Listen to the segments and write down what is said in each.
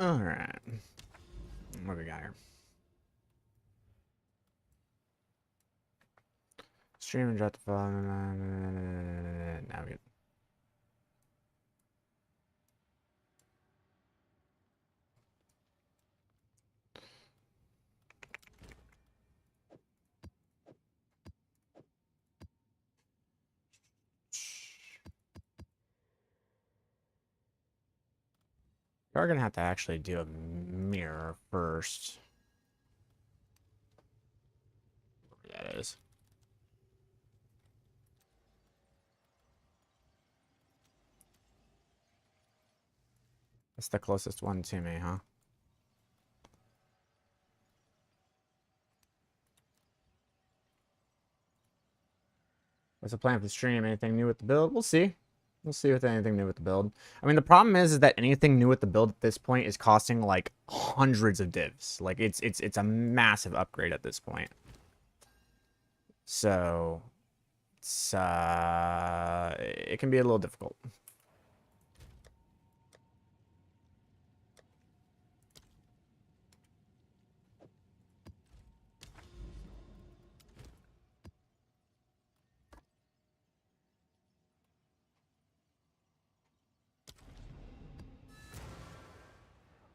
Alright. What do we got here? Stream and drop the file. Now we get. We're gonna have to actually do a mirror first. Yeah, it is. That's the closest one to me, huh? What's the plan for the stream? Anything new with the build? We'll see. We'll see with anything new with the build. I mean, the problem is that anything new with the build at this point is costing like hundreds of divs. Like it's a massive upgrade at this point. So it's it can be a little difficult.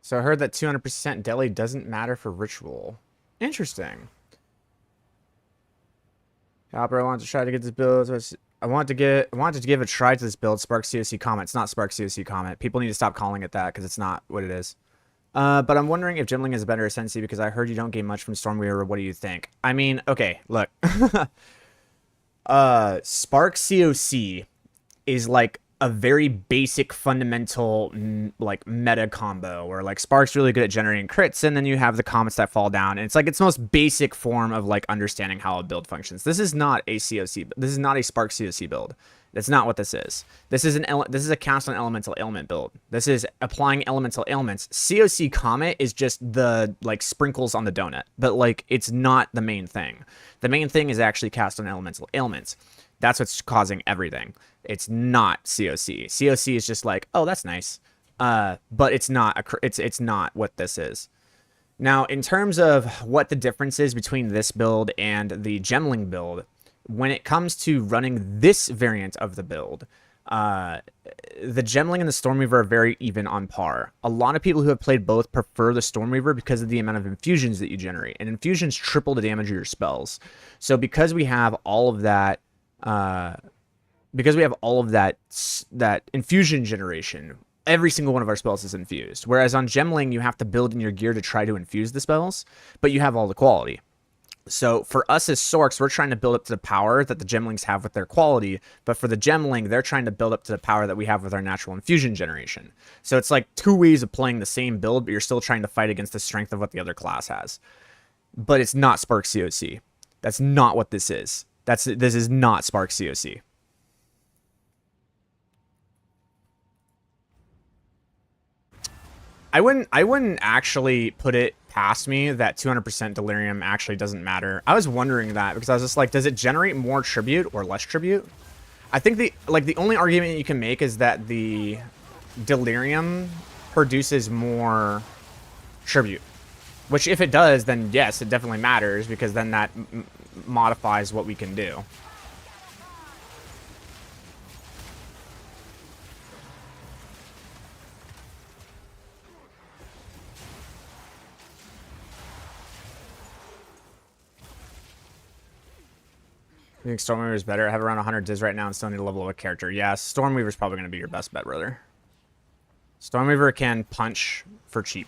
So I heard that 200% deli doesn't matter for ritual. Interesting. Hopper, I wanted to try to get this build. I wanted to give a try to this build. Spark COC comment. It's not Spark COC comment. People need to stop calling it that because it's not what it is. But I'm wondering if Gemling is a better Ascensi because I heard you don't gain much from Stormweaver. What do you think? I mean, okay, look. Spark COC is like a very basic fundamental like meta combo where like Spark's really good at generating crits and then you have the comets that fall down and it's like its most basic form of like understanding how a build functions. This is not a COC. This is not a Spark COC build. That's not what this is. This is a cast on elemental ailment build. This is applying elemental ailments. COC Comet is just the like sprinkles on the donut, but like it's not the main thing. The main thing is actually cast on elemental ailments. That's what's causing everything. It's not COC. COC is just like, oh, that's nice, but it's not. It's not what this is. Now, in terms of what the difference is between this build and the Gemling build, when it comes to running this variant of the build, the Gemling and the Stormweaver are very even on par. A lot of people who have played both prefer the Stormweaver because of the amount of infusions that you generate, and infusions triple the damage of your spells. So because we have all of that. Because we have all of that infusion generation, every single one of our spells is infused. Whereas on Gemling, you have to build in your gear to try to infuse the spells, but you have all the quality. So for us as Sorks, we're trying to build up to the power that the Gemlings have with their quality, but for the Gemling, they're trying to build up to the power that we have with our natural infusion generation. So it's like two ways of playing the same build, but you're still trying to fight against the strength of what the other class has. But it's not Spark COC. That's not what this is. This is not Spark COC. I wouldn't actually put it past me that 200% delirium actually doesn't matter. I was wondering that because I was just like, does it generate more tribute or less tribute? I think the only argument you can make is that the delirium produces more tribute. Which if it does, then yes, it definitely matters because then that modifies what we can do. You think Stormweaver is better? I have around 100 Diz right now and still need to level up a character. Yeah, Stormweaver is probably going to be your best bet, brother. Stormweaver can punch for cheap.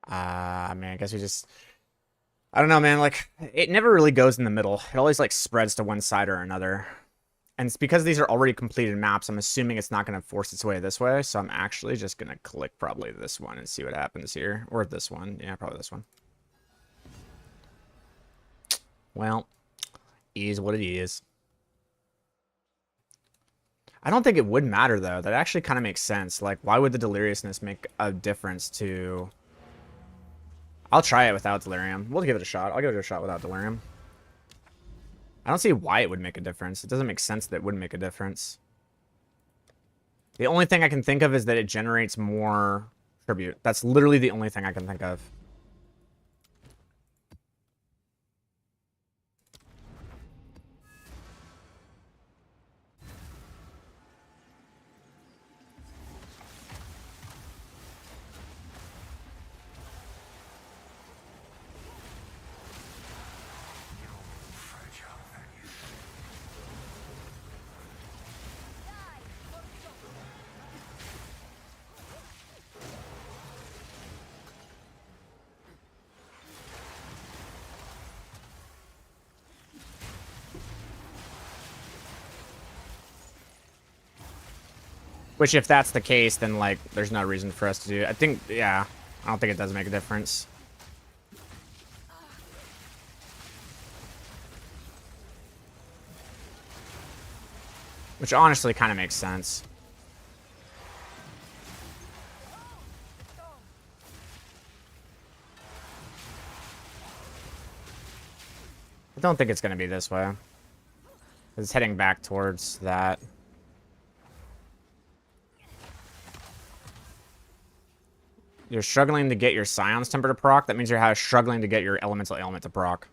I mean, I guess we just... I don't know, man. Like, it never really goes in the middle. It always, like, spreads to one side or another. And it's because these are already completed maps, I'm assuming it's not going to force its way this way. So I'm actually just going to click probably this one and see what happens here. Or this one. Yeah, probably this one. Well, is what it is. I don't think it would matter, though. That actually kind of makes sense. Like, why would the deliriousness make a difference to... I'll try it without delirium. We'll give it a shot. I'll give it a shot without delirium. I don't see why it would make a difference. It doesn't make sense that it would make a difference. The only thing I can think of is that it generates more tribute. That's literally the only thing I can think of. Which, if that's the case, then, like, there's no reason for us to do it. I think, yeah, I don't think it does make a difference. Which honestly kind of makes sense. I don't think it's going to be this way. It's heading back towards that. You're struggling to get your Scion's Temper to proc. That means you're struggling to get your Elemental Ailment to proc.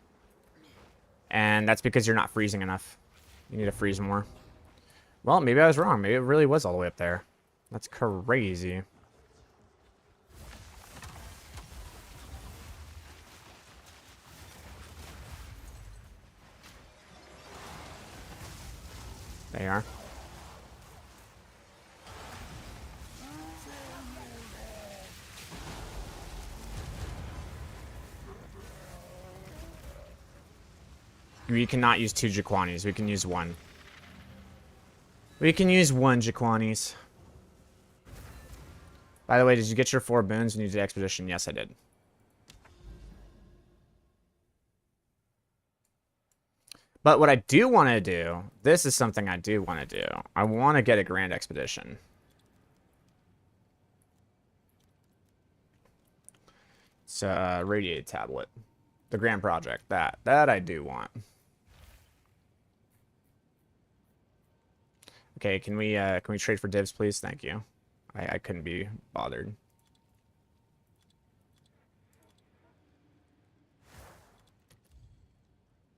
And that's because you're not freezing enough. You need to freeze more. Well, maybe I was wrong. Maybe it really was all the way up there. That's crazy. They are. We cannot use 2 Jaquanis. We can use 1. We can use 1 Jaquanis. By the way, did you get your 4 boons when you did Expedition? Yes, I did. But what I do want to do, this is something I do want to do. I want to get a Grand Expedition. It's a Radiated Tablet. The Grand Project. That I do want. Okay, can we trade for divs, please? Thank you. I couldn't be bothered.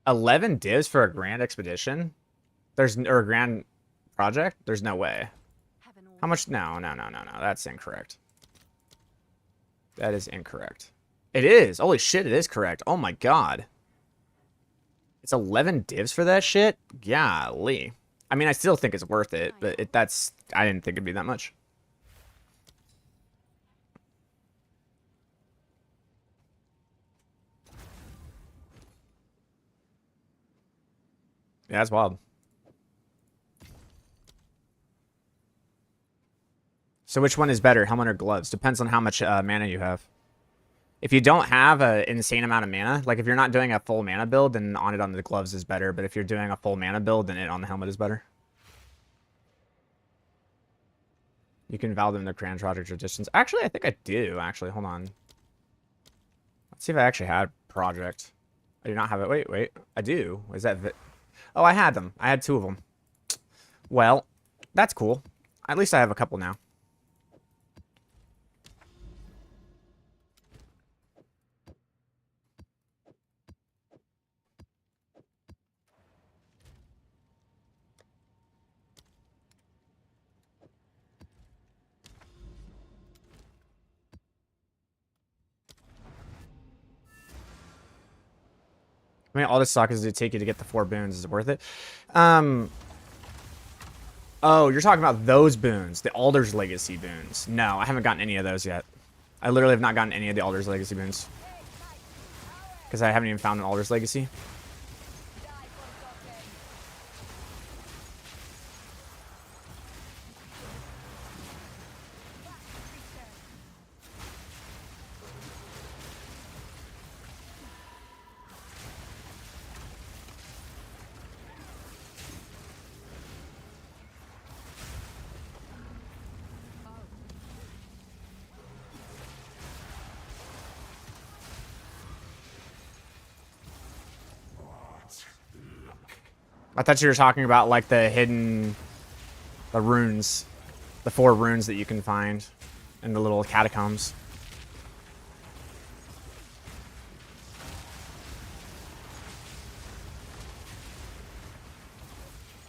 $11 divs for a Grand Expedition? Or a Grand Project? There's no way. How much? No. That's incorrect. That is incorrect. It is. Holy shit, it is correct. Oh my god. It's 11 divs for that shit? Golly. I mean, I still think it's worth it, but I didn't think it'd be that much. Yeah, that's wild. So which one is better, helmet or gloves? Depends on how much mana you have. If you don't have an insane amount of mana, like if you're not doing a full mana build, then on it on the gloves is better. But if you're doing a full mana build, then it on the helmet is better. You can valve them the Grand Project Traditions. Actually, I think I do. Actually, hold on. Let's see if I actually had Project. I do not have it. Wait. I do. Is that... Oh, I had them. I had 2 of them. Well, that's cool. At least I have a couple now. I mean, all this suck is to take you to get the 4 boons. Is it worth it? Oh, you're talking about those boons. The Alder's Legacy boons. No, I haven't gotten any of those yet. I literally have not gotten any of the Alder's Legacy boons. Because I haven't even found an Alder's Legacy. I thought you were talking about like the runes, the 4 runes that you can find in the little catacombs.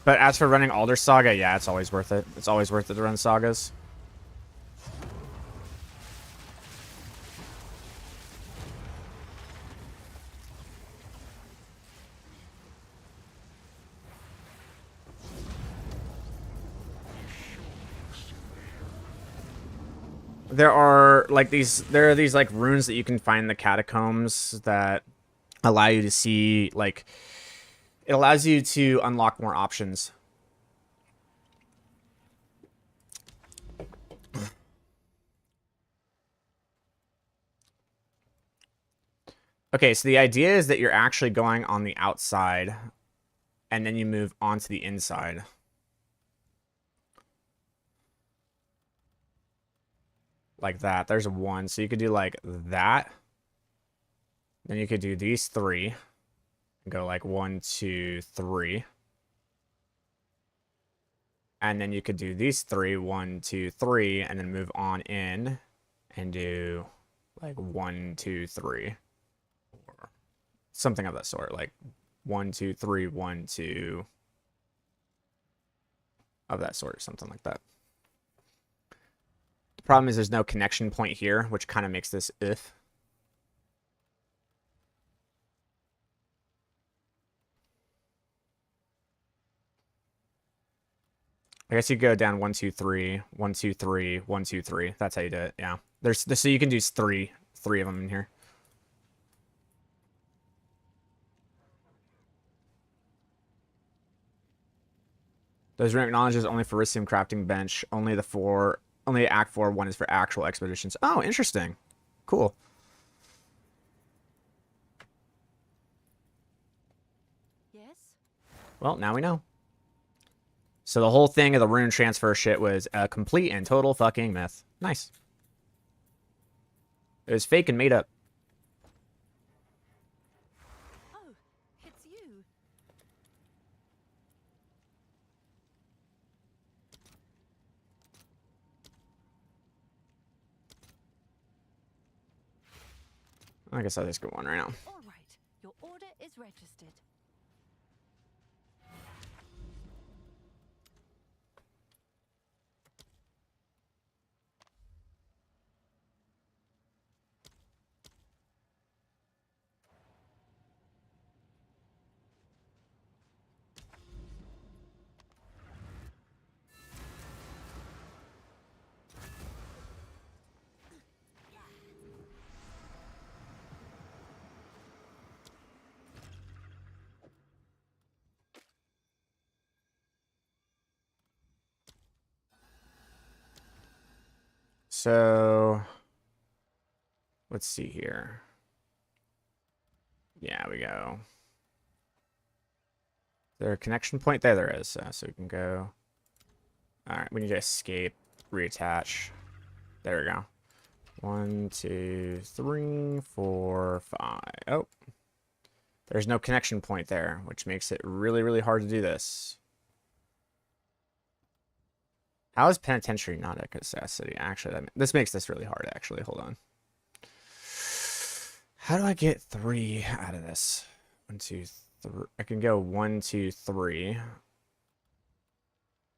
But as for running Alder Saga, yeah, it's always worth it. It's always worth it to run sagas. There are these like runes that you can find in the catacombs that allow you to see, like, it allows you to unlock more options. Okay, so the idea is that you're actually going on the outside and then you move onto the inside. Like that. There's 1. So you could do like that. Then you could do these 3. And go like 1, 2, 3. And then you could do these 3, 1, 2, 3, and then move on in and do like 1, 2, 3. Or something of that sort. Like 1, 2, 3, 1, 2. Of that sort, something like that. The problem is there's no connection point here, which kind of makes this if. I guess you go down 1, 2, 3, 1, 2, 3, 1, 2, 3. That's how you do it. Yeah. So you can do three of them in here. Those rank knowledge is only for Rissium crafting bench. Only Act 4 one is for actual expeditions. Oh, interesting. Cool. Yes. Well, now we know. So the whole thing of the rune transfer shit was a complete and total fucking myth. Nice. It was fake and made up. Oh, it's you. I guess I'll just go one right now. All right. Your order is registered. So let's see here. Yeah, we go. Is there a connection point? There is. So we can go. All right, we need to escape, reattach. There we go. 1, 2, 3, 4, 5. Oh, there's no connection point there, which makes it really, really hard to do this. How is penitentiary not a necessity? Actually, this makes this really hard. Actually, hold on. How do I get 3 out of this? 1, 2, 3. I can go 1, 2, 3.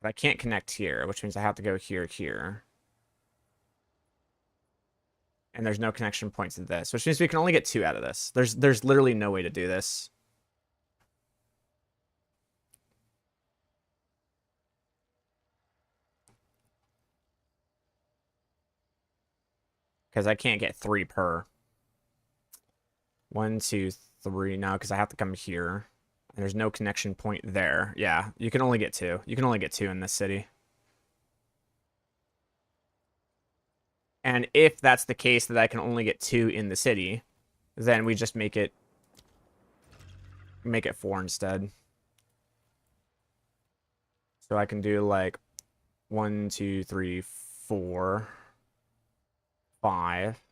But I can't connect here, which means I have to go here, here. And there's no connection point to this, which means we can only get 2 out of this. There's literally no way to do this. because I can't get 3 per. 1, 2, 3. No, because I have to come here. And there's no connection point there. Yeah, you can only get 2. You can only get 2 in this city. And if that's the case that I can only get 2 in the city, then we just make it 4 instead. So I can do like 1, 2, 3, 4, 5.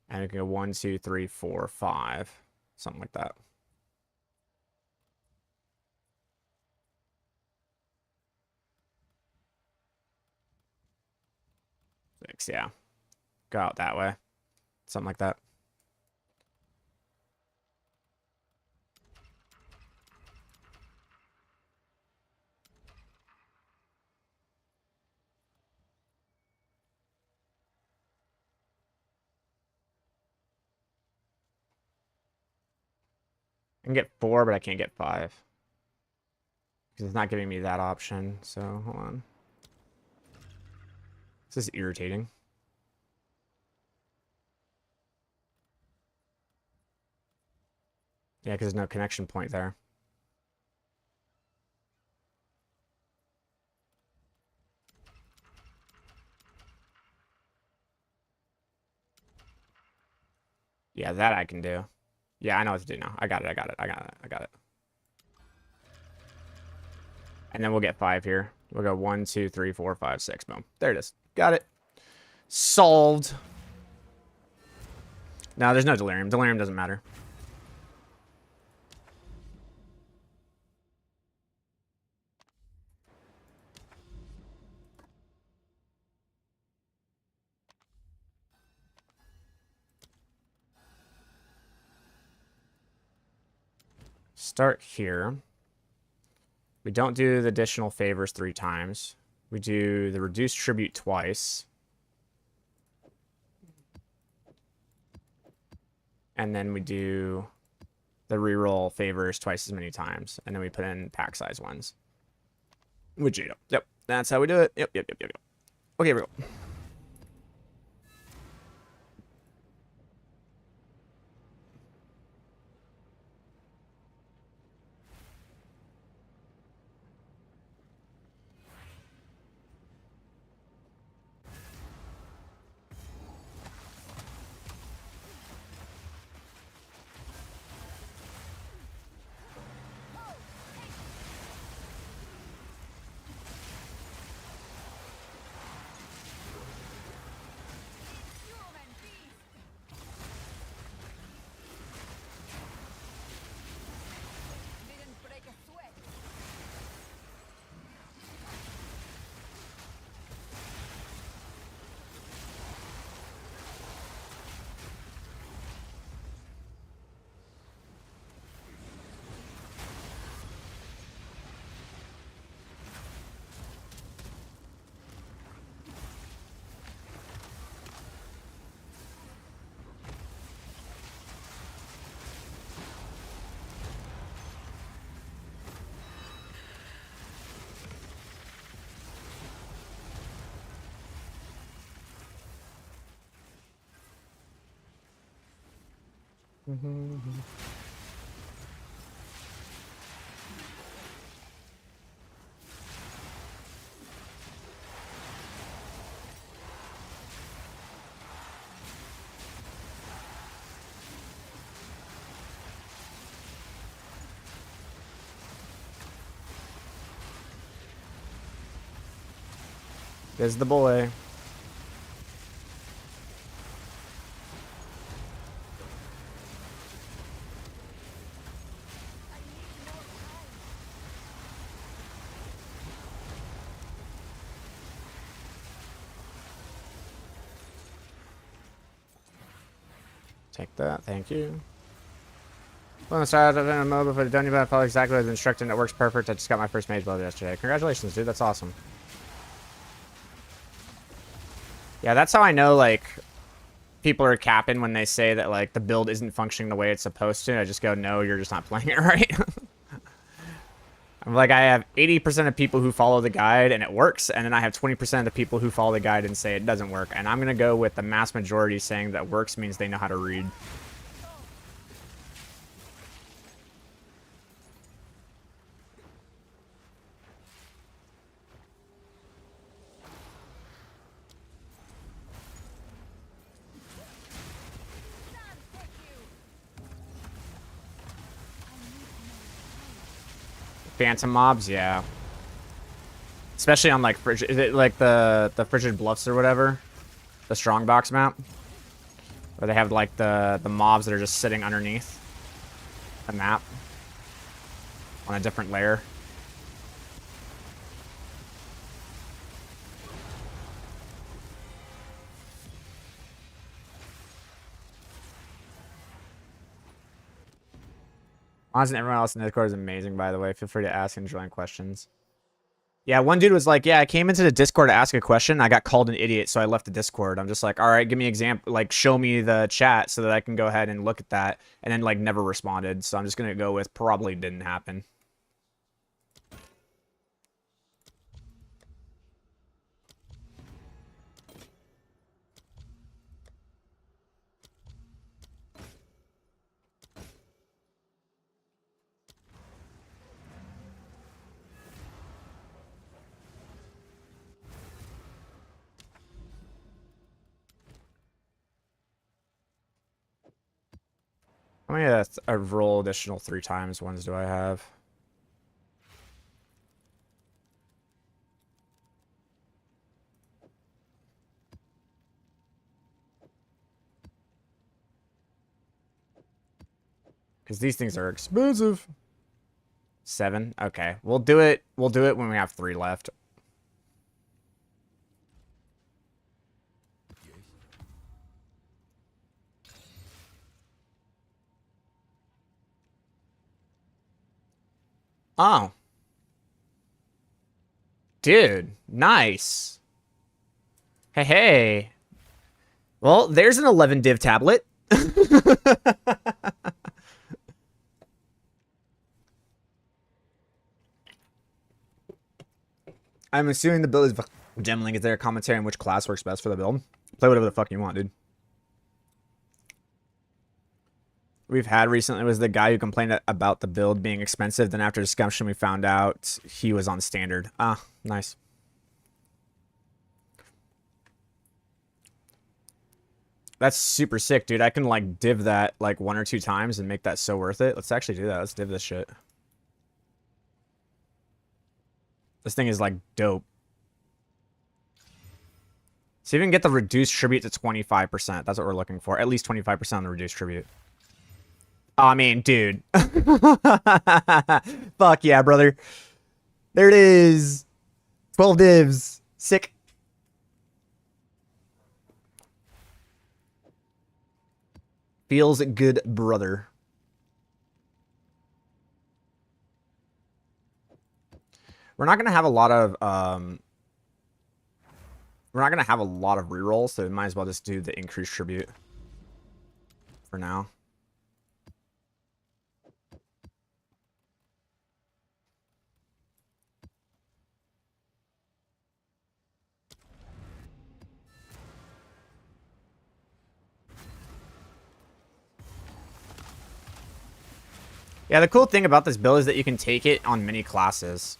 And I can go 1, 2, 3, 4, 5. Something like that. Six, yeah. Go out that way. Something like that. I can get 4, but I can't get 5. Because it's not giving me that option. So, hold on. This is irritating. Yeah, because there's no connection point there. Yeah, that I can do. Yeah, I know what to do now. I got it, I got it, I got it, I got it. And then we'll get 5 here. We'll go 1, 2, 3, 4, 5, 6. Boom. There it is. Got it. Solved. No, there's no delirium. Delirium doesn't matter. Start here. We don't do the additional favors 3 times. We do the reduced tribute twice. And then we do the reroll favors twice as many times. And then we put in pack size ones. With Jado. Yep. That's how we do it. Yep. Okay, here we go. Didn't break a sweat. There's the boy. Take that, thank you. Well, I started in a mode before the done, I followed exactly as instructed and it works perfect. I just got my first mage build yesterday. Congratulations, dude, that's awesome. Yeah, that's how I know, like, people are capping when they say that, like, the build isn't functioning the way it's supposed to. I just go, no, you're just not playing it right. I'm like, I have 80% of people who follow the guide and it works, and then I have 20% of the people who follow the guide and say it doesn't work. And I'm gonna go with the mass majority saying that works means they know how to read. Phantom mobs, yeah. Especially on like frigid, is it like the frigid bluffs or whatever, the strongbox map, where they have like the mobs that are just sitting underneath the map on a different layer. Honestly, everyone else in the Discord is amazing, by the way. Feel free to ask and join questions. Yeah, one dude was like, yeah, I came into the Discord to ask a question. I got called an idiot, so I left the Discord. I'm just like, all right, give me an example, like show me the chat so that I can go ahead and look at that. And then like never responded. So I'm just going to go with probably didn't happen. How many of that I roll additional 3 times ones do I have? Because these things are expensive. 7? Okay. We'll do it when we have 3 left. Oh. Dude, nice. Hey, hey. Well, there's an 11 div tablet. I'm assuming the build is Gemling. Is there a commentary on which class works best for the build? Play whatever the fuck you want, dude. We've had recently was the guy who complained about the build being expensive. Then after discussion, we found out he was on standard. Ah, nice. That's super sick, dude. I can like div that like 1 or 2 times and make that so worth it. Let's actually do that. Let's div this shit. This thing is like dope. So you can get the reduced tribute to 25%. That's what we're looking for. At least 25% on the reduced tribute. Oh, I mean, dude. Fuck yeah, brother. There it is. 12 divs. Sick. Feels good, brother. We're not gonna have a lot of rerolls, so we might as well just do the increased tribute for now. Yeah, the cool thing about this build is that you can take it on many classes.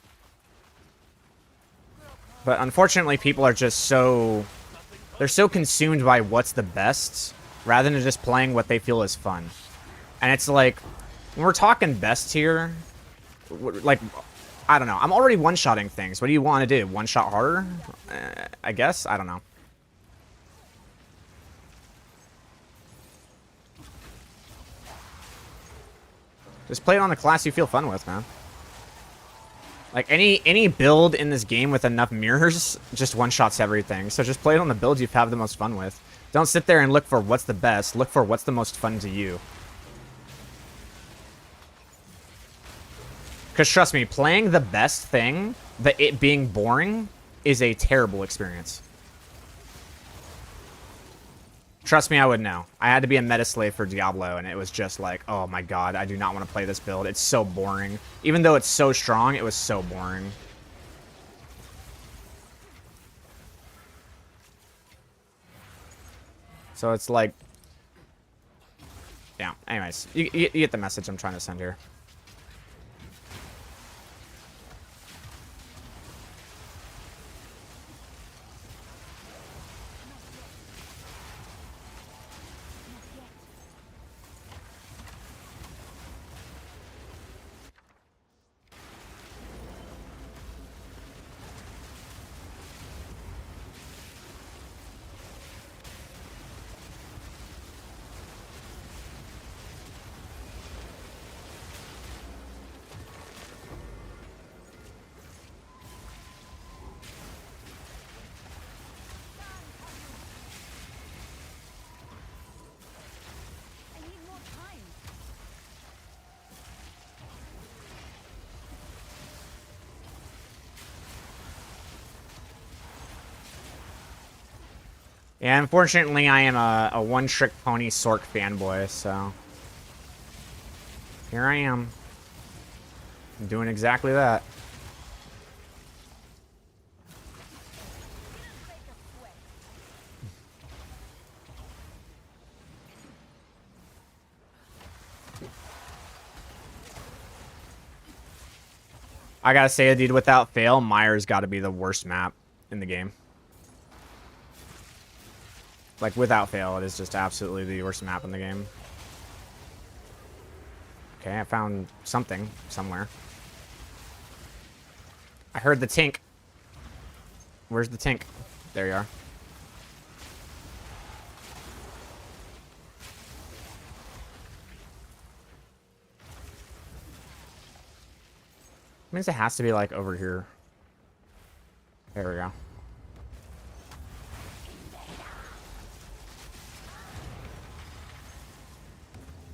But unfortunately, people are just so... They're so consumed by what's the best, rather than just playing what they feel is fun. And it's like, when we're talking best here, like, I don't know. I'm already one-shotting things. What do you want to do? One-shot harder? I guess? I don't know. Just play it on the class you feel fun with, man. Like, any build in this game with enough mirrors just one-shots everything. So just play it on the build you have the most fun with. Don't sit there and look for what's the best. Look for what's the most fun to you. Because trust me, playing the best thing, it being boring, is a terrible experience. Trust me, I would know. I had to be a meta slave for Diablo, and it was just like, oh my god, I do not want to play this build. It's so boring. Even though it's so strong, it was so boring. So it's like... Yeah, anyways. You get the message I'm trying to send here. I need more time. Yeah, unfortunately, I am a one-trick pony Sork fanboy, so... Here I am. I'm doing exactly that. Break a sweat. I gotta say, dude, without fail, Mire's gotta be the worst map in the game. Like, without fail, it is just absolutely the worst map in the game. Okay, I found something somewhere. I heard the tink. Where's the tink? There you are. Means it has to be like over here. There we go.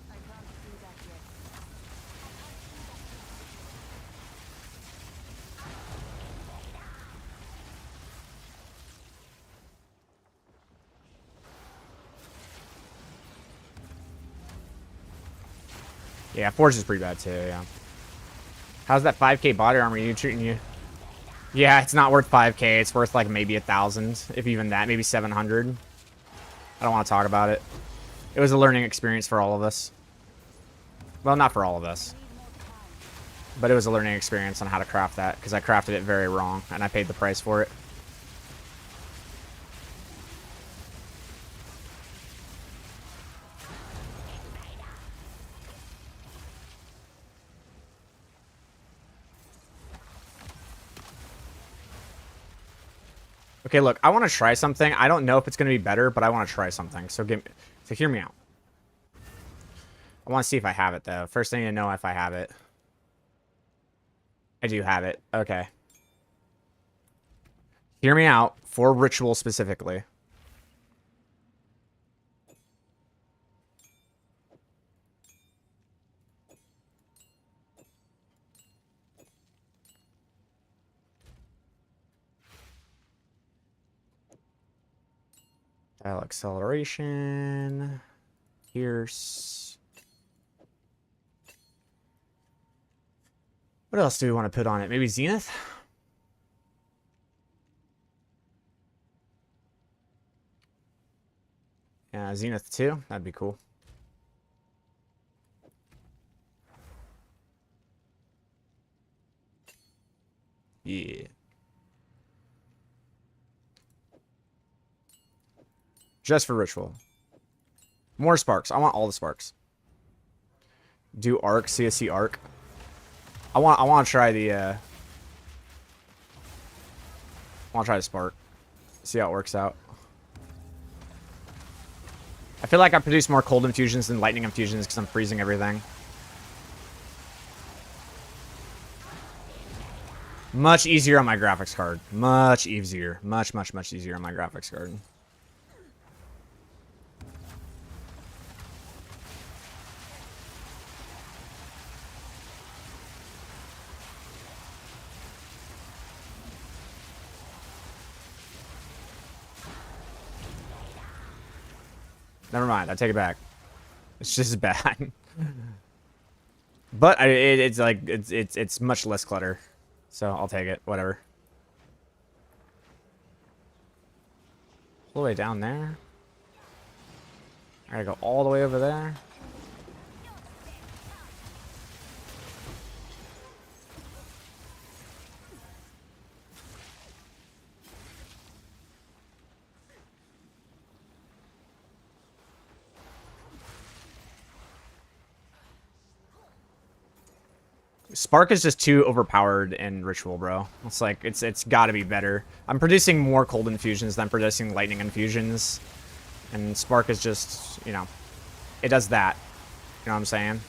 I can't do that yet. Yeah, Forge is pretty bad too, yeah. How's that 5k body armor you treating you? Yeah, it's not worth 5k. It's worth like maybe 1,000, if even that, maybe 700. I don't want to talk about it. It was a learning experience for all of us. Well, not for all of us. But it was a learning experience on how to craft that, because I crafted it very wrong, and I paid the price for it. Okay, look, I want to try something. I don't know if it's going to be better, but I want to try something. So hear me out. I want to see if I have it, though. First, I need to know if I have it. I do have it. Okay. Hear me out. For ritual specifically. Dial acceleration. Pierce. What else do we want to put on it? Maybe Zenith? Yeah, Zenith 2. That'd be cool. Yeah. Just for ritual. More sparks. I want all the sparks. Do arc, CSC arc. I want to try the I want to try the spark. See how it works out. I feel like I produce more cold infusions than lightning infusions because I'm freezing everything. Much easier on my graphics card. Much easier. Much easier on my graphics card. Never mind. I take it back. It's just as bad. But it's like it's much less clutter. So I'll take it. Whatever. All the way down there. I gotta go all the way over there. Spark is just too overpowered in Ritual, bro. It's like, it's gotta be better. I'm producing more cold infusions than producing lightning infusions. And Spark is just, you know, it does that. You know what I'm saying?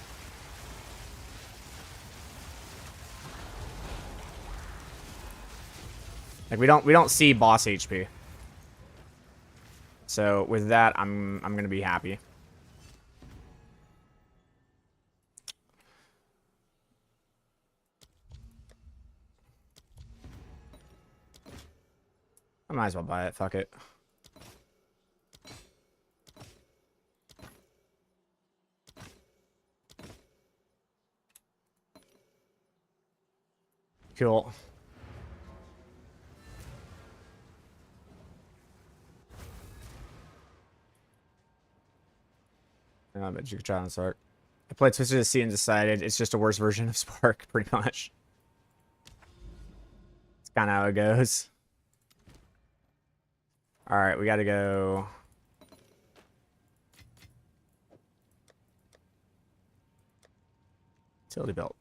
Like, we don't see boss HP. So with that, I'm gonna be happy. I might as well buy it. Fuck it. Cool. I bet you could try and start. I played Twisted to See and decided it's just a worse version of Spark, pretty much. It's kind of how it goes. Alright, we gotta go. Utility belt.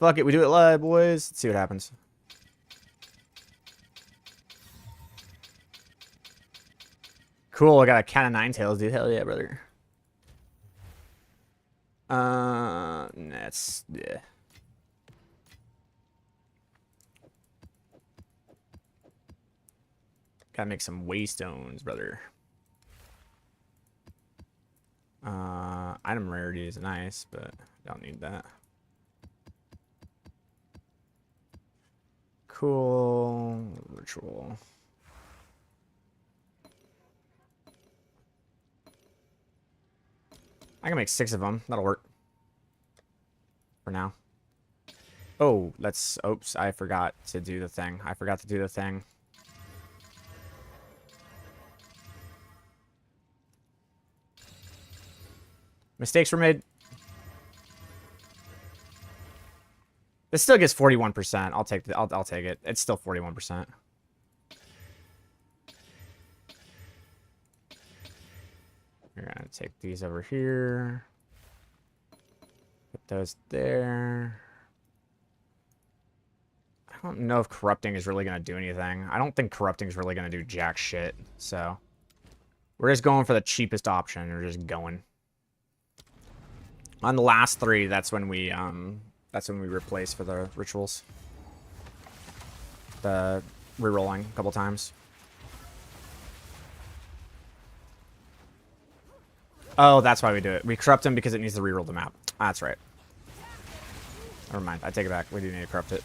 Fuck it, we do it live, boys. Let's see what happens. Cool, I got a cat of nine tails, dude. Hell yeah, brother. That's yeah. Gotta make some waystones, brother. Item rarity is nice, but don't need that. Cool. Ritual. I can make 6 of them. That'll work. For now. Oh, let's... Oops, I forgot to do the thing. I forgot to do the thing. Mistakes were made. This still gets 41%. I'll take I'll take it. It's still 41%. We're gonna take these over here. Put those there. I don't know if corrupting is really gonna do anything. I don't think corrupting is really gonna do jack shit. So we're just going for the cheapest option. We're just going. On the last 3, that's when we replace for the rituals. The rerolling a couple times. Oh, that's why we do it. We corrupt him because it needs to reroll the map. That's right. Never mind. I take it back. We do need to corrupt it.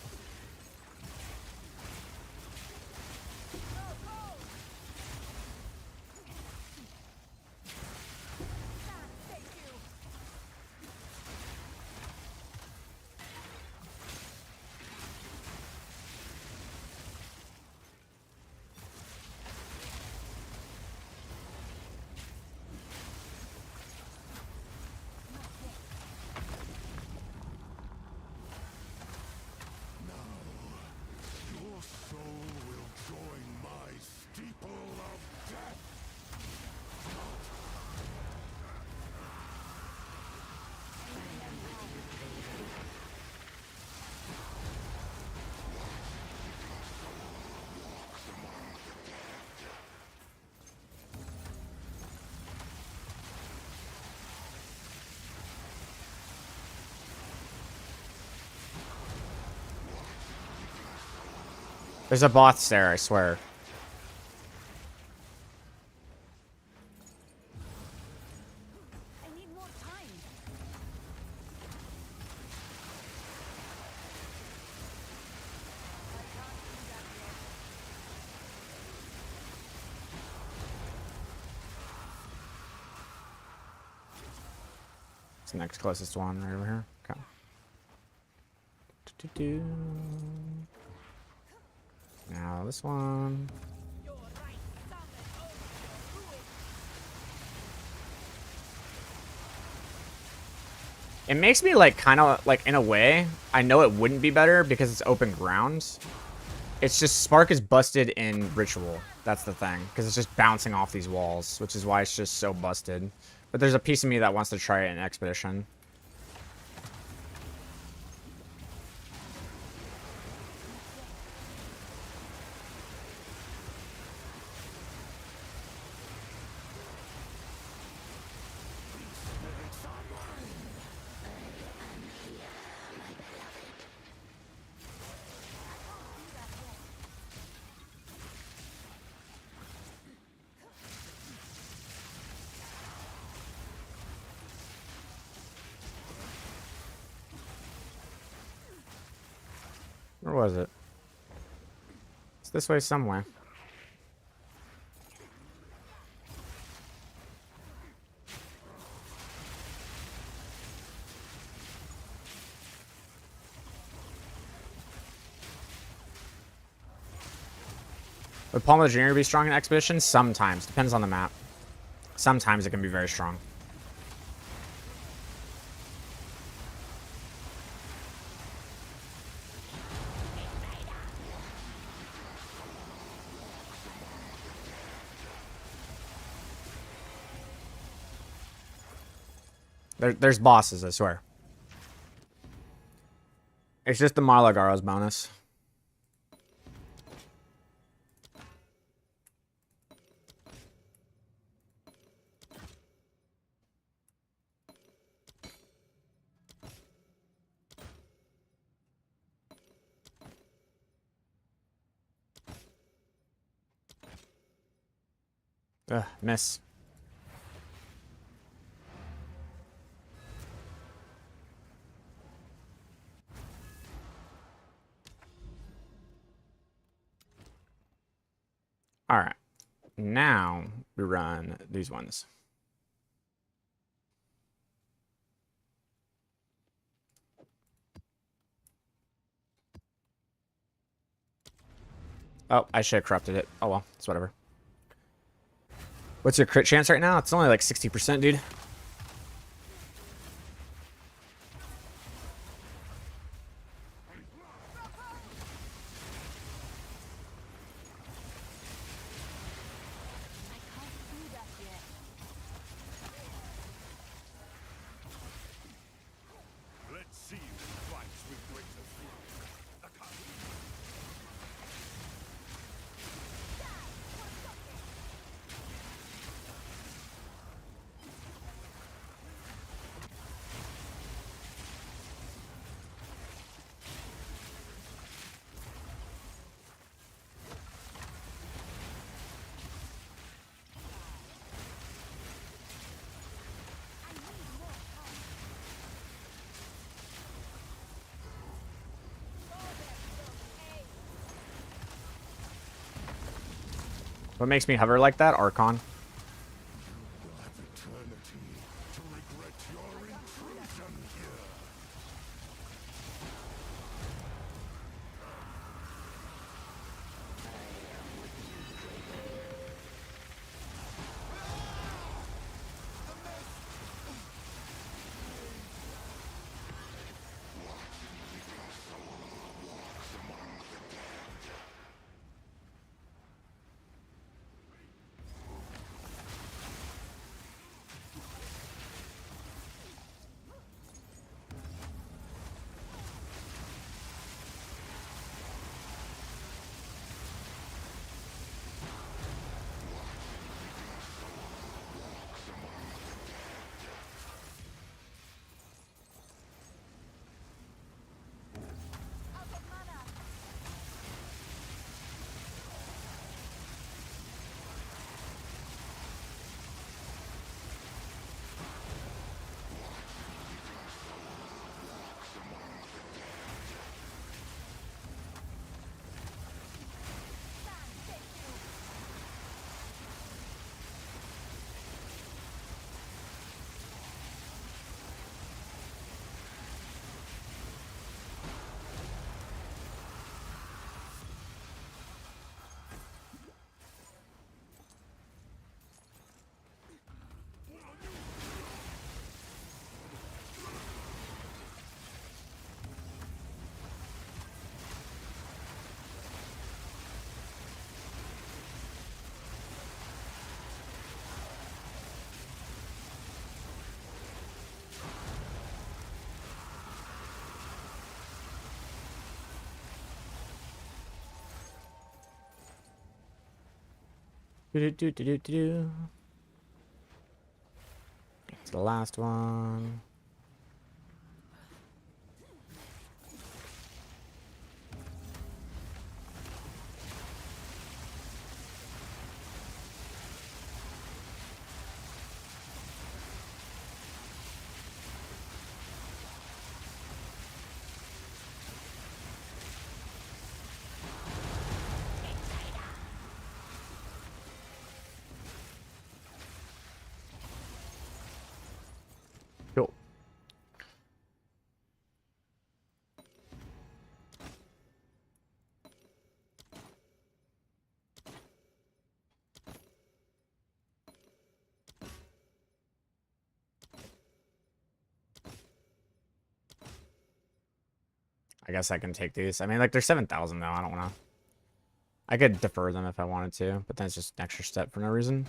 There's a boss there, I swear. I need more time. It's the next closest one right over here. Okay. Do-do-do. Now this one. It makes me like kind of like in a way, I know it wouldn't be better because it's open ground. It's just Spark is busted in Ritual. That's the thing. Because it's just bouncing off these walls, which is why it's just so busted. But there's a piece of me that wants to try it in Expedition. Where was it? It's this way somewhere. Would Palma Jr. be strong in Expedition? Sometimes. Depends on the map. Sometimes it can be very strong. There's bosses, I swear. It's just the Marlagaro's bonus. Ugh, miss. Alright. Now we run these ones. Oh, I should have corrupted it. Oh well, it's whatever. What's your crit chance right now? It's only like 60%, dude. What makes me hover like that? Archon. Do. It's the last one. Cool. I guess I can take these. I mean, like, they're 7,000 though. I don't want to. I could defer them if I wanted to, but then it's just an extra step for no reason.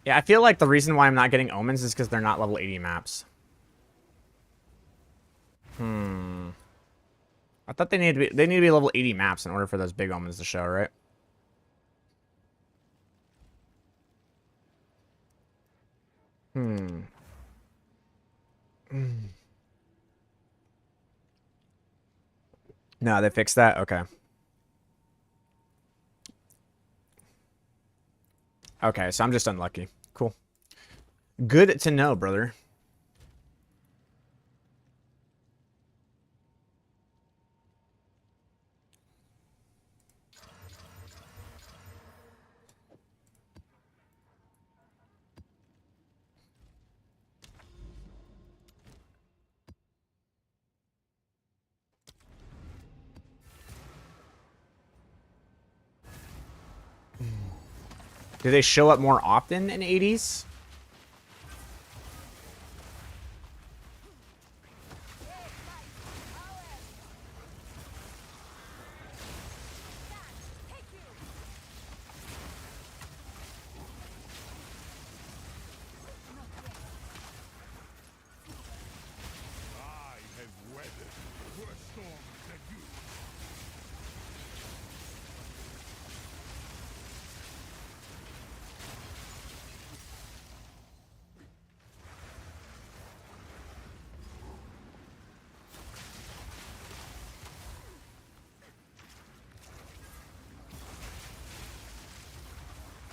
Yeah, I feel like the reason why I'm not getting omens is because they're not level 80 maps. I thought they need to be level 80 maps in order for those big omens to show, right? Hmm. No, they fixed that? Okay. Okay, so I'm just unlucky. Cool. Good to know, brother. Do they show up more often in 80s?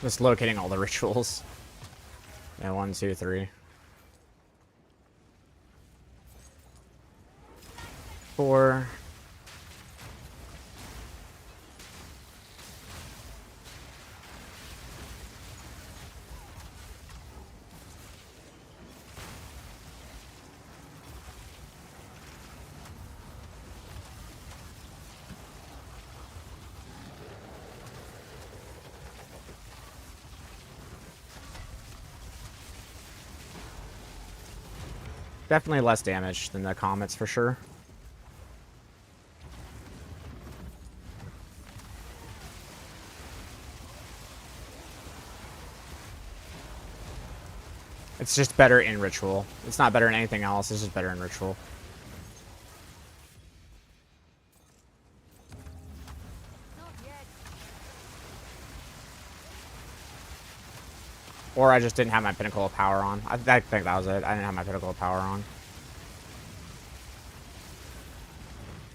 Just locating all the rituals. Yeah, 1, 2, 3. 4. Definitely less damage than the comets for sure. It's just better in ritual. It's not better in anything else. It's just better in ritual. Not yet. Or I just didn't have my Pinnacle of Power on. I think that was it. I didn't have my Pinnacle of Power on.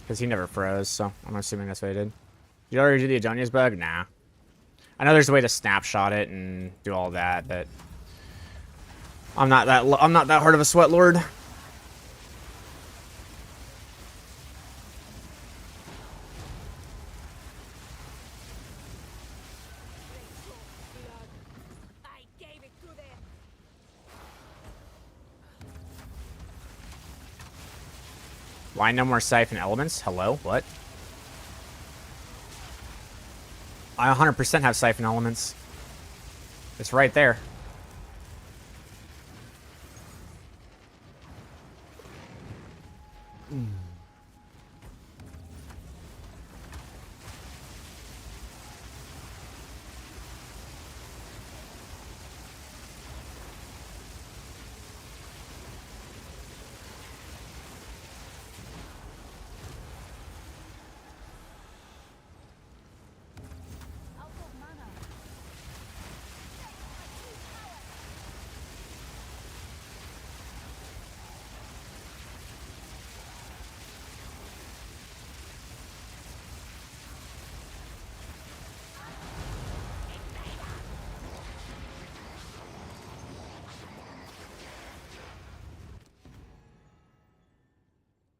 Because he never froze, so I'm assuming that's what he did. Did you already do the Adonia's bug? Nah. I know there's a way to snapshot it and do all that, but I'm not that hard of a sweat lord. I gave it to them. Why no more Siphon Elements? Hello? What? I 100% have Siphon Elements. It's right there.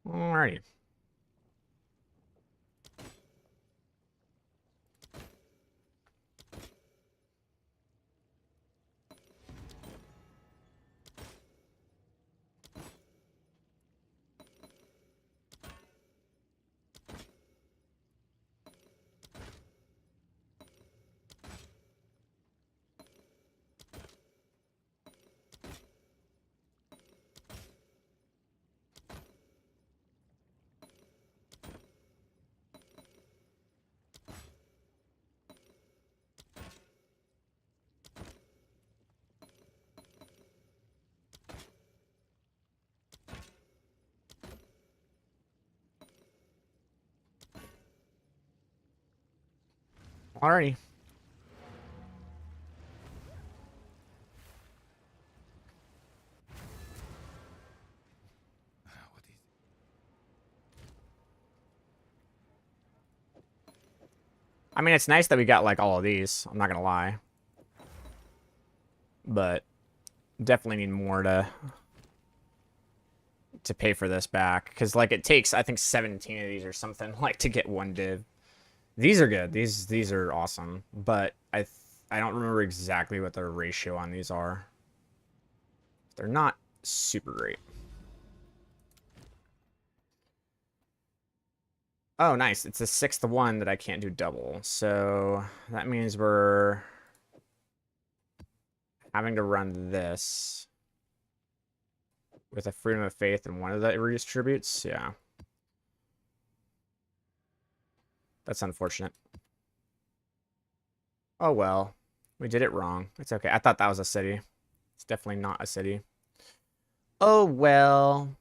Alrighty. Alrighty. I mean, it's nice that we got, like, all of these. I'm not gonna lie. But definitely need more to pay for this back. Because, like, it takes, I think, 17 of these or something, like, to get one div. These are good. These are awesome. But I don't remember exactly what the ratio on these are. They're not super great. Oh, nice. It's a 6th one that I can't do double. So that means we're having to run this with a freedom of faith and one of the redistributes. Yeah. That's unfortunate. Oh, well. We did it wrong. It's okay. I thought that was a city. It's definitely not a city. Oh, well.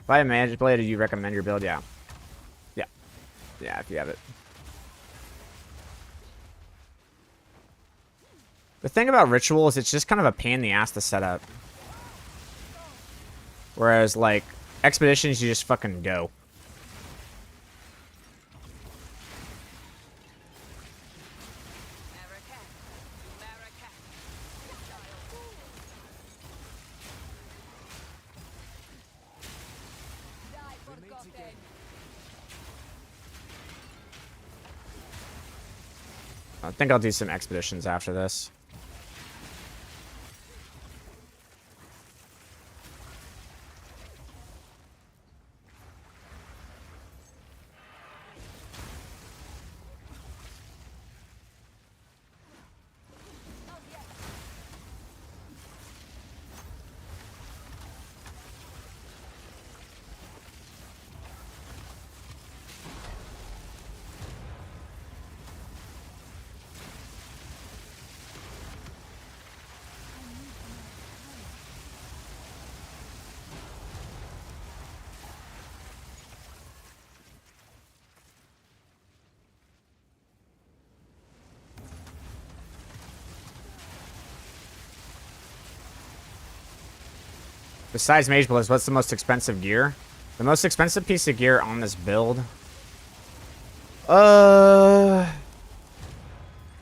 If I had Magic Blade, do you recommend your build? Yeah. Yeah. Yeah, if you have it. The thing about Ritual is it's just kind of a pain in the ass to set up. Whereas, like, Expeditions, you just fucking go. I think I'll do some Expeditions after this. Besides Mage Blitz, what's the most expensive gear? The most expensive piece of gear on this build?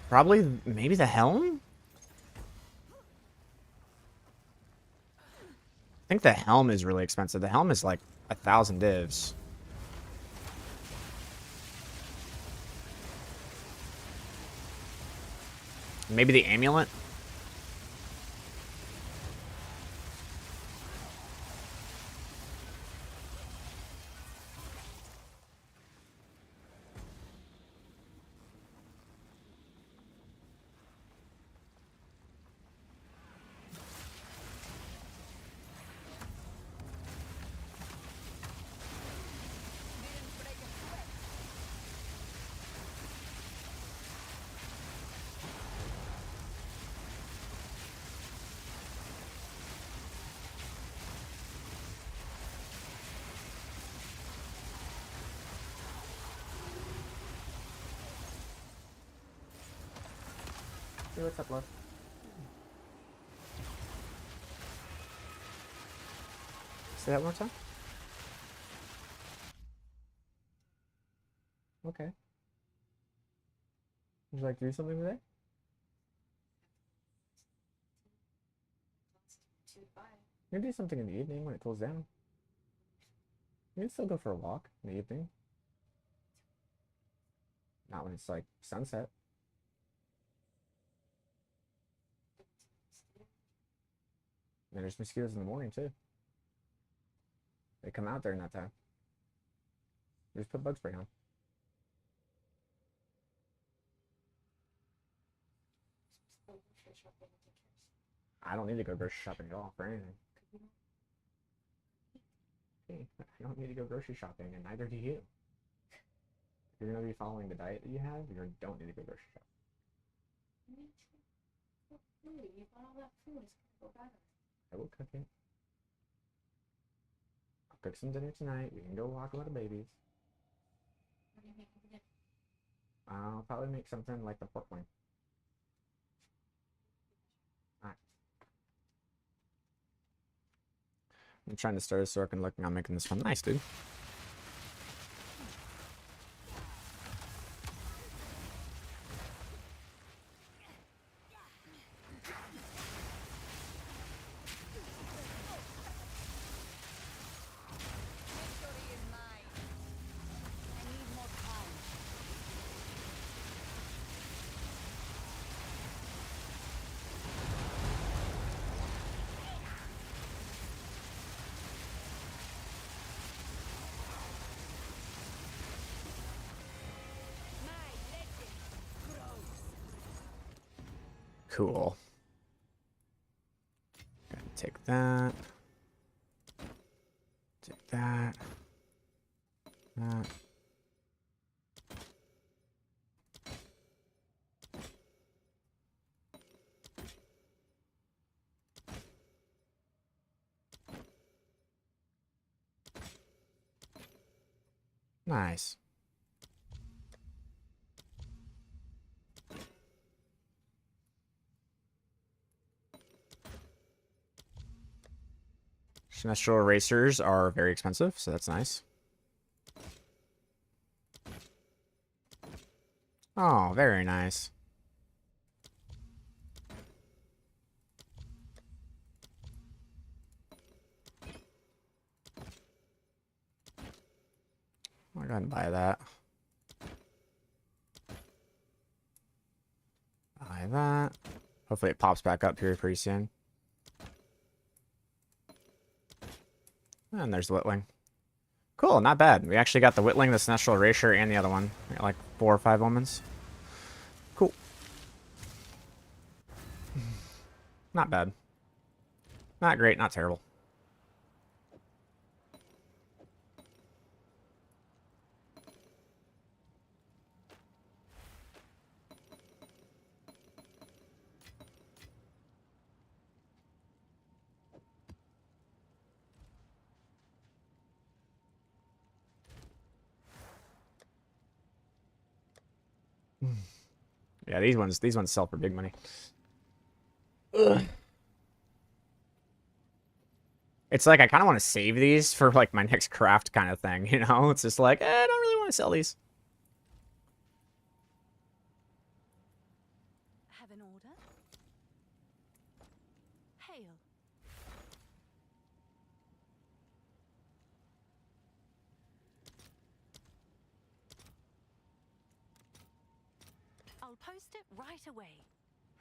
Probably maybe the helm? I think the helm is really expensive. The helm is like 1,000 divs. Maybe the amulet? Hey, what's up, love? Say that one more time? Okay. Would you like to do something today? You can do something in the evening when it cools down. You can still go for a walk in the evening. Not when it's like sunset. And there's mosquitoes in the morning too. They come out during that time. Just put bug spray on. I don't need to go grocery shopping at all for anything. Hey, I don't need to go grocery shopping, and neither do you. If you're going to be following the diet that you have, you don't need to go grocery shopping. You bought all that food. It's gonna go better. I will cook it. I'll cook some dinner tonight. We can go walk with the babies. What are you making for dinner? I'll probably make something like the pork loin. Alright. I'm trying to start a circle and looking on making this one nice, dude. Victory is mine. I need more time. My legend grows. Cool. Gotta take that. Take that. That. Nice. Sinestral erasers are very expensive, so that's nice. Oh, very nice. I'll go ahead and buy that. Buy that. Hopefully it pops back up here pretty soon. And there's the Whitling. Cool, not bad. We actually got the Whitling, the Sinestral Erasure, and the other one. We got like 4 or 5 omens. Cool. Not bad. Not great, not terrible. Yeah, these ones sell for big money. Ugh. It's like I kind of want to save these for like my next craft kind of thing, you know? It's just like, I don't really want to sell these. Have an order? Hail. I'll post it right away.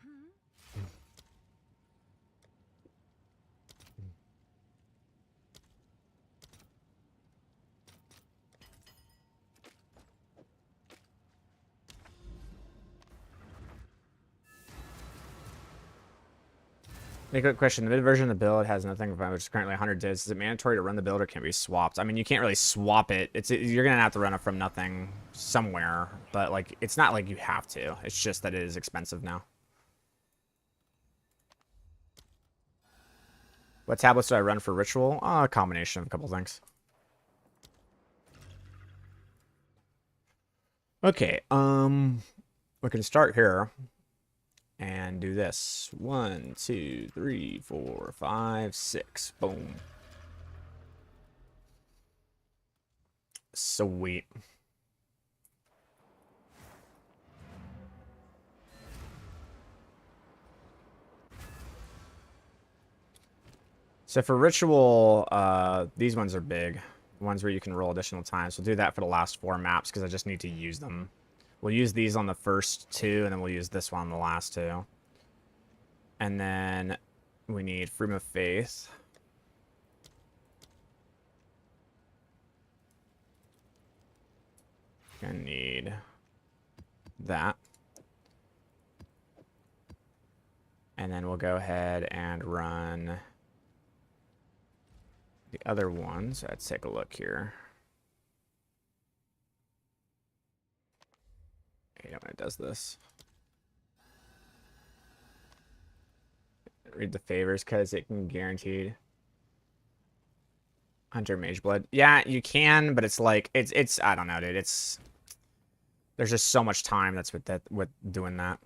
Hmm? A quick question. The mid version of the build has nothing about which is currently 100 divs. Is it mandatory to run the build or can it be swapped? I mean, you can't really swap it. You're going to have to run it from nothing somewhere. But, like, it's not like you have to. It's just that it is expensive now. What tablets do I run for Ritual? A combination of a couple things. Okay, we can start here and do this. 1, 2, 3, 4, 5, 6. Boom. Sweet. So for ritual, these ones are big. Ones where you can roll additional times. We'll do that for the last 4 maps because I just need to use them. We'll use these on the first 2, and then we'll use this one on the last 2. And then we need Freedom of Faith. Gonna need that. And then we'll go ahead and run the other ones. Let's take a look here. I hate it when it does this. Read the favors because it can guaranteed. Hunter Mageblood. Yeah, you can, but it's like it's I don't know, dude. There's just so much time that's with doing that.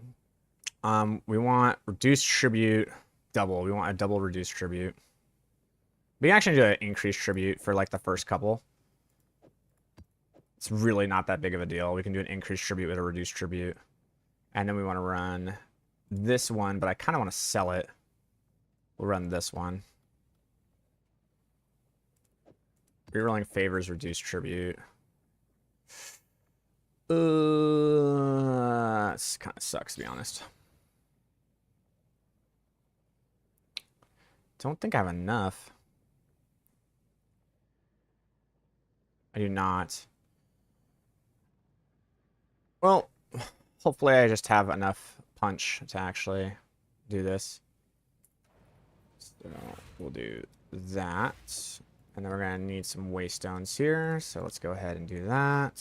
We want reduced tribute double. We want a double reduced tribute. We can actually do an increased tribute for like the first couple. It's really not that big of a deal. We can do an increased tribute with a reduced tribute. And then we want to run this one, but I kind of want to sell it. We'll run this one. Rerolling favors, reduced tribute. This kind of sucks, to be honest. Don't think I have enough. I do not. Well, hopefully I just have enough punch to actually do this. So we'll do that. And then we're going to need some waystones here. So let's go ahead and do that.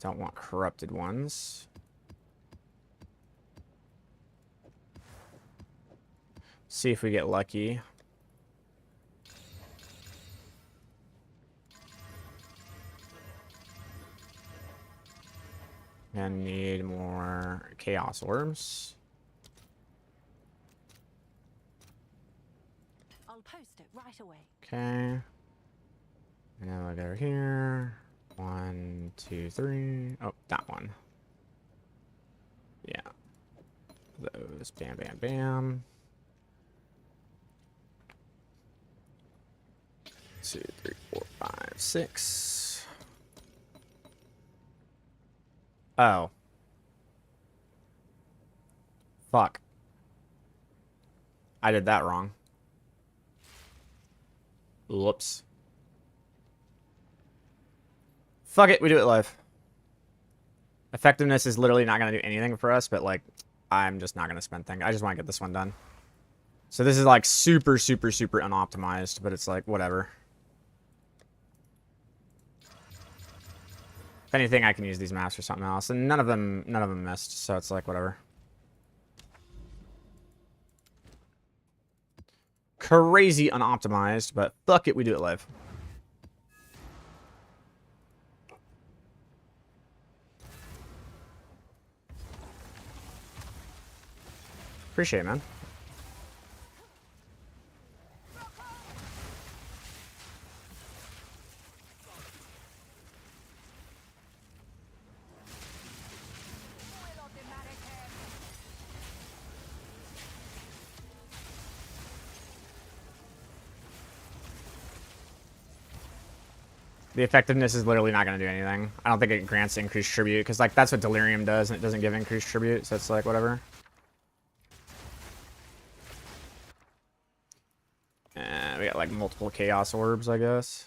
Don't want corrupted ones. See if we get lucky. And need more chaos orbs. I'll post it right away. Okay. And then we'll go here. 1, 2, 3. Oh, that one. Yeah. Those. Bam, bam, bam. 2, 3, 4, 5, 6. Oh. Fuck. I did that wrong. Whoops. Fuck it, we do it live. Effectiveness is literally not going to do anything for us, but, like, I'm just not going to spend things. I just want to get this one done. So this is, like, super, super, super unoptimized, but it's, like, whatever. If anything, I can use these maps for something else. And none of them missed, so it's, like, whatever. Crazy unoptimized, but fuck it, we do it live. Appreciate it, man. The effectiveness is literally not going to do anything. I don't think it grants increased tribute, because, like, that's what Delirium does, and it doesn't give increased tribute, so it's, like, whatever. And we got, like, multiple Chaos Orbs, I guess.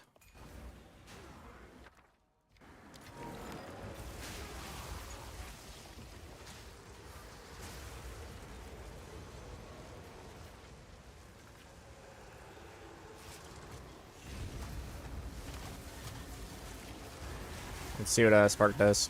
Let's see what Spark does.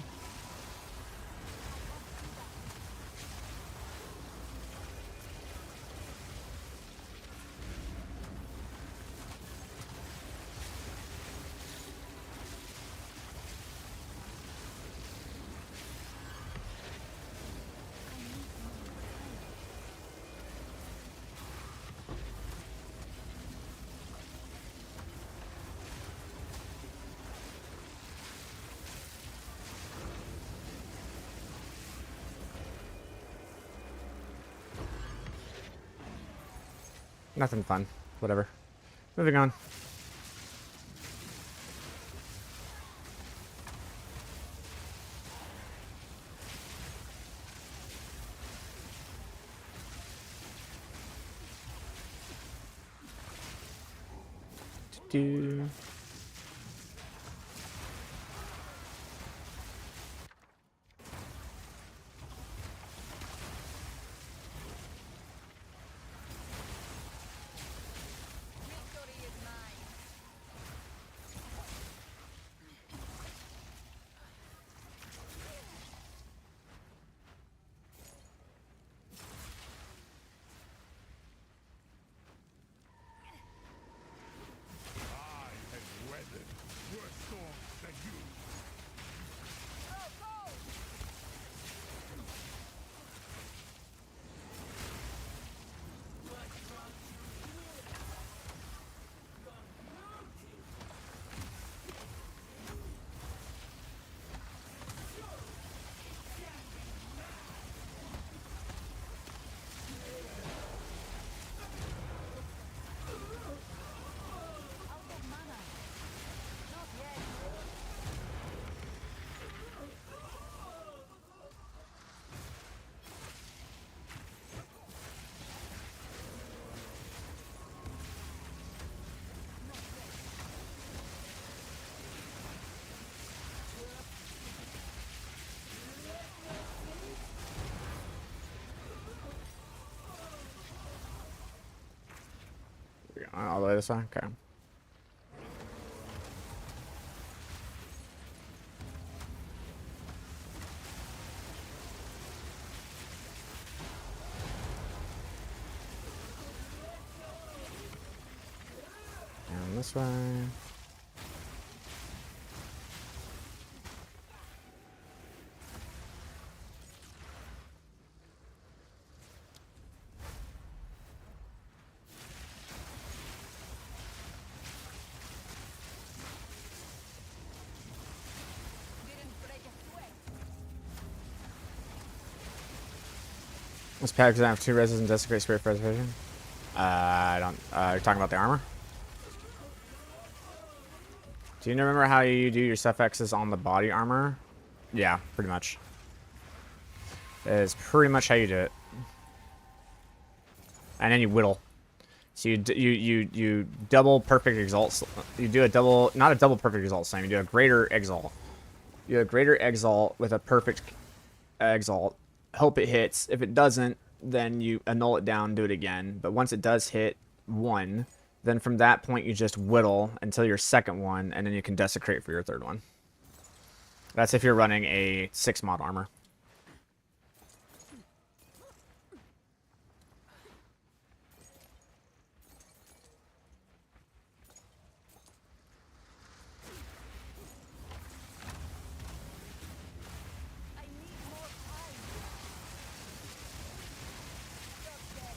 Nothing fun. Whatever. Moving on. Do. Victory is mine. I have weathered worse storms than you. Go, go! Out of mana. Not yet. All the way this way? Okay. And this way. Didn't break a sweat. This pack does have 2 reses and desecrate spirit preservation. I don't. You're talking about the armor? Do you remember how you do your suffixes on the body armor? Yeah, pretty much. That is pretty much how you do it. And then you whittle. So you double perfect exalt. You do a double, not a double perfect exalt slam. You do a greater exalt. You do a greater exalt with a perfect exalt. Hope it hits. If it doesn't, then you annul it down, do it again. But once it does hit 1, then from that point you just whittle until your second one, and then you can desecrate for your third one. That's if you're running a 6 mod armor. I need more time. Just get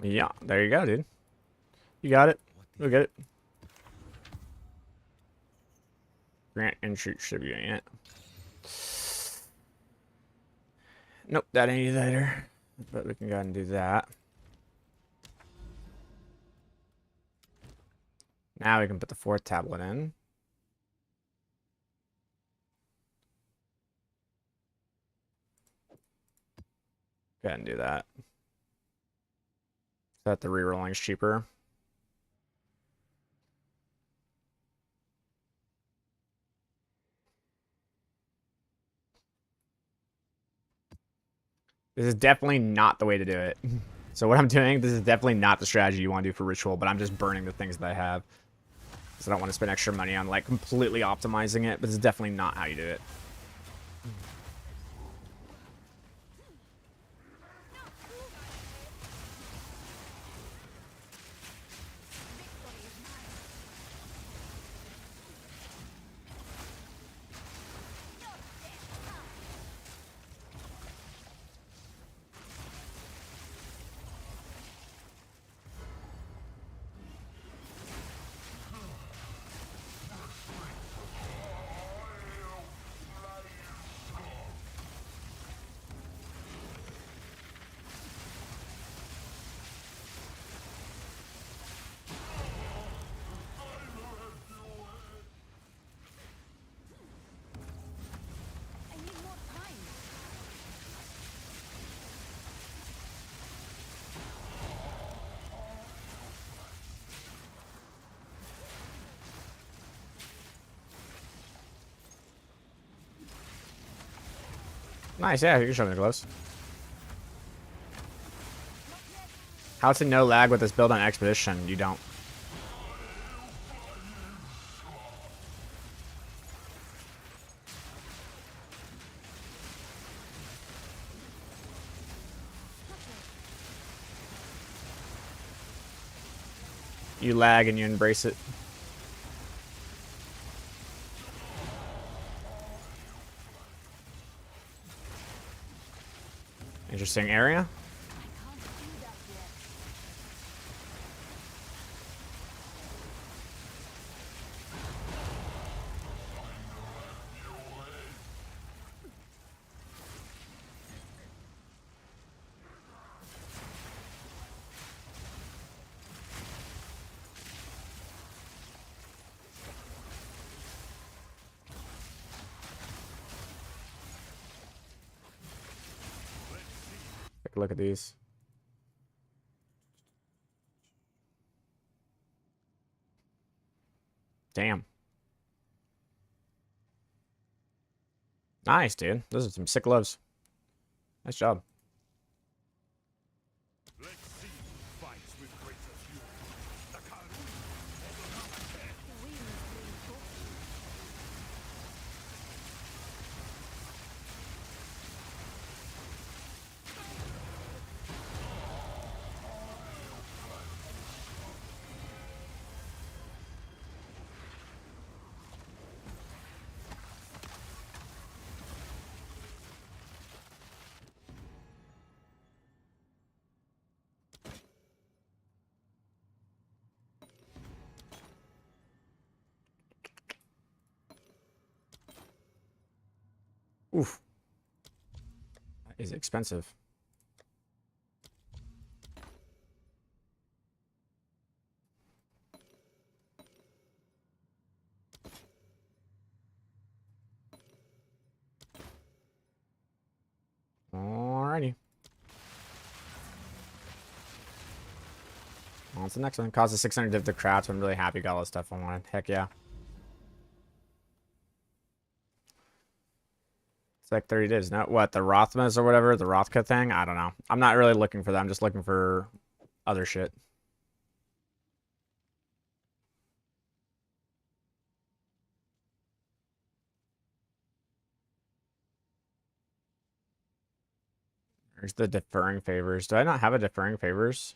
Yeah, there you go, dude. You got it. You'll get it. Grant entry tribute. Nope, that ain't either. But we can go ahead and do that. Now we can put the 4th tablet in. Go ahead and do that. So that the rerolling is cheaper. This is definitely not the way to do it. So what I'm doing, this is definitely not the strategy you want to do for ritual, but I'm just burning the things that I have. Because I don't want to spend extra money on like completely optimizing it, but this is definitely not how you do it. Nice, yeah, you can show me the gloves. How to no lag with this build on Expedition? You don't. You lag and you embrace it. Interesting area. Take a look at these. Damn. Nice, dude. Those are some sick gloves. Nice job. Let's see who fights with greater fury. The Karun Oof. That is expensive. Alrighty. On to the next one. Causes 600 div to craft. I'm really happy got all the stuff I wanted. Heck yeah. It's like 30 divs. No, what, the Rothmas or whatever? The Rothka thing? I don't know. I'm not really looking for that. I'm just looking for other shit. There's the deferring favors. Do I not have a deferring favors?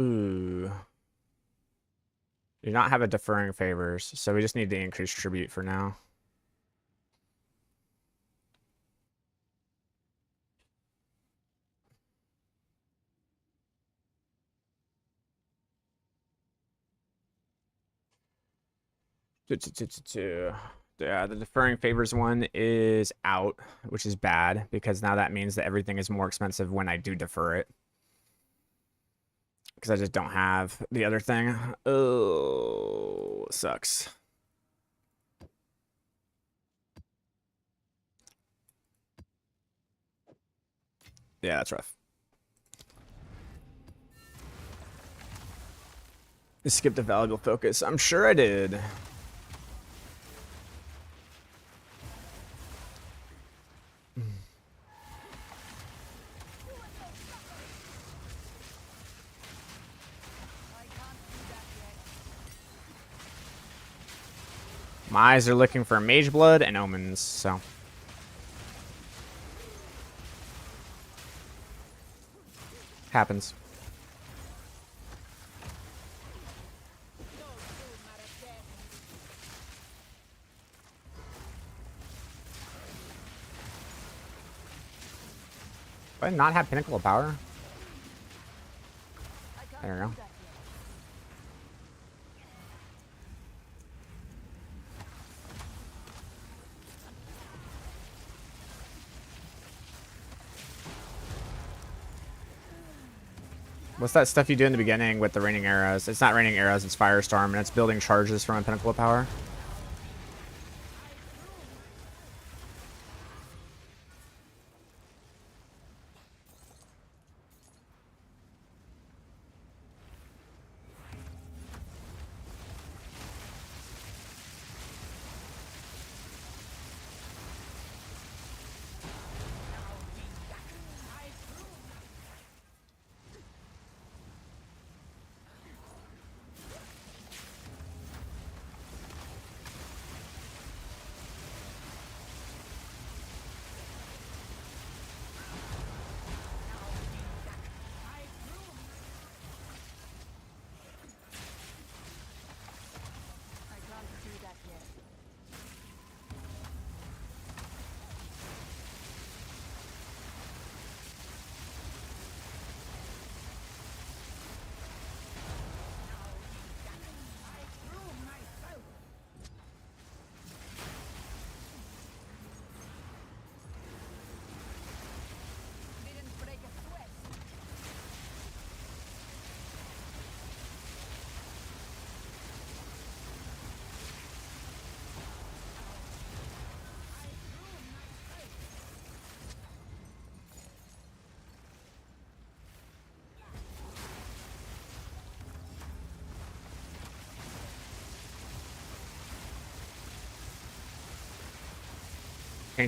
Ooh. Do not have a deferring favors, so we just need to increase tribute for now. Yeah, the deferring favors one is out, which is bad because now that means that everything is more expensive when I do defer it. Because I just don't have the other thing. Oh, sucks. Yeah, that's rough. I skipped a valuable focus. I'm sure I did. My eyes are looking for Mage Blood and Omens, so. Happens. Do I not have Pinnacle of Power? There we go. What's that stuff you do in the beginning with the raining arrows? It's not raining arrows, it's Firestorm, and it's building charges from a Pinnacle of Power.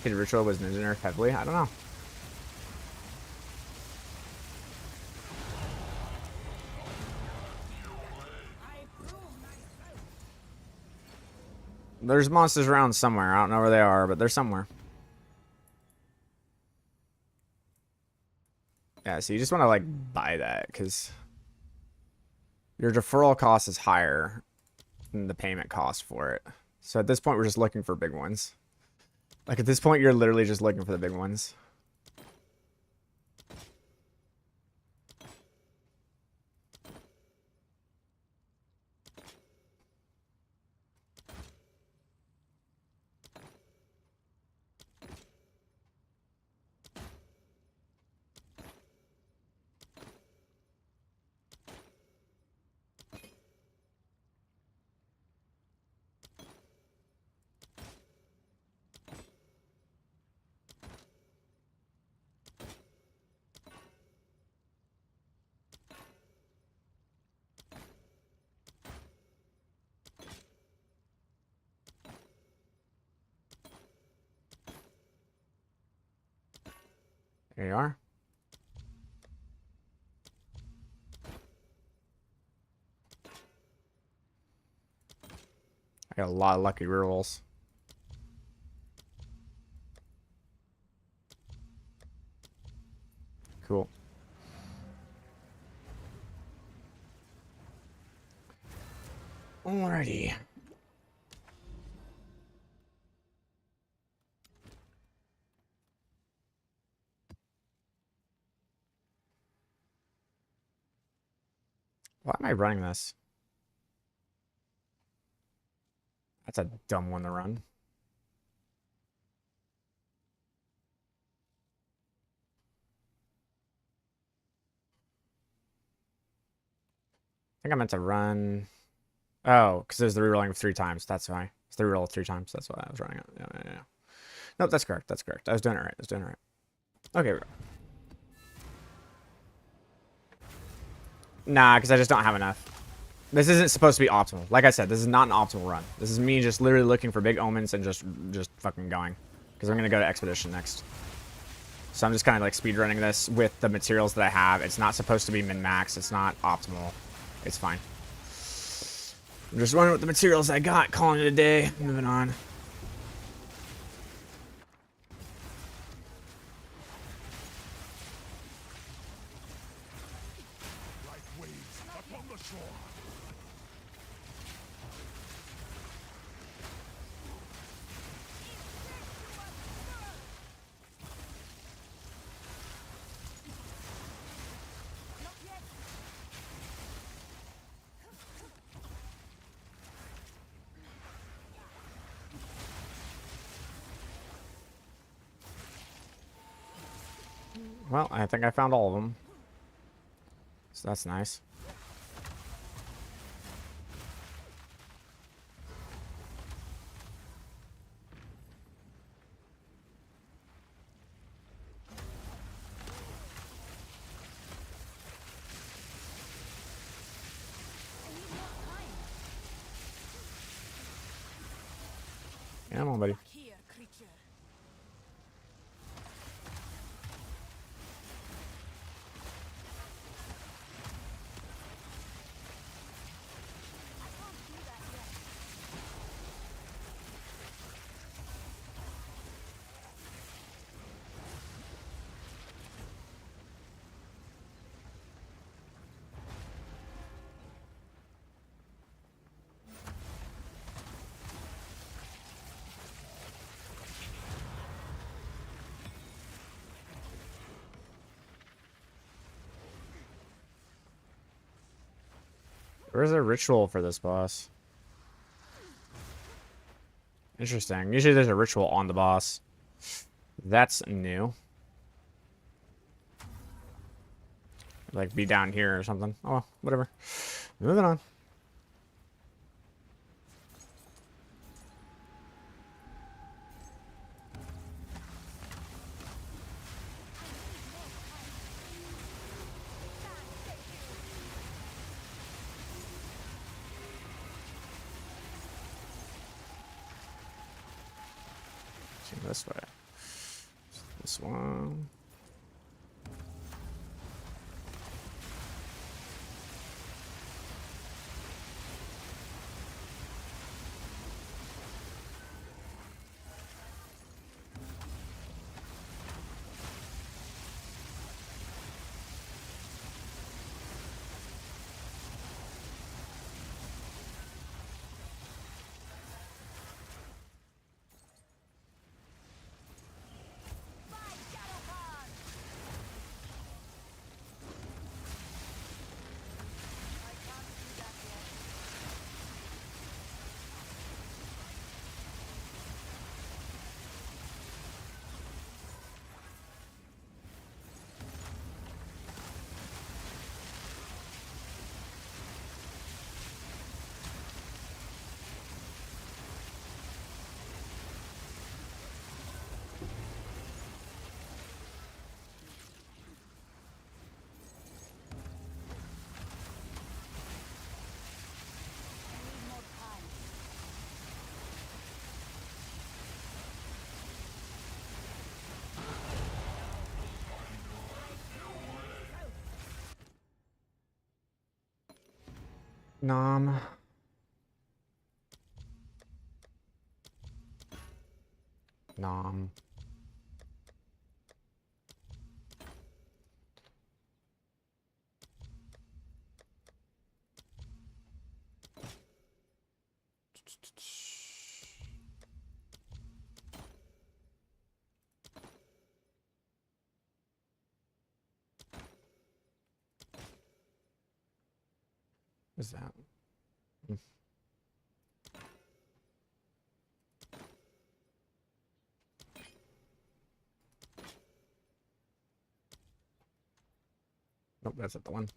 Tainted Ritual was ninja nerfed heavily? I don't know. There's monsters around somewhere. I don't know where they are, but they're somewhere. Yeah, so you just want to, like, buy that, because your deferral cost is higher than the payment cost for it. So at this point, we're just looking for big ones. Like, at this point, you're literally just looking for the big ones. There you are. I got a lot of lucky rerolls. Cool. Alrighty. Why am I running this? That's a dumb one to run. I think I meant to run. Oh, because there's the rerolling 3 times. That's why. It's the reroll 3 times. That's why I was running it. Yeah. Nope, that's correct. That's correct. I was doing it right. Okay. Nah, because I just don't have enough. This isn't supposed to be optimal. Like I said, this is not an optimal run. This is me just literally looking for big omens and just fucking going. Because I'm going to go to Expedition next. So I'm just kind of like speedrunning this with the materials that I have. It's not supposed to be min-max. It's not optimal. It's fine. I'm just running with the materials I got, calling it a day, moving on. Like waves upon the shore. Well, I think I found all of them. So that's nice. Yeah, come on, buddy. Here, creature. Where's a ritual for this boss? Interesting. Usually there's a ritual on the boss. That's new. Like, be down here or something. Oh, well, whatever. Moving on. This way. this one. Nom. Nom. What is that? Nope, that's not the one.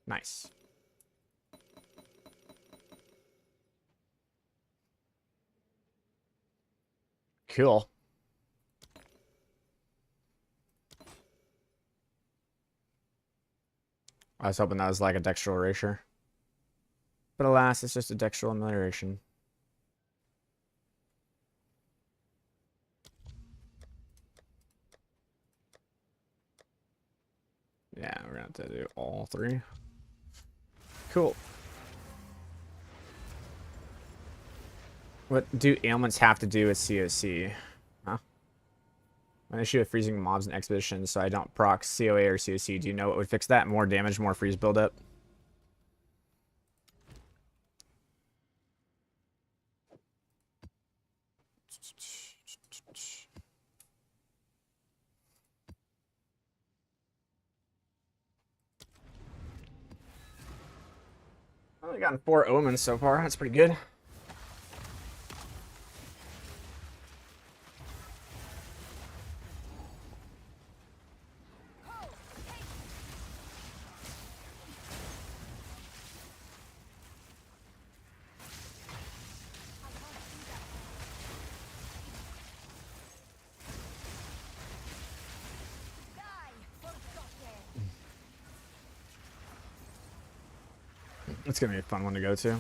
Nice. Cool. I was hoping that was like a textual erasure. But alas, it's just a textual amelioration. Yeah, we're gonna have to do all three. Cool. What do ailments have to do with COC? Huh? An issue with freezing mobs in expeditions, so I don't proc COA or COC. Do you know what would fix that? More damage, more freeze buildup? I've only gotten 4 omens so far. That's pretty good. It's gonna be a fun one to go to.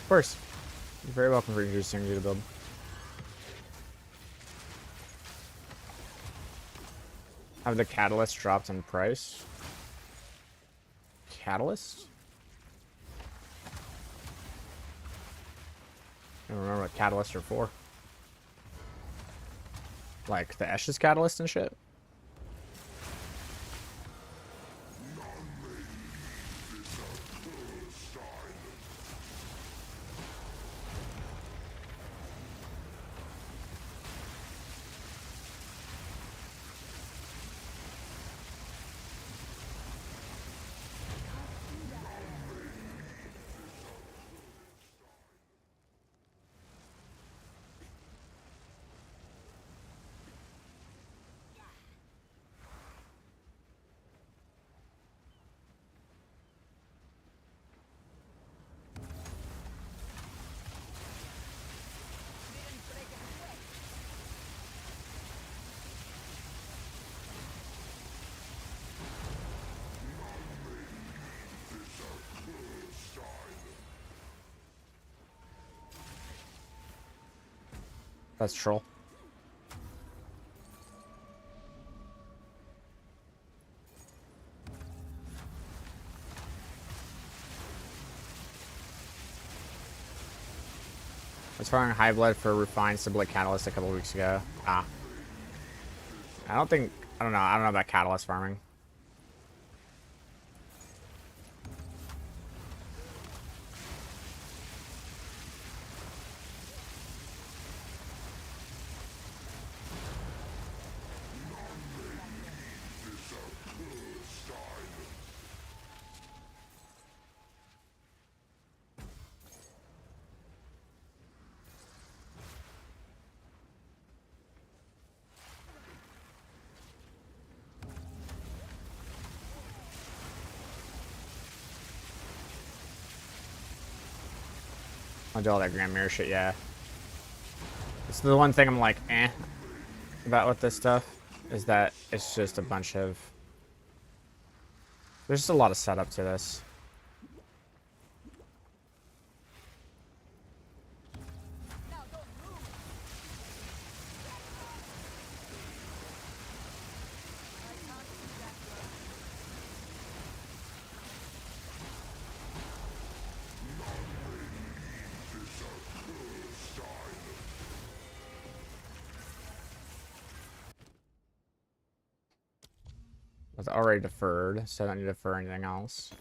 Of course. You're very welcome for introducing me to the build. Have the catalyst dropped in price? Catalyst? I don't remember what catalysts are for. Like the Eshes catalyst and shit. That's troll. I was firing high blood for refined Symbolic Catalyst a couple weeks ago. Ah. I don't know. I don't know about catalyst farming. I'll do all that Grand Mirror shit, yeah. It's the one thing I'm like, about with this stuff, is that it's just a bunch of... There's just a lot of setup to this. I was already deferred, so I don't need to defer anything else.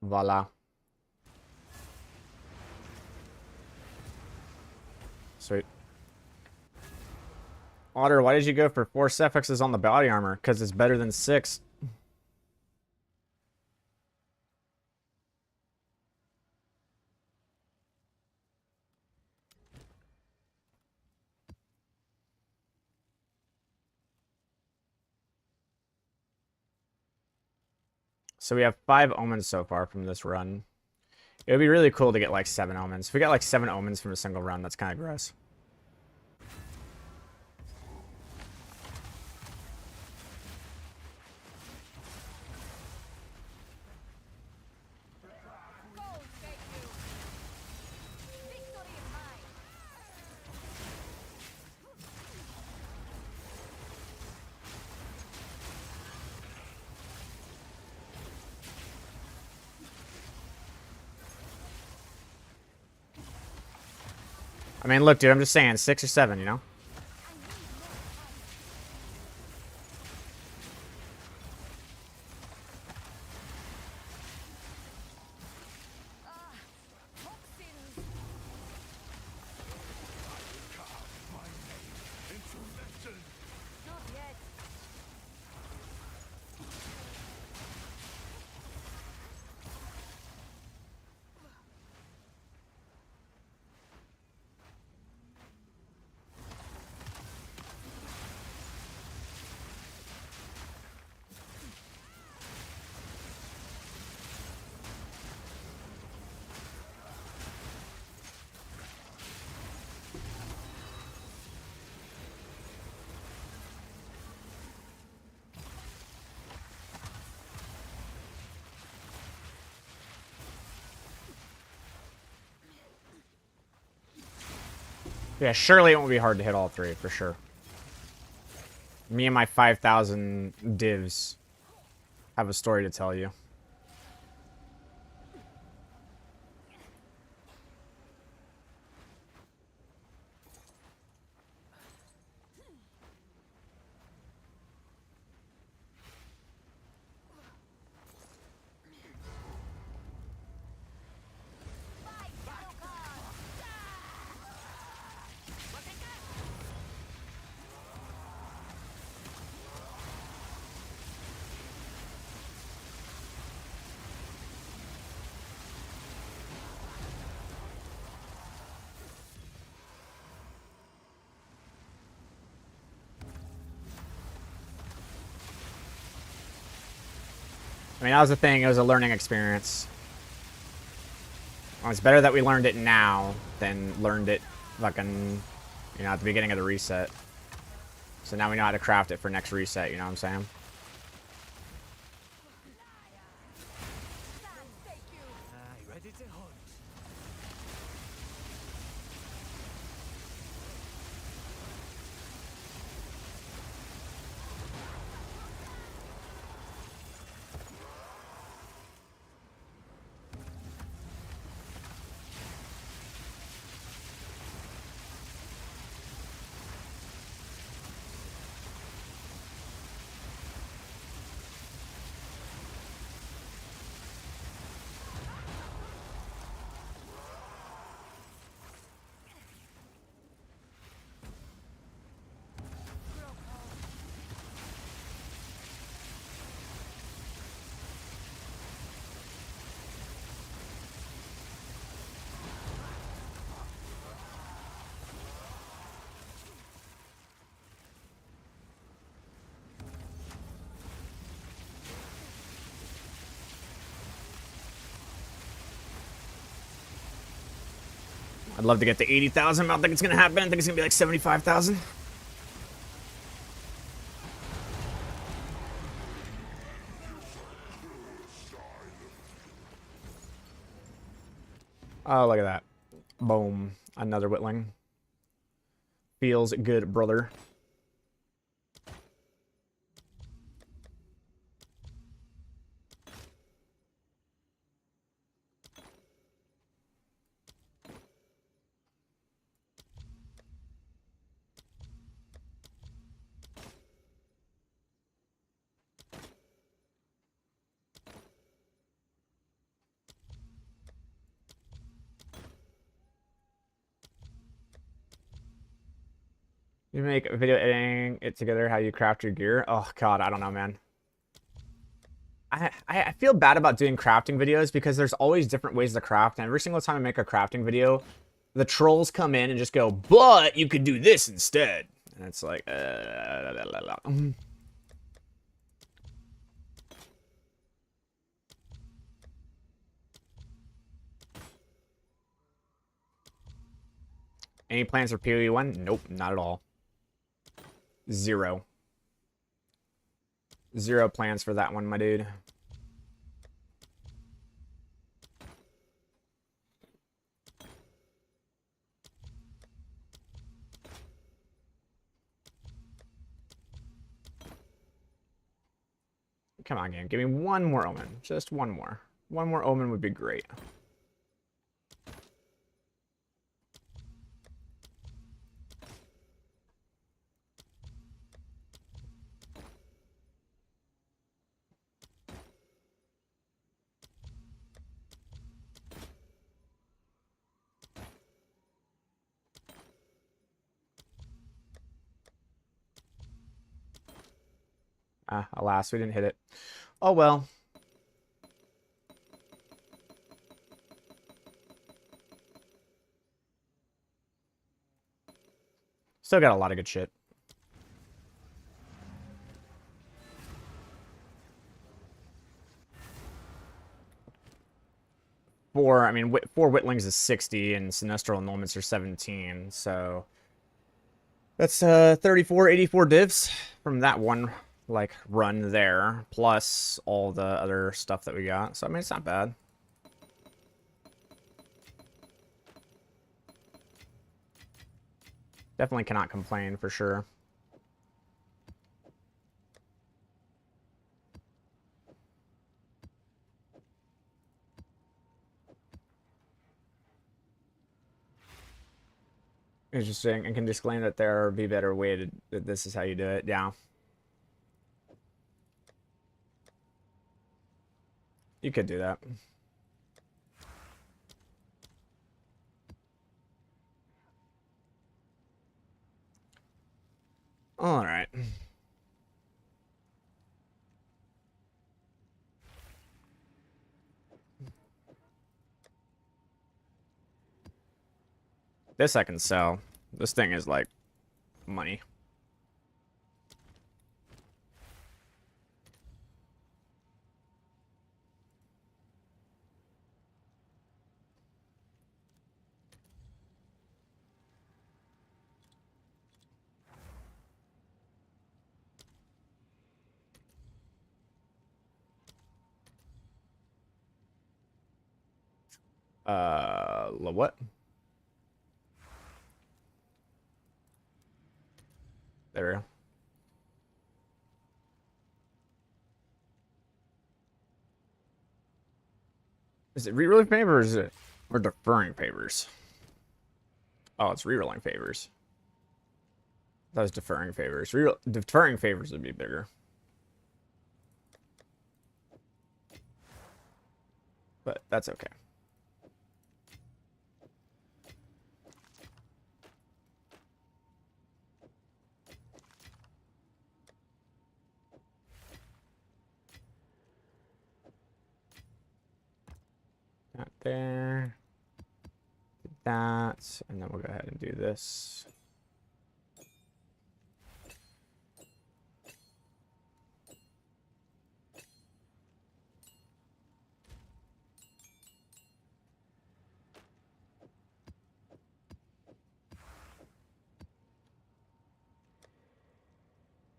Voila. Sweet. Otter, why did you go for 4 suffixes on the body armor? Because it's better than 6. So we have 5 omens so far from this run. It would be really cool to get like 7 omens. If we got like 7 omens from a single run, that's kind of gross. I mean, look, dude, I'm just saying, 6 or 7, you know? Toxins. My name into legend. Not yet. Yeah, surely it won't be hard to hit all 3, for sure. Me and my 5,000 divs have a story to tell you. I mean, that was the thing. It was a learning experience. Well, it's better that we learned it now than learned it fucking, you know, at the beginning of the reset. So now we know how to craft it for next reset, you know what I'm saying? Ready to hunt. I'd love to get to 80,000. I don't think it's going to happen. I think it's going to be like 75,000. Oh, look at that. Boom. Another Whitling. Feels good, brother. You make a video editing it together, how you craft your gear. Oh, God, I don't know, man. I feel bad about doing crafting videos because there's always different ways to craft. And every single time I make a crafting video, the trolls come in and just go, but you could do this instead. And it's like, Any plans for PoE 1? Nope, not at all. Zero. Zero plans for that one, my dude. Come on, game. Give me one more omen. Just one more. One more omen would be great. Ah, alas, we didn't hit it. Oh well. Still got a lot of good shit. I mean, 4 Witlings is 60, and Sinestral Annulments are 17, so... That's 34, 84 divs from that one, like, run there, plus all the other stuff that we got. So, I mean, it's not bad. Definitely cannot complain, for sure. Interesting. And can disclaim that there be better way to... that this is how you do it. Yeah. You could do that. Alright. This I can sell. This thing is, like, money. What? There we go. Is it rerolling favors or is it... or deferring favors? Oh, it's rerolling favors. That was deferring favors. Deferring favors would be bigger. But that's okay. Not there. Did that. And then we'll go ahead and do this.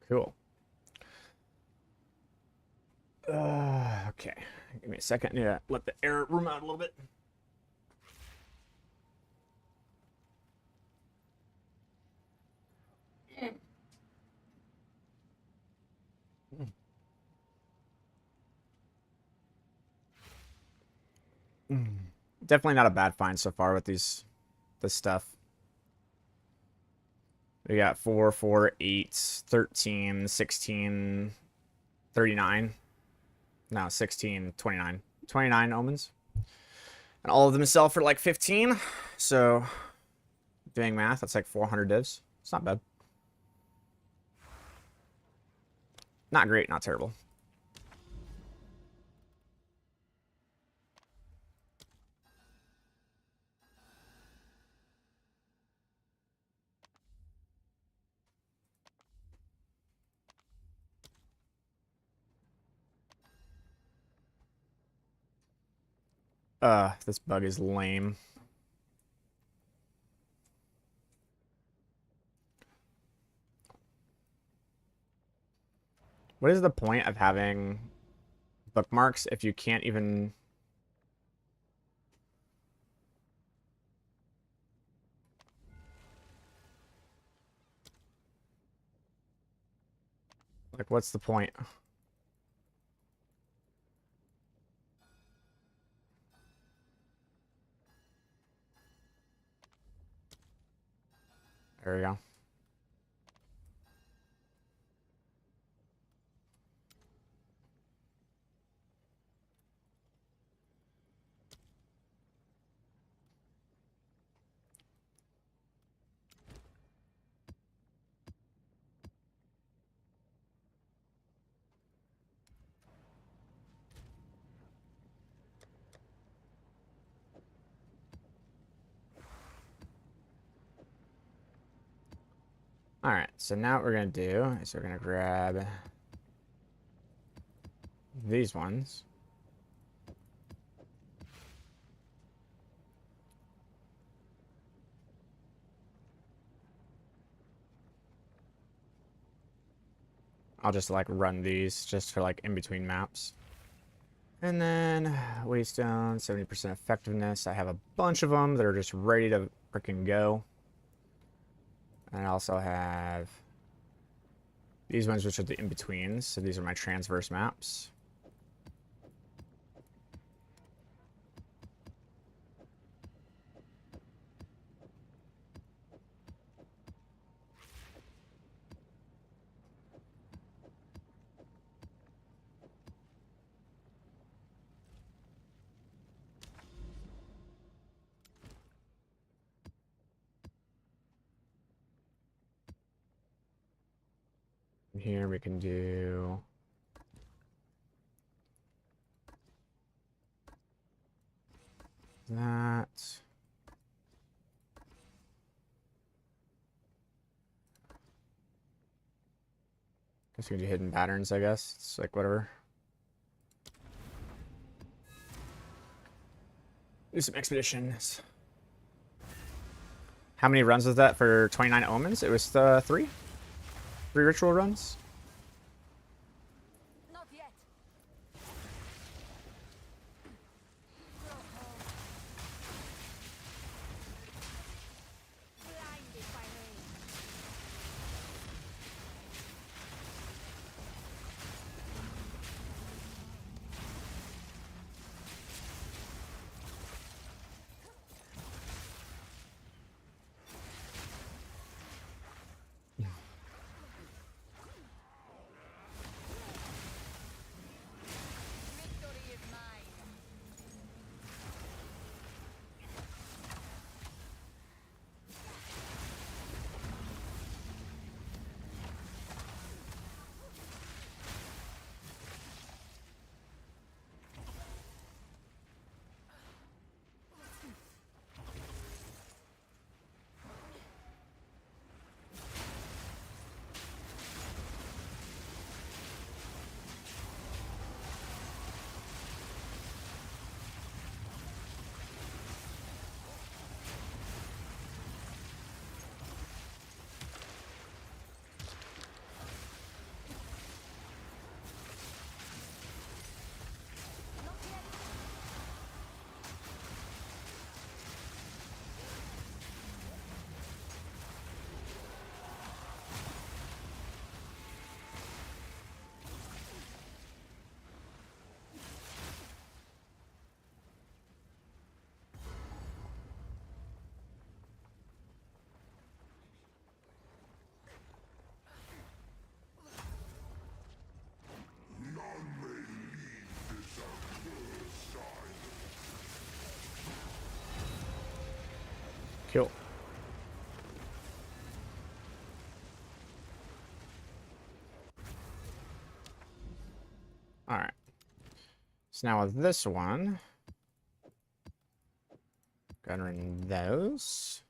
Cool. Okay. Give me a second. Yeah, let the air room out a little bit. Definitely not a bad find so far with this stuff. We got 4, 4, 8, 13, 16, 39. No, 16, 29. 29 omens. And all of them sell for like 15. So, doing math, that's like 400 divs. It's not bad. Not great, not terrible. This bug is lame. What is the point of having bookmarks if you can't even... Like, what's the point? There we go. Alright, so now what we're going to do is we're going to grab these ones. I'll just like run these just for like in between maps. And then Waystone, 70% effectiveness. I have a bunch of them that are just ready to freaking go. And I also have these ones, which are the in-betweens. So these are my transverse maps. Here we can do that. Guess we can do hidden patterns, I guess. It's like whatever. Do some expeditions. How many runs was that for 29 omens? It was 3? 3 ritual runs? Not yet. Blinded by rain. Victory is mine. Cool. Alright. So now with this one, gotta run those.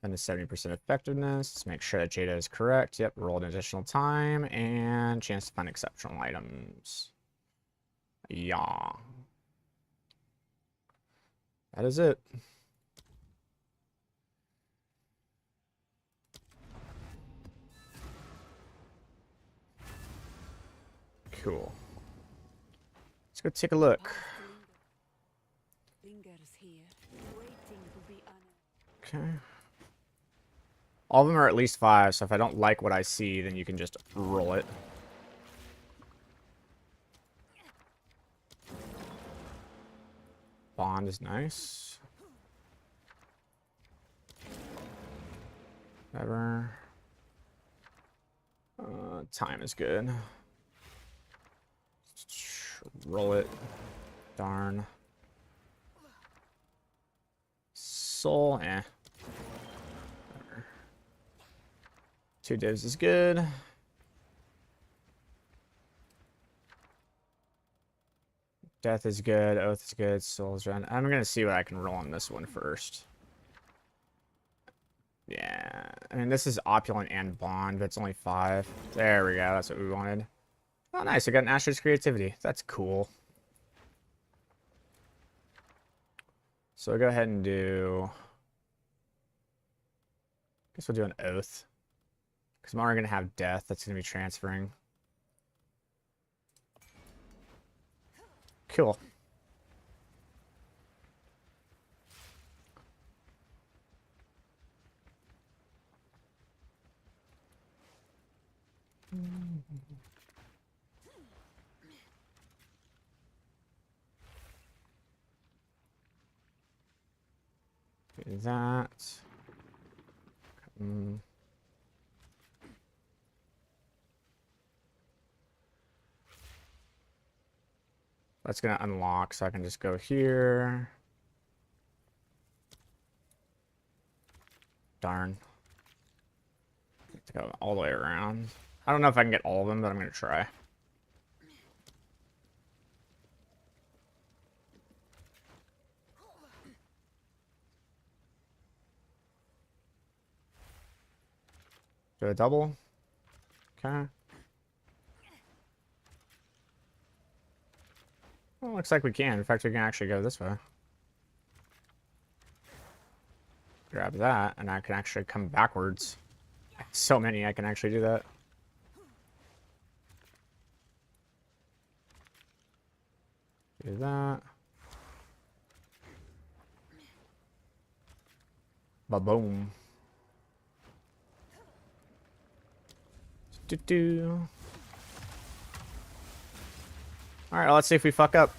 And a 70% effectiveness. Let's make sure that Jada is correct. Yep, roll an additional time and chance to find exceptional items. Yeah. That is it. Cool. Let's go take a look. Lingers here, waiting to be honored. Okay. All of them are at least 5, so if I don't like what I see, then you can just roll it. Bond is nice. Whatever. Time is good. Roll it. Darn. Soul, eh. Whatever. 2 divs is good. Death is good. Oath is good. Soul's run. I'm gonna see what I can roll on this one first. Yeah, I mean, this is opulent and bond, but it's only 5. There we go. That's what we wanted. Oh, nice. I got an Asher's creativity. That's cool. So we'll go ahead and do... I guess we'll do an oath. Because I'm already going to have death. That's going to be transferring. Cool. Do that. That's going to unlock, so I can just go here. Darn. Have to go all the way around. I don't know if I can get all of them, but I'm going to try. Do a double. Okay. Well, looks like we can. In fact, we can actually go this way. Grab that, and I can actually come backwards. So many, I can actually do that. Do that. Ba-boom. Do-do. Alright, let's see if we fuck up.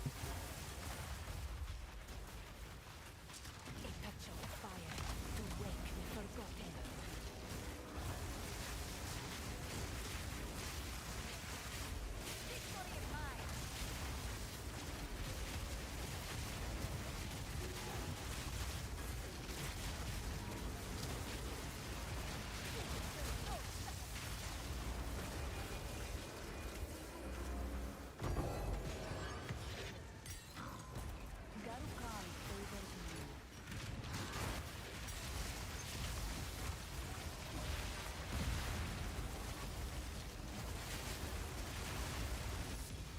A touch of fire to wake the forgotten. Victory is mine. Garukan favors you.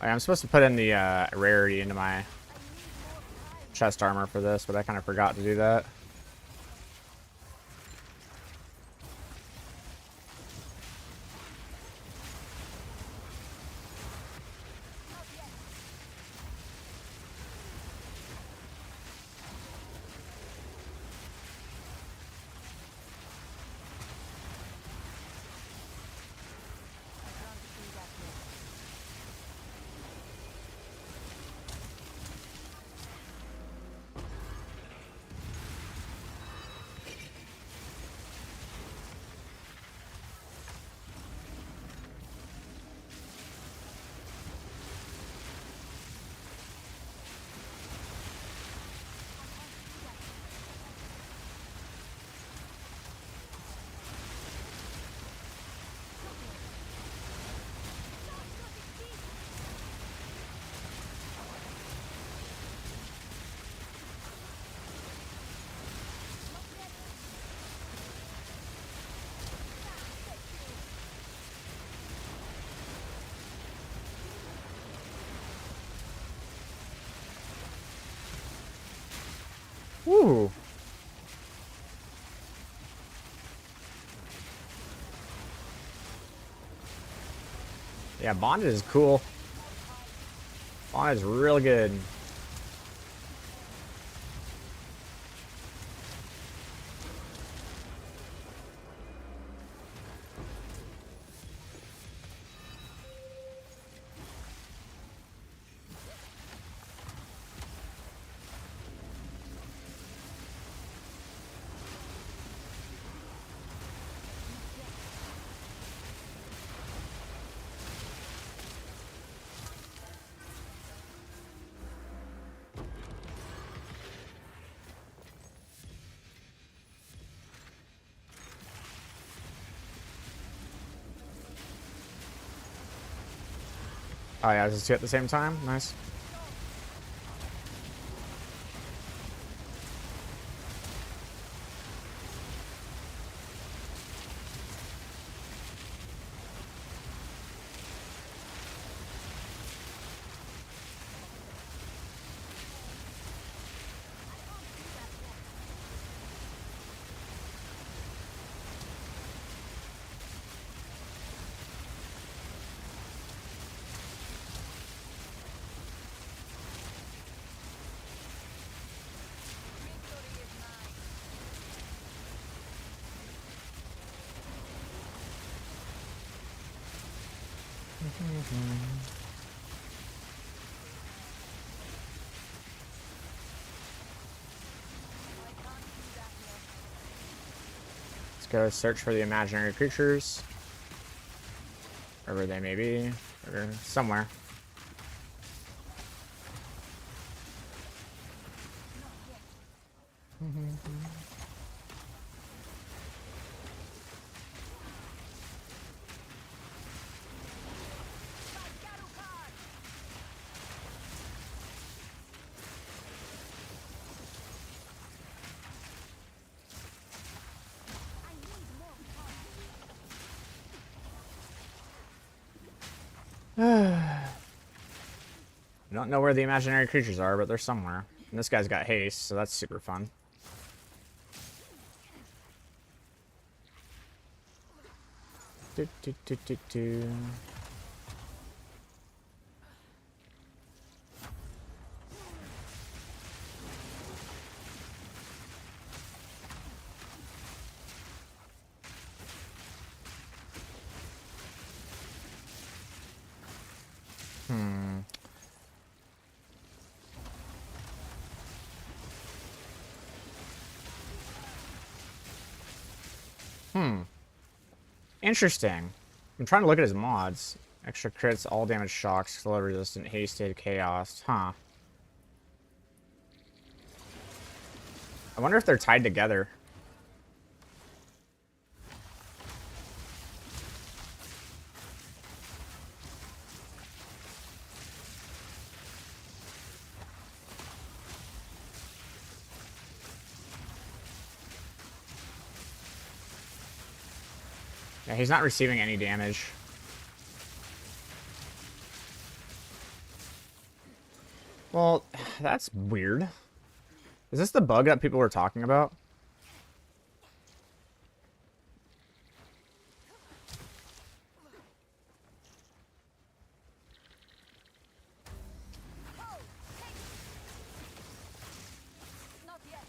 I'm supposed to put in the rarity into my I need more time. chest armor for this, but I kind of forgot to do that. Not yet. I can't do that yet. Woo! Yeah, bonded is cool. Bonded is real good. Oh yeah, just two at the same time. Nice. Let's go search for the imaginary creatures. Wherever they may be. Or somewhere. I don't know where the imaginary creatures are, but they're somewhere. And this guy's got haste, so that's super fun. Do, do, do, do, do. Interesting. I'm trying to look at his mods. Extra crits, all damage shocks, slow resistant, hasted, chaos. Huh. I wonder if they're tied together. Yeah, he's not receiving any damage. Well, that's weird. Is this the bug that people were talking about? Not yet.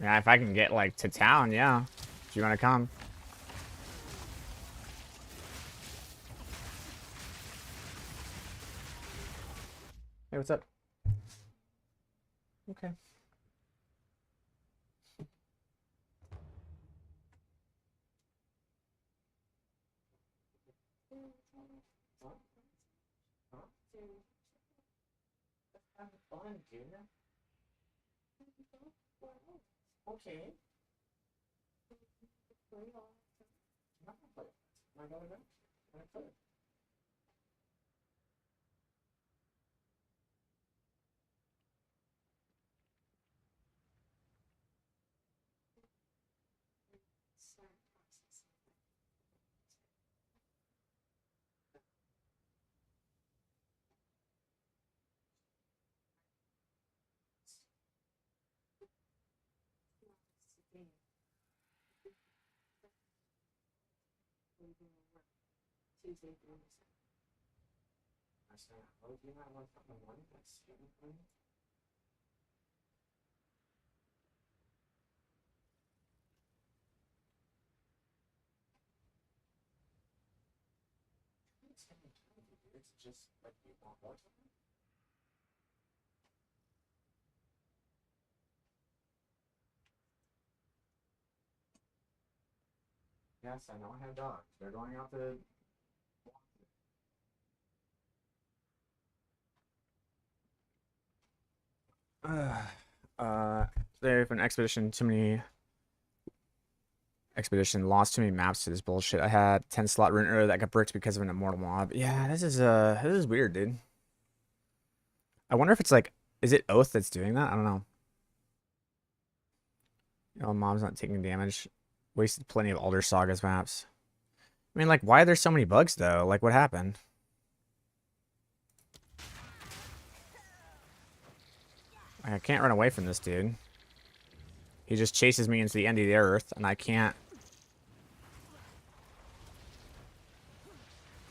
Yeah, if I can get, like, to town, yeah. If you want to come. Hey, what's up? Okay. Have fun, dude. Okay. It's just like you want more time. Yes, I know I have dogs. They're going out to. They've an expedition. Too many expedition lost too many maps to this bullshit. I had 10 slot rune earlier that got bricked because of an immortal mob. Yeah, this is weird, dude. I wonder if it's like, is it Oath that's doing that? I don't know. Oh, mom's not taking damage. Wasted plenty of Alder Saga's maps. I mean, like, why are there so many bugs though? Like, what happened? Like, I can't run away from this dude. He just chases me into the end of the earth, and I can't.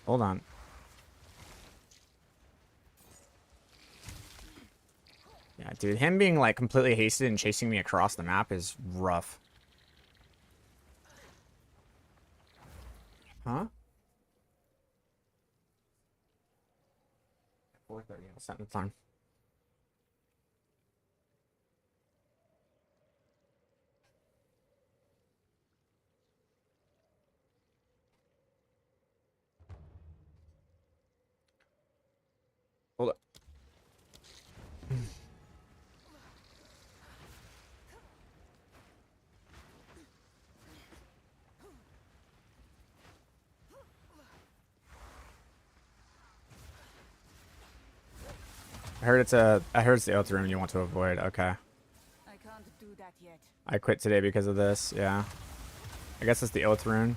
Hold on. Yeah, dude, him being like completely hasted and chasing me across the map is rough. Huh? 4:30. I'll set the time. Hold up. I heard it's the oath room you want to avoid. Okay. I can't do that yet. I quit today because of this. Yeah. I guess it's the oath rune.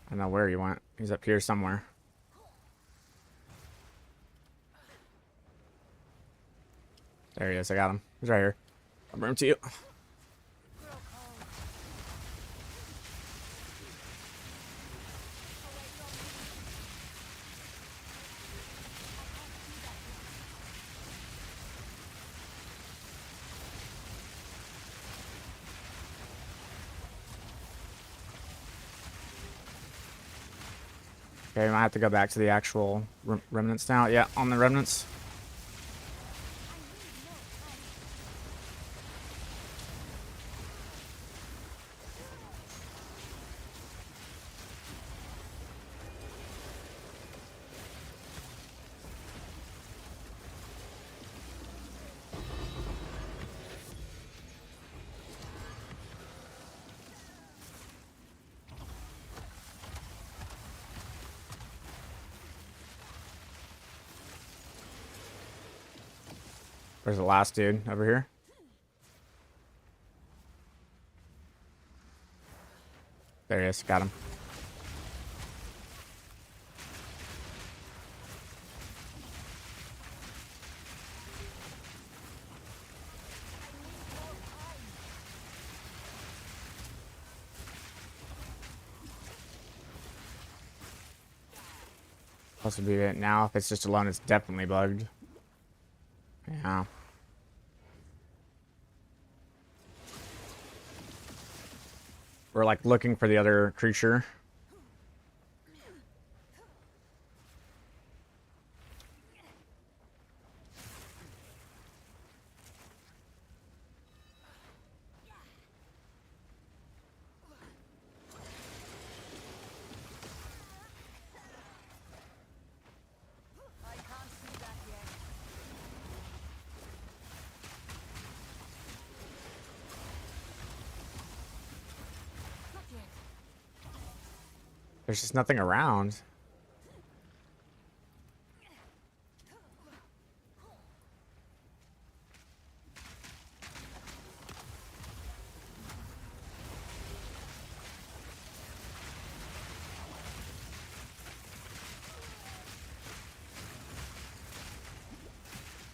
I don't know where he went. He's up here somewhere. There he is. I got him. He's right here. I'll bring him to you. Okay, we might have to go back to the actual remnants now. Yeah, on the remnants. Where's the last dude? Over here? There he is. Got him. Supposed to be it now. If it's just alone, it's definitely bugged. Yeah. We're like looking for the other creature. I can't do that yet. Not yet. There's just nothing around.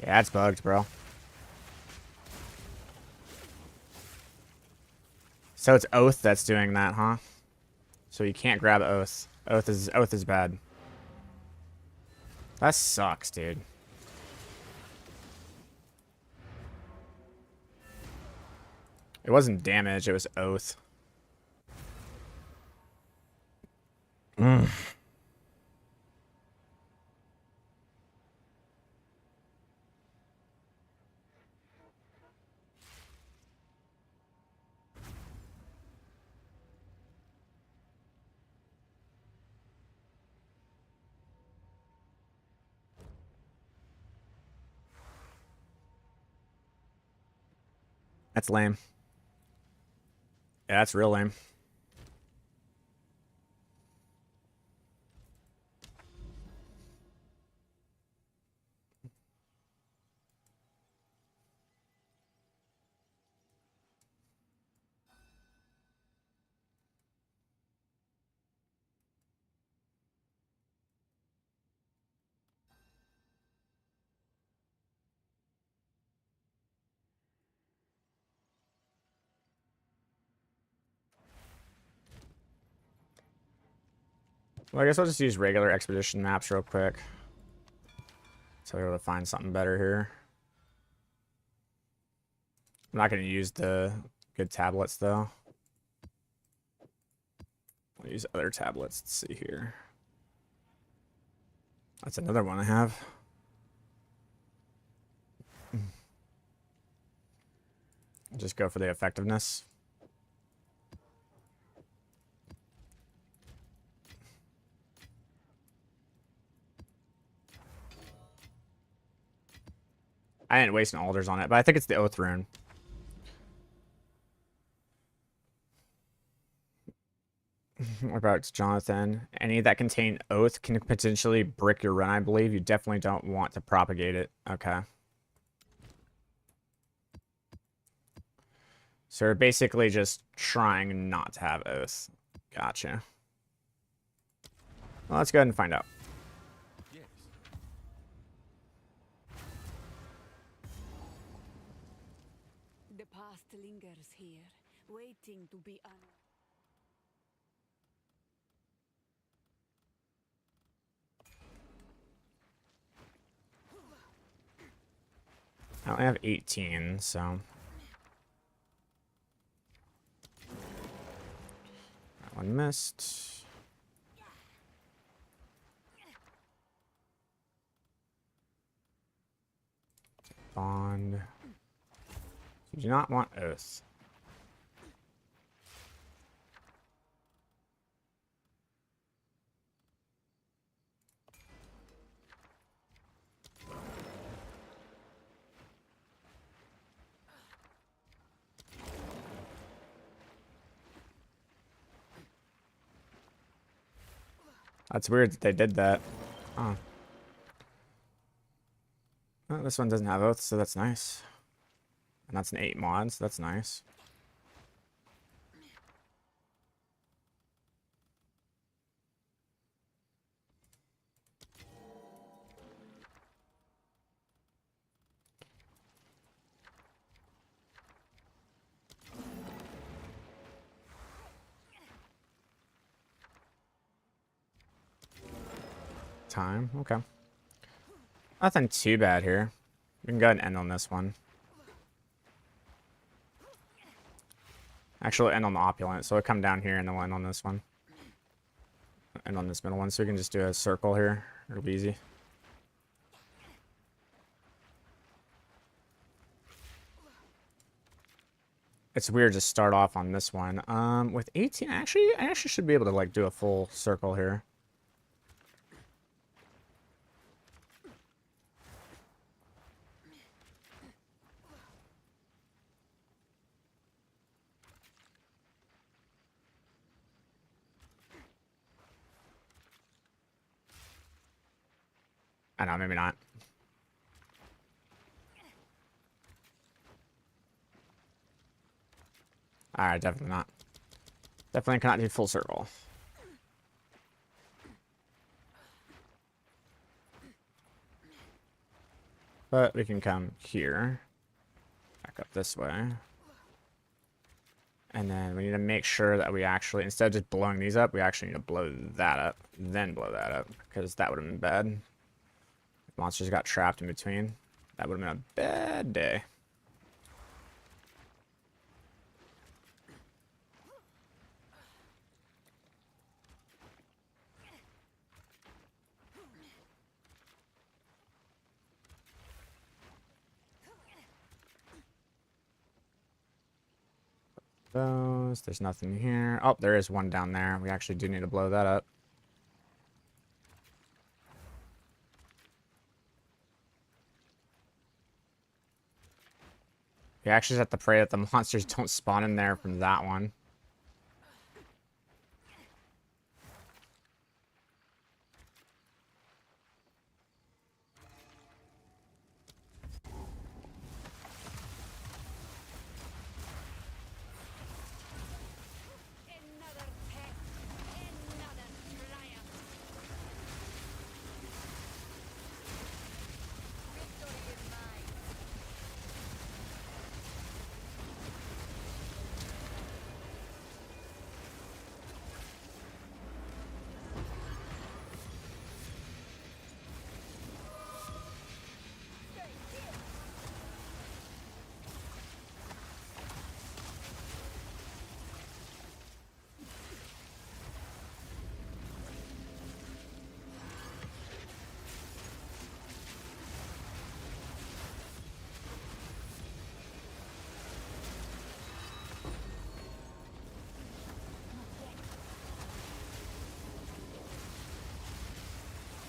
Yeah, it's bugged, bro. So it's Oath that's doing that, huh? So you can't grab Oath. Oath is bad. That sucks, dude. It wasn't damage, it was Oath. That's lame. Yeah, that's real lame. Well, I guess I'll just use regular expedition maps real quick. So we're able to find something better here. I'm not going to use the good tablets, though. I'll use other tablets. Let's see here. That's another one I have. Just go for the effectiveness. I didn't waste an alders on it, but I think it's the Oath rune. What about Jonathan? Any that contain Oath can potentially brick your run, I believe. You definitely don't want to propagate it. Okay. So we're basically just trying not to have Oath. Gotcha. Well, let's go ahead and find out. Yes. The past lingers here, waiting to be unearthed. I only have 18, so... That one missed. Bond. You do not want Oath. That's weird that they did that. Oh. Well, this one doesn't have Oath, so that's nice. And that's an 8 mod, so that's nice. Time, okay. Nothing too bad here. We can go ahead and end on this one. Actually, end on the opulent, so we'll come down here and then we'll end on this one. End on this middle one, so we can just do a circle here. It'll be easy. It's weird to start off on this one. With 18, I actually should be able to like do a full circle here. I know, maybe not. Alright, definitely not. Definitely cannot do full circle. But we can come here. Back up this way. And then we need to make sure that we actually, instead of just blowing these up, we actually need to blow that up. Then blow that up. Because that would have been bad. If monsters got trapped in between. That would have been a bad day. Those. There's nothing here. Oh, there is one down there. We actually do need to blow that up. We actually just have to pray that the monsters don't spawn in there from that one. Another test, another triumph. Victory is mine.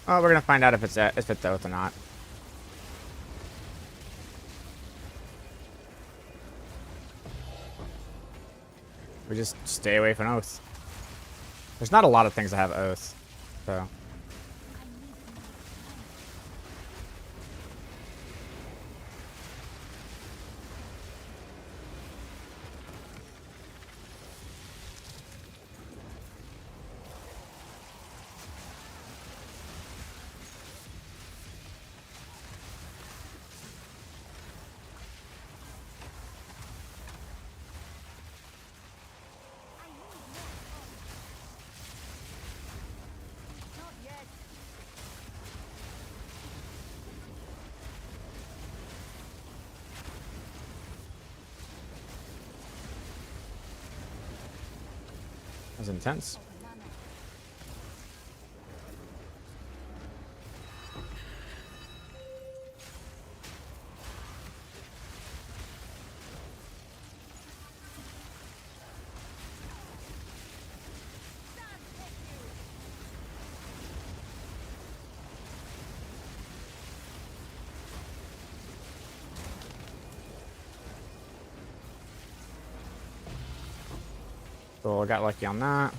Oh, we're gonna find out if it's oath or not. We just stay away from oath. There's not a lot of things that have oath, so. That was intense. So I got lucky on that.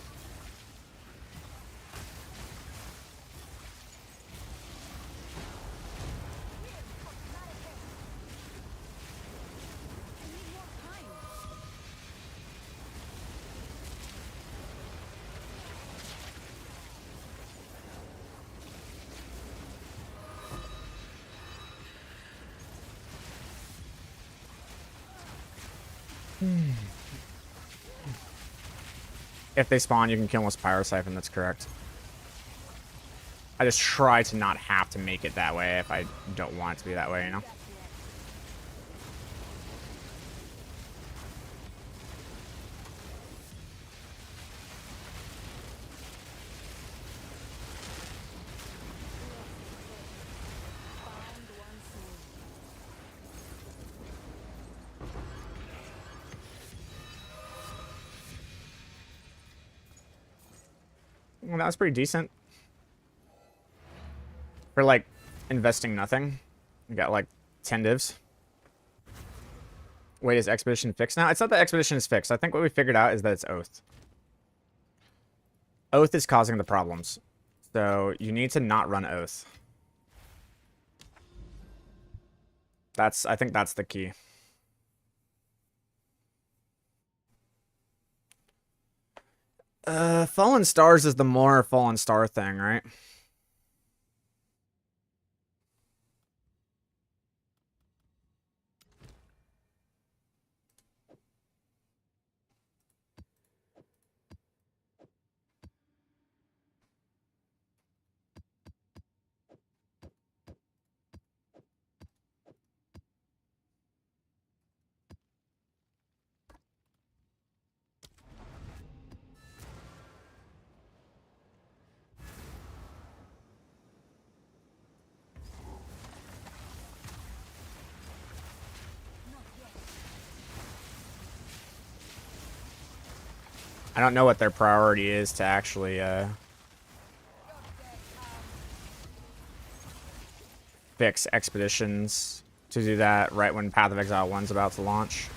If they spawn, you can kill them with Pyro Siphon, that's correct. I just try to not have to make it that way if I don't want it to be that way, you know? Well, that was pretty decent. For, like, investing nothing. We got, like, 10 divs. Wait, is Expedition fixed now? It's not that Expedition is fixed. I think what we figured out is that it's Oath. Oath is causing the problems. So, you need to not run Oath. I think that's the key. Fallen Stars is the more Fallen Star thing, right? I don't know what their priority is to actually fix expeditions to do that right when Path of Exile 1's about to launch.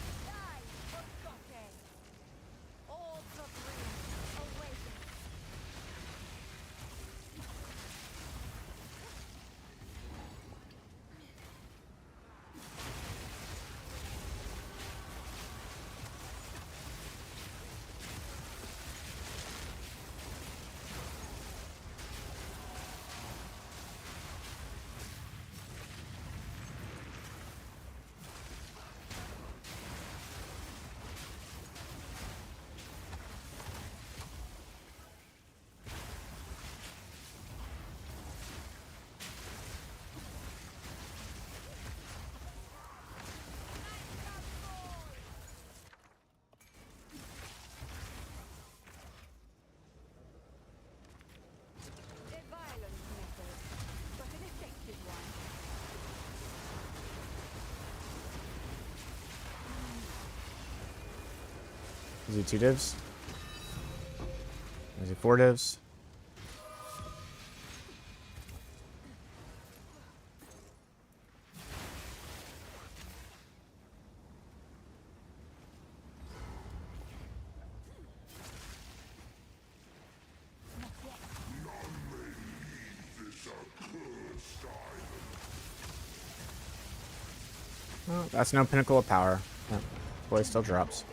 Is he 2 divs? Is he 4 divs? Oh, that's no pinnacle of power. Yeah. Boy still drops.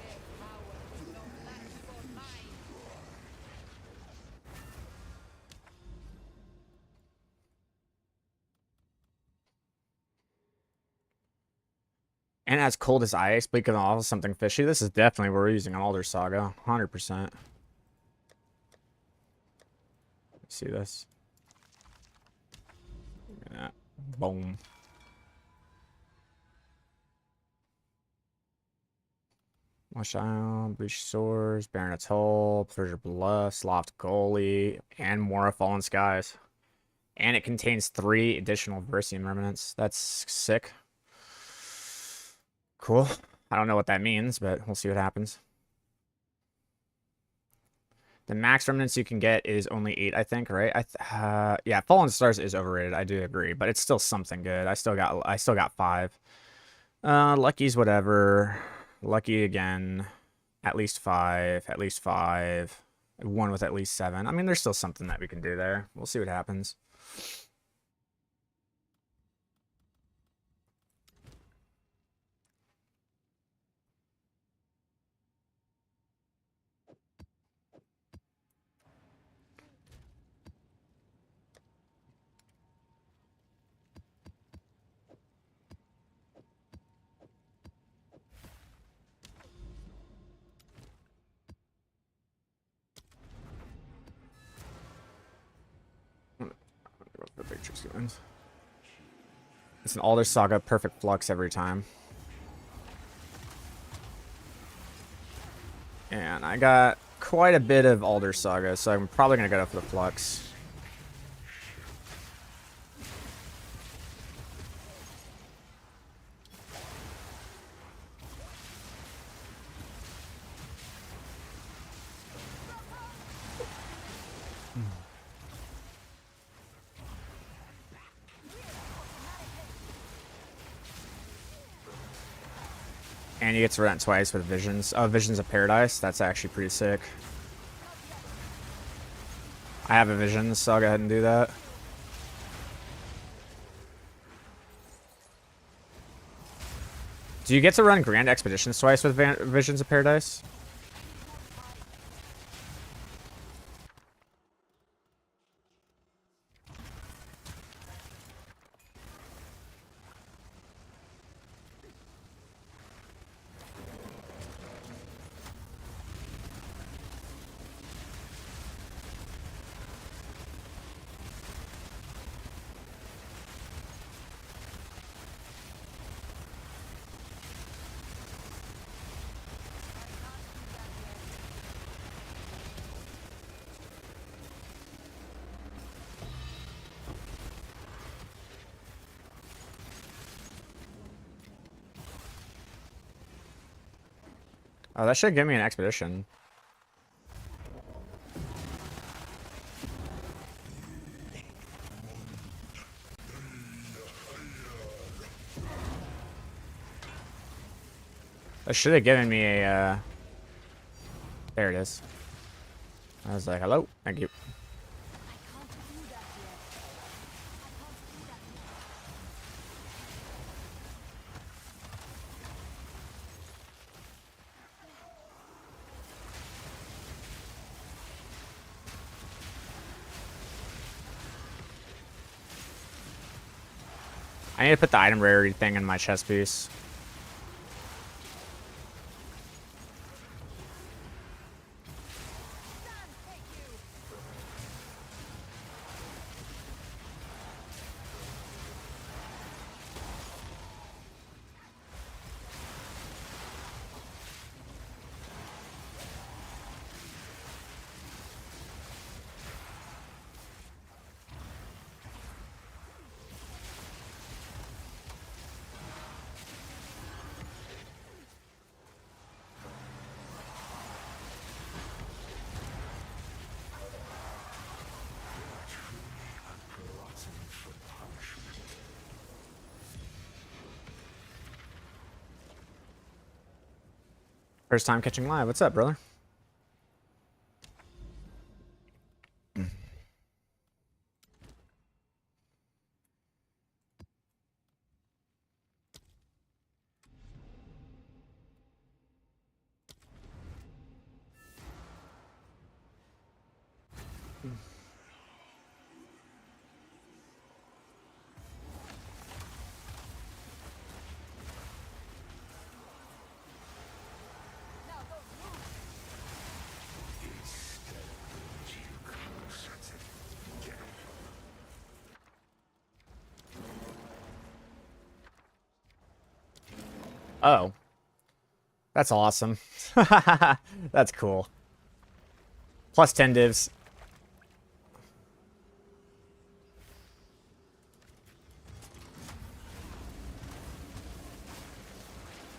And as cold as ice, but you can also something fishy. This is definitely what we're using on Alder Saga. 100%. See this? Look at that. Boom. Wash out, Bleach Swords, Baronet's Hole, Pleasure Bluffs, Loft Goalie, and more of Fallen Skies. And it contains 3 additional Versium Remnants. That's sick. Cool. I don't know what that means, but we'll see what happens. The max remnants you can get is only 8, I think, right? Yeah, Fallen Stars is overrated. I do agree, but it's still something good. I still got 5. Lucky's whatever. Lucky again. At least 5. At least 5. One with at least 7. I mean, there's still something that we can do there. We'll see what happens. It's an Alder Saga perfect flux every time. And I got quite a bit of Alder Saga, so I'm probably going to go for the flux. And you get to run it twice with Visions. Oh, Visions of Paradise. That's actually pretty sick. I have a Vision, so I'll go ahead and do that. Do you get to run Grand Expeditions twice with Visions of Paradise? Oh, that should give me an expedition. That should have given me a, there it is. I was like, hello, thank you. I need to put the item rarity thing in my chest piece. First time catching live. What's up, brother? Oh. That's awesome. That's cool. Plus 10 divs.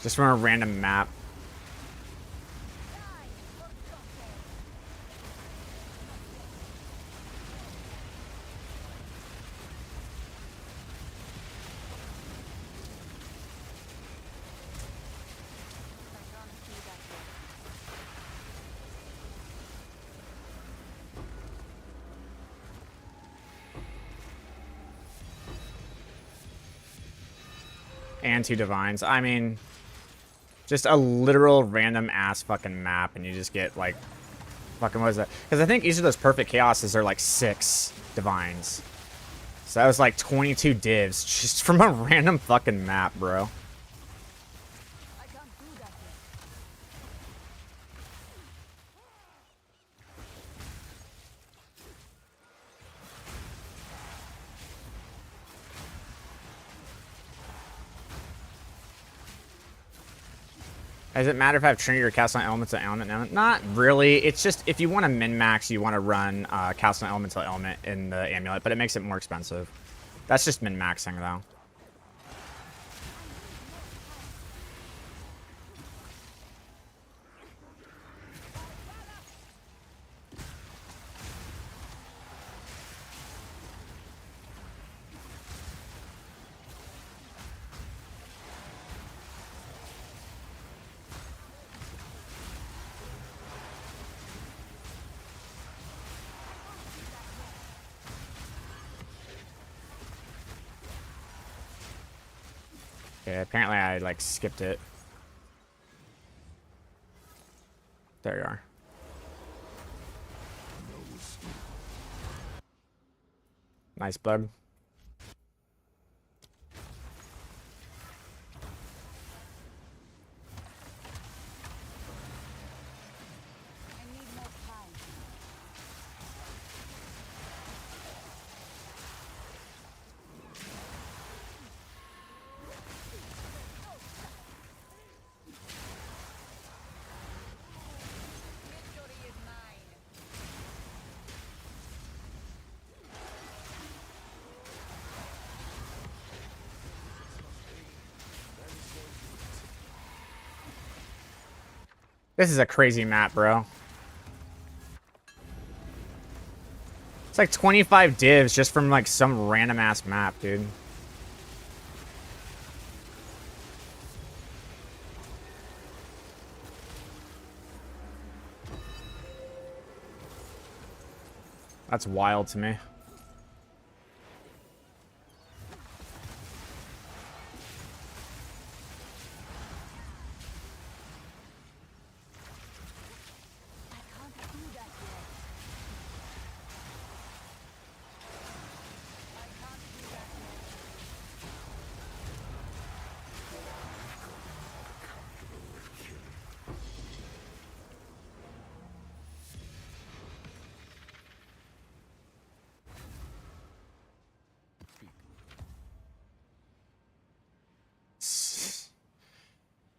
Just from a random map. And 2 divines. I mean, just a literal random ass fucking map, and you just get like, fucking what is that? Because I think each of those perfect chaoses are like 6 divines. So that was like 22 divs just from a random fucking map, bro. Does it matter if I have Trinity or Cast on Elemental Element? Not really. It's just if you want to min-max, you want to run Cast on Elemental Element in the Amulet, but it makes it more expensive. That's just min-maxing, though. Okay, apparently I, like, skipped it. There you are. Nice bug. This is a crazy map, bro. It's like 25 divs just from like some random ass map, dude. That's wild to me.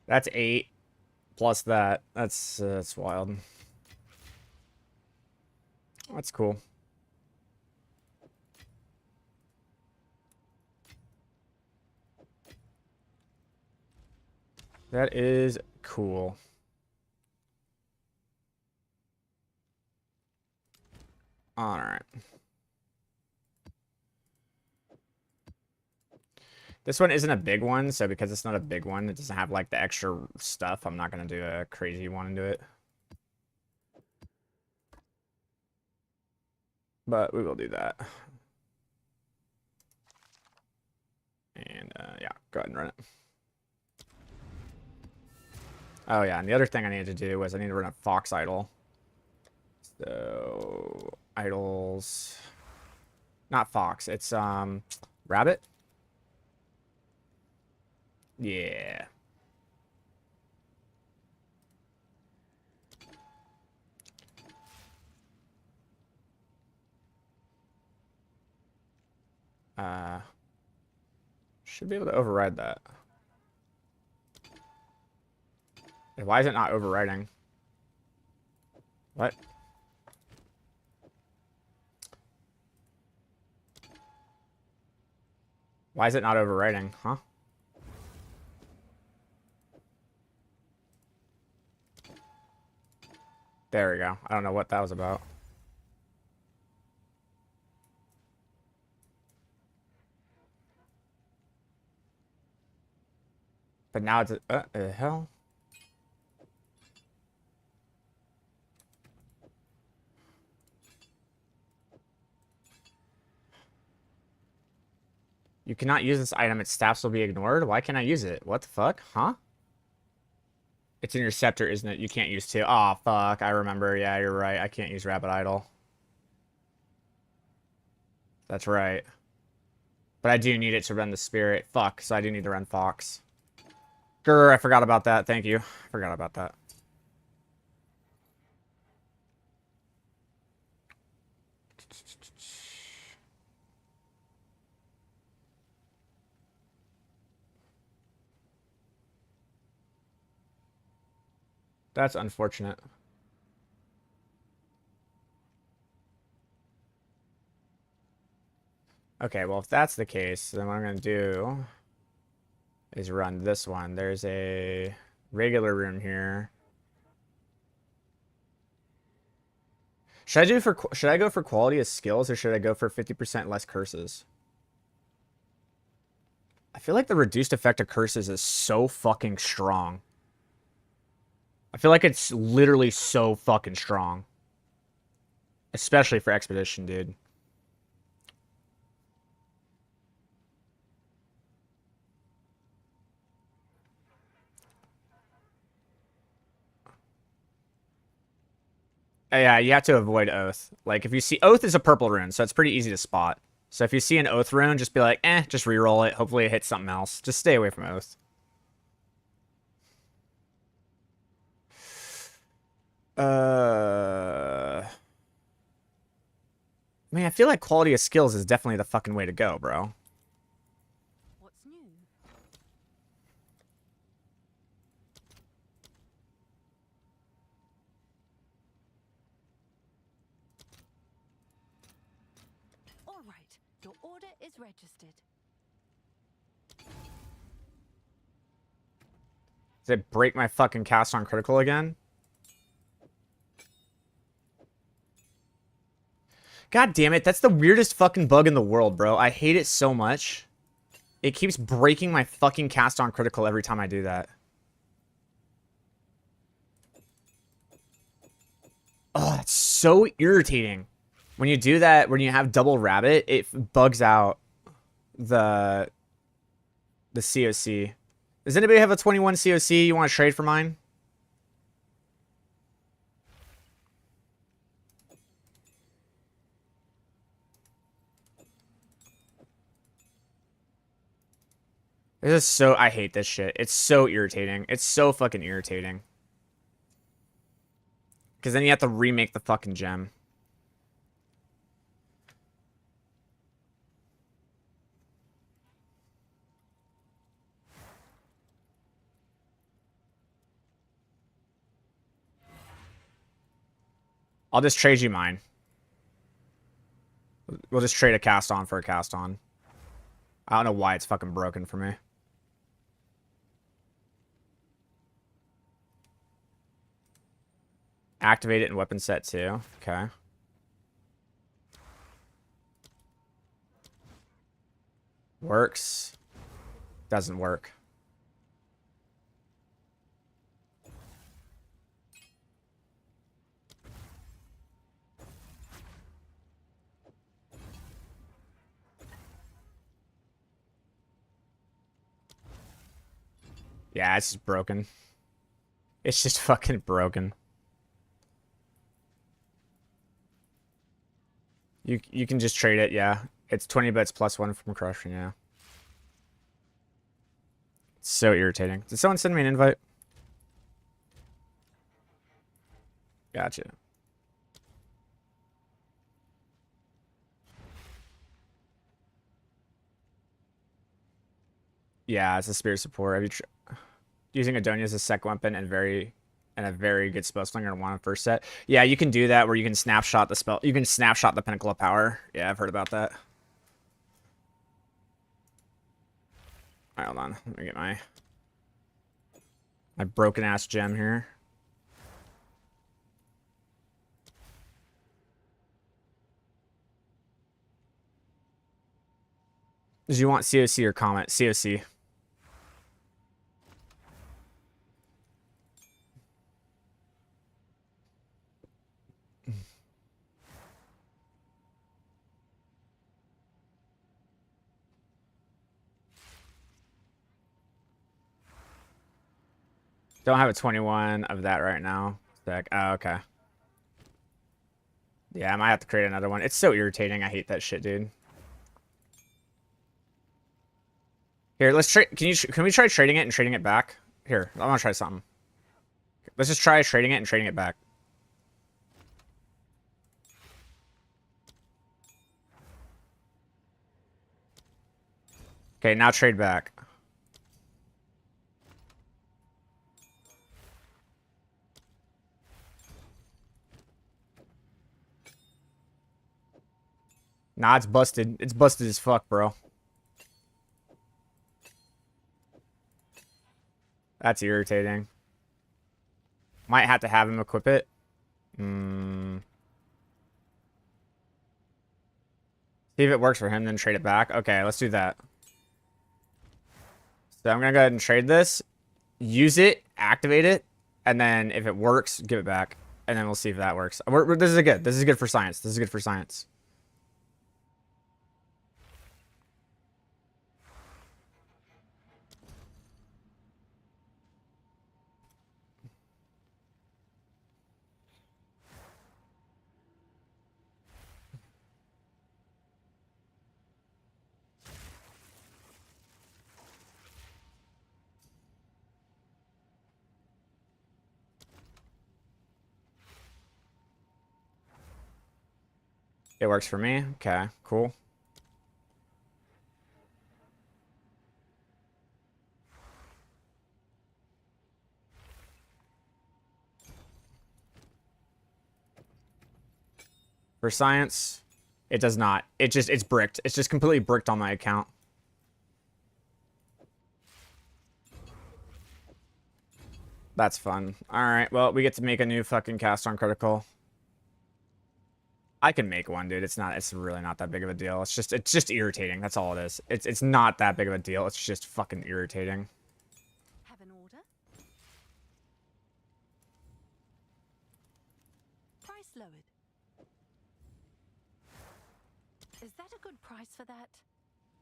That's 8 plus that. That's wild. That's cool. That is cool. All right. This one isn't a big one, so because it's not a big one, it doesn't have like the extra stuff. I'm not gonna do a crazy one into it. But we will do that. And yeah, go ahead and run it. Oh yeah, and the other thing I needed to do was I need to run a Fox Idol. So idols. Not fox. It's rabbit. Yeah. Should be able to override that. Why is it not overriding? What? Why is it not overriding? Huh? There we go. I don't know what that was about. But now it's the hell. You cannot use this item. Its stats will be ignored. Why can't I use it? What the fuck? Huh? It's in your scepter, isn't it? You can't use two. Oh, fuck. I remember. Yeah, you're right. I can't use Rabbit Idol. That's right. But I do need it to run the spirit. Fuck. So I do need to run Fox. Grr, I forgot about that. Thank you. Forgot about that. That's unfortunate. Okay, well, if that's the case, then what I'm going to do is run this one. There's a regular room here. Should I go for quality of skills, or should I go for 50% less curses? I feel like the reduced effect of curses is so fucking strong. I feel like it's literally so fucking strong. Especially for Expedition, dude. Yeah, you have to avoid Oath. Like, if you see... Oath is a purple rune, so it's pretty easy to spot. So if you see an Oath rune, just be like, just reroll it. Hopefully it hits something else. Just stay away from Oath. I mean, I feel like quality of skills is definitely the fucking way to go, bro. What's new? All right, your order is registered. Does it break my fucking cast on critical again? God damn it, that's the weirdest fucking bug in the world, bro. I hate it so much. It keeps breaking my fucking cast on critical every time I do that. Oh, that's so irritating. When you do that, when you have double rabbit, it bugs out the COC. Does anybody have a 21 COC you want to trade for mine? This is so... I hate this shit. It's so irritating. It's so fucking irritating. Because then you have to remake the fucking gem. I'll just trade you mine. We'll just trade a cast on for a cast on. I don't know why it's fucking broken for me. Activate it in weapon set too. Okay. Works. Doesn't work. Yeah, it's just broken. It's just fucking broken. You can just trade it, yeah. It's 20 bits plus 1 from crushing, yeah. It's so irritating. Did someone send me an invite? Gotcha. Yeah, it's a spear support. Have you using Adonia as a sec weapon and a very good spell slinger in one first set? Yeah, you can do that where you can snapshot the spell. You can snapshot the Pinnacle of Power. Yeah, I've heard about that. All right, hold on. Let me get my broken ass gem here. Did you want COC or comment? COC. Don't have a 21 of that right now. Deck. Oh, okay. Yeah, I might have to create another one. It's so irritating. I hate that shit, dude. Here, let's trade. Can we try trading it and trading it back? Here, I want to try something. Let's just try trading it and trading it back. Okay, now trade back. Nah, it's busted. It's busted as fuck, bro. That's irritating. Might have to have him equip it. See if it works for him, then trade it back. Okay, let's do that. So I'm gonna go ahead and trade this, use it, activate it, and then if it works, give it back, and then we'll see if that works. This is good. This is good for science. This is good for science. It works for me. Okay, cool. For science, it does not. It's bricked. It's just completely bricked on my account. That's fun. Alright, well, we get to make a new fucking cast on critical. I can make one, dude. It's really not that big of a deal. It's just irritating. That's all it is. It's not that big of a deal. It's just fucking irritating. Have an order? Price lowered. Is that a good price for that?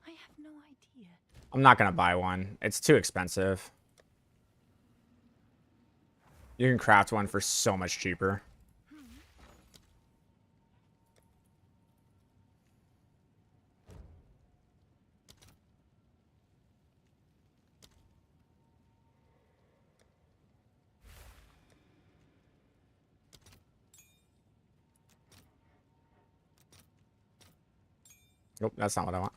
I have no idea. I'm not gonna buy one. It's too expensive. You can craft one for so much cheaper. Nope, that's not what I want.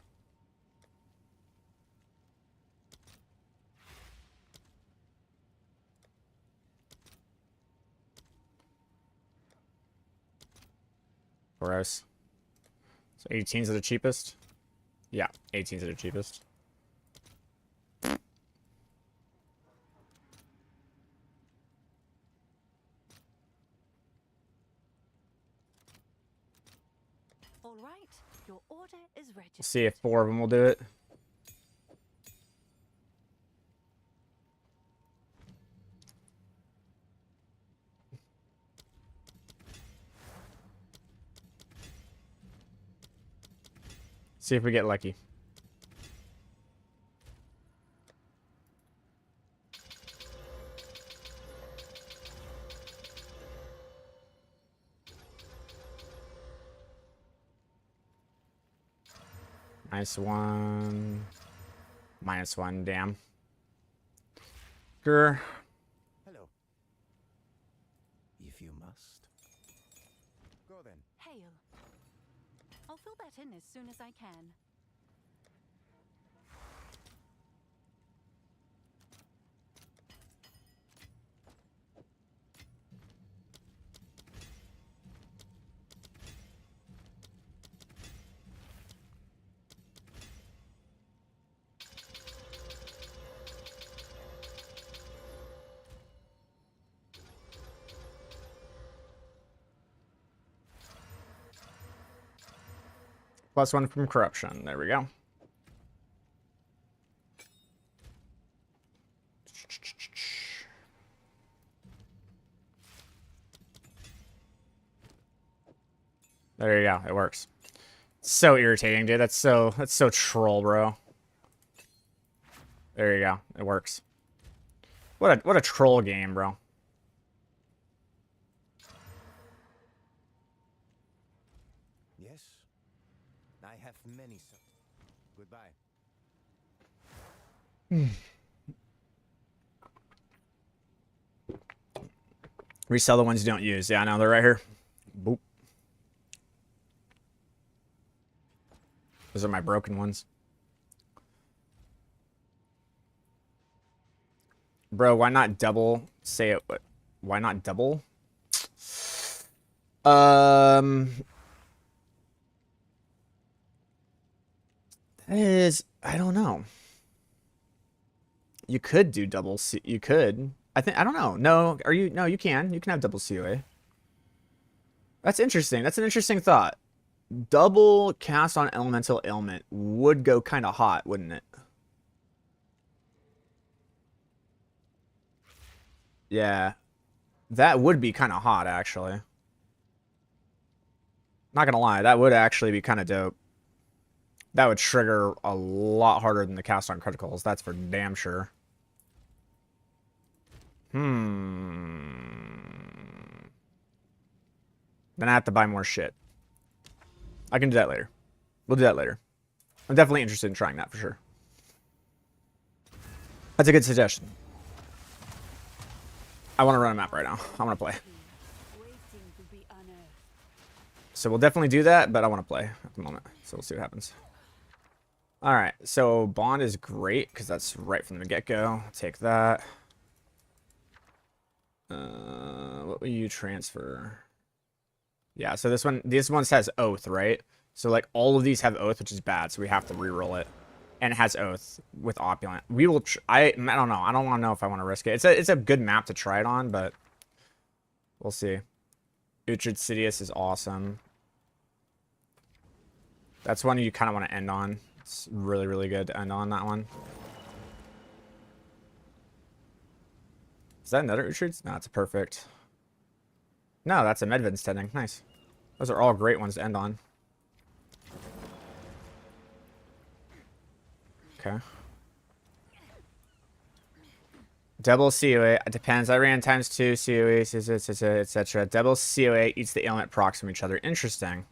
Gross. So 18s are the cheapest? Yeah, 18s are the cheapest. All right, your order is registered. We'll see if 4 of them will do it. See if we get lucky. Nice one. -1, damn. Grr. Hello. If you must. Go then. Hail. I'll fill that in as soon as I can. +1 from corruption. There we go. There you go. It works. So irritating, dude. That's so troll, bro. There you go. It works. What a troll game, bro. Yes. I have many so. Goodbye. Resell the ones you don't use. Yeah, I know. They're right here. Boop. Those are my broken ones. Bro, why not double? Say it. Why not double? That is, I don't know. You could do double C. You could. I don't know. No, are you? No, you can. You can have double COA. That's interesting. That's an interesting thought. Double cast on elemental ailment would go kind of hot, wouldn't it? Yeah. That would be kind of hot, actually. Not gonna lie, that would actually be kind of dope. That would trigger a lot harder than the cast on criticals, that's for damn sure. Then I have to buy more shit. I can do that later. We'll do that later. I'm definitely interested in trying that for sure. That's a good suggestion. I want to run a map right now. I want to play. Waiting to be unearthed. So we'll definitely do that, but I want to play at the moment. So we'll see what happens. All right. So Bond is great because that's right from the get-go. Take that. What will you transfer? Yeah, so this one says Oath, right? So like all of these have Oath, which is bad, so we have to re-roll it. And it has Oath with Opulent. We will I don't know. I don't want to know if I want to risk it. It's a good map to try it on, but we'll see. Uhtred Sidious is awesome. That's one you kind of want to end on. It's really, really good to end on that one. Is that another Uhtred? No, it's a perfect. No, that's a Medved's tending. Nice. Those are all great ones to end on. Okay. Double COA. It depends. I ran ×2 COA, etc. Double COA eats the ailment procs from each other. Interesting.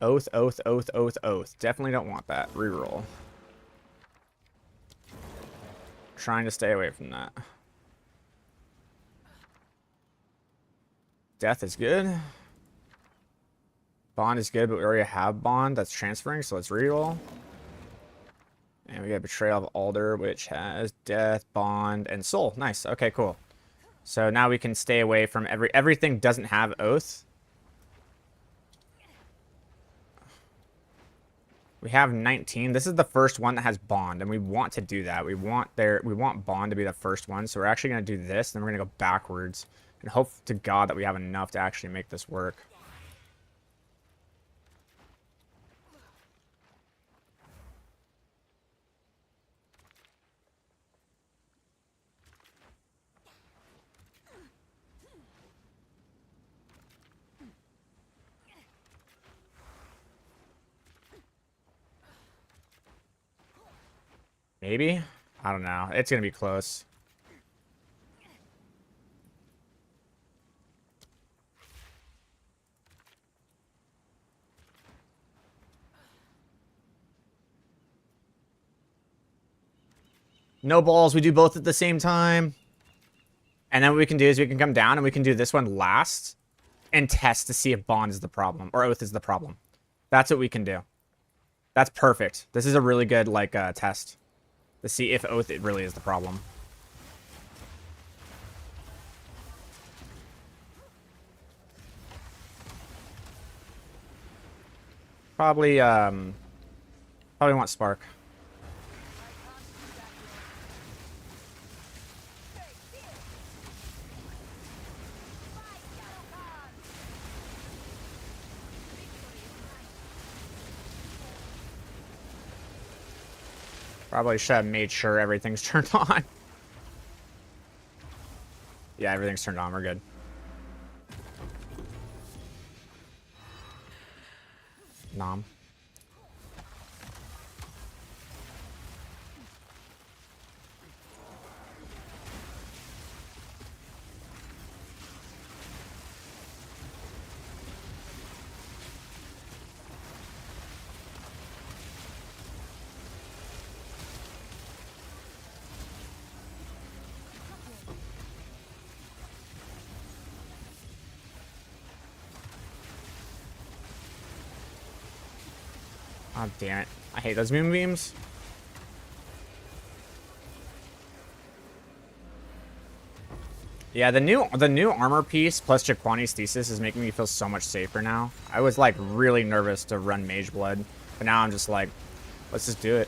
Oath, Oath, Oath, Oath, Oath. Definitely don't want that. Reroll. Trying to stay away from that. Death is good. Bond is good, but we already have Bond that's transferring, so let's reroll. And we got Betrayal of Alder, which has Death, Bond, and Soul. Nice. Okay, cool. So now we can stay away from everything doesn't have Oath. We have 19. This is the first one that has Bond, and we want to do that. We want Bond to be the first one, so we're actually going to do this, then we're going to go backwards, and hope to God that we have enough to actually make this work. Maybe? I don't know. It's going to be close. No balls. We do both at the same time. And then what we can do is we can come down and we can do this one last and test to see if bond is the problem or oath is the problem. That's what we can do. That's perfect. This is a really good like test to see if oath it really is the problem. Probably want spark. Probably should have made sure everything's turned on. Yeah, everything's turned on. We're good. Nom. Oh, damn it. I hate those moonbeams. Yeah, the new armor piece plus Jaquani's thesis is making me feel so much safer now. I was like really nervous to run Mage Blood, but now I'm just like, let's just do it.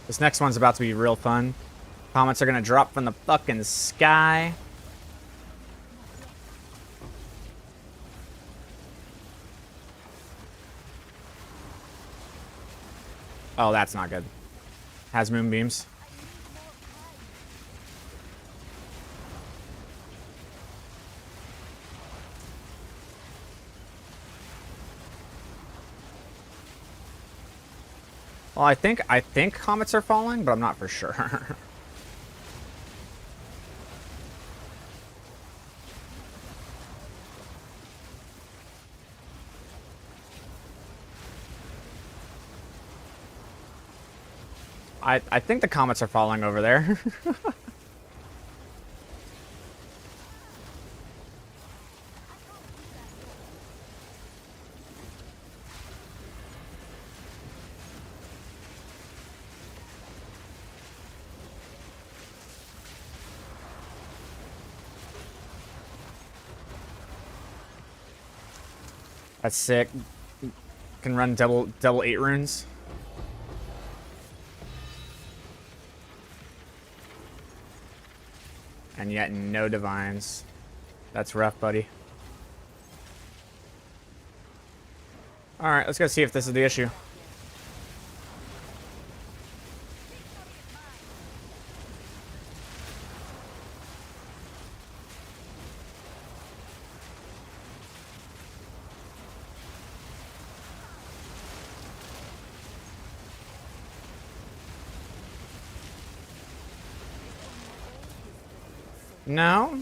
This next one's about to be real fun. Comments are gonna drop from the fucking sky. Oh, that's not good. Has moonbeams. Well, I think comets are falling, but I'm not for sure. I think the comets are falling over there. That's sick. Can run double 8 runes. And yet no divines. That's rough, buddy. Alright, let's go see if this is the issue. No.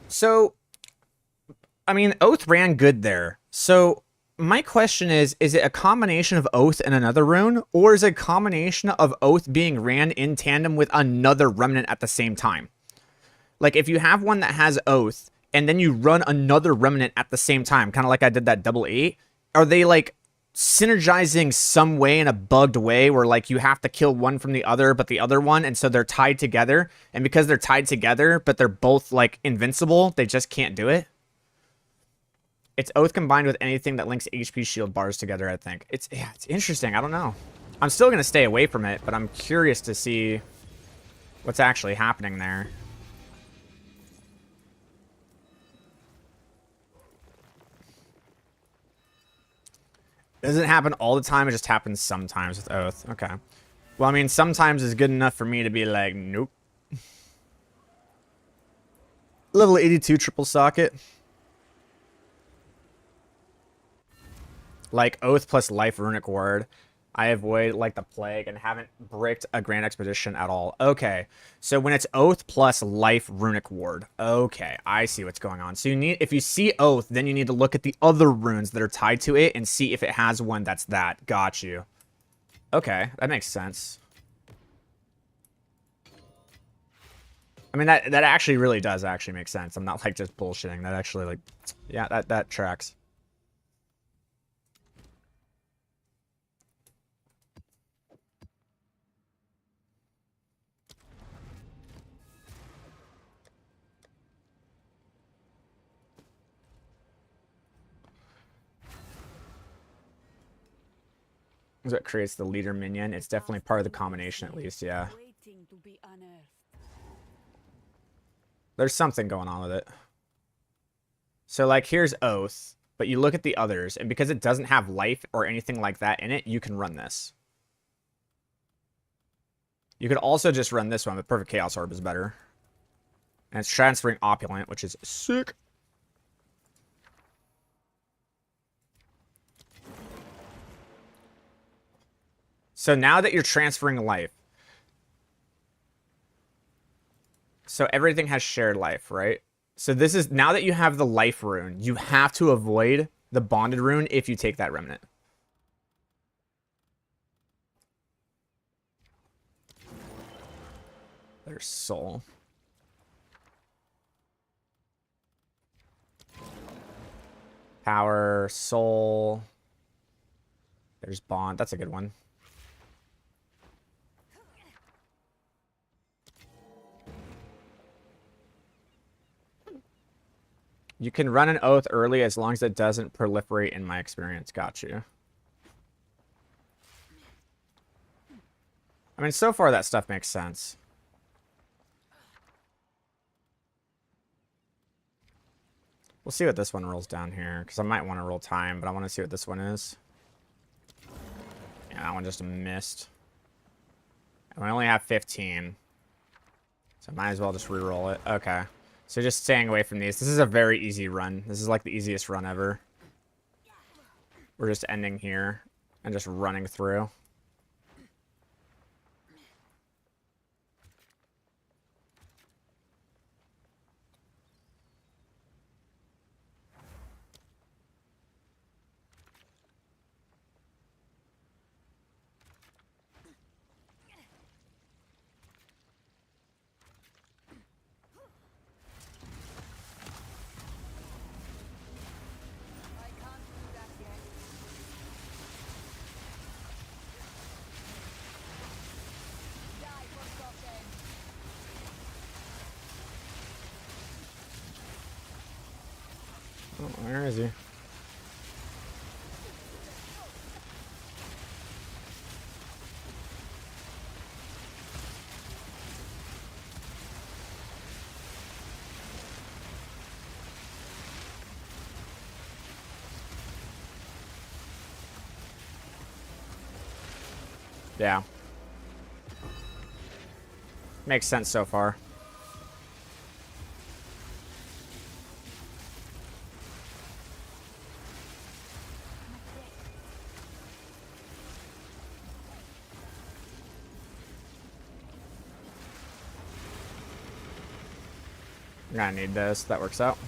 So, I mean, Oath ran good there. So, my question is it a combination of Oath and another rune, or is it a combination of Oath being ran in tandem with another remnant at the same time? Like, if you have one that has Oath, and then you run another remnant at the same time, kind of like I did that double 8, are they, like, synergizing some way in a bugged way where, like, you have to kill one from the other but the other one, and so they're tied together, and because they're tied together but they're both, like, invincible, they just can't do it? It's Oath combined with anything that links HP shield bars together, I think. It's interesting. I don't know. I'm still going to stay away from it, but I'm curious to see what's actually happening there. Doesn't happen all the time. It just happens sometimes with Oath. Okay. Well, I mean, sometimes is good enough for me to be like, nope. Level 82 triple socket. Like Oath plus Life Runic Ward. I avoid like the plague and haven't bricked a Grand Expedition at all. Okay, so when it's Oath plus Life Runic Ward. Okay, I see what's going on. So you need, if you see Oath, then you need to look at the other runes that are tied to it and see if it has one that's that. Got you. Okay, that makes sense. I mean, that actually really does actually make sense. I'm not like just bullshitting. That actually like, yeah, that tracks. Is what creates the leader minion. It's definitely part of the combination at least, yeah. Waiting to be unearthed. There's something going on with it. So like here's Oath, but you look at the others, and because it doesn't have life or anything like that in it, you can run this. You could also just run this one, but Perfect Chaos Orb is better. And it's transferring Opulent, which is sick. So now that you're transferring life, so everything has shared life, right? So this is, now that you have the life rune, you have to avoid the bonded rune if you take that remnant. There's soul. Power, soul. There's bond. That's a good one. You can run an Oath early as long as it doesn't proliferate in my experience. Got you. I mean, so far that stuff makes sense. We'll see what this one rolls down here, because I might want to roll time, but I want to see what this one is. Yeah, that one just missed. And we only have 15. So I might as well just re-roll it. Okay. So just staying away from these. This is a very easy run. This is like the easiest run ever. We're just ending here and just running through. Oh, where is he? Yeah. Makes sense so far. I'm gonna need this. That works out.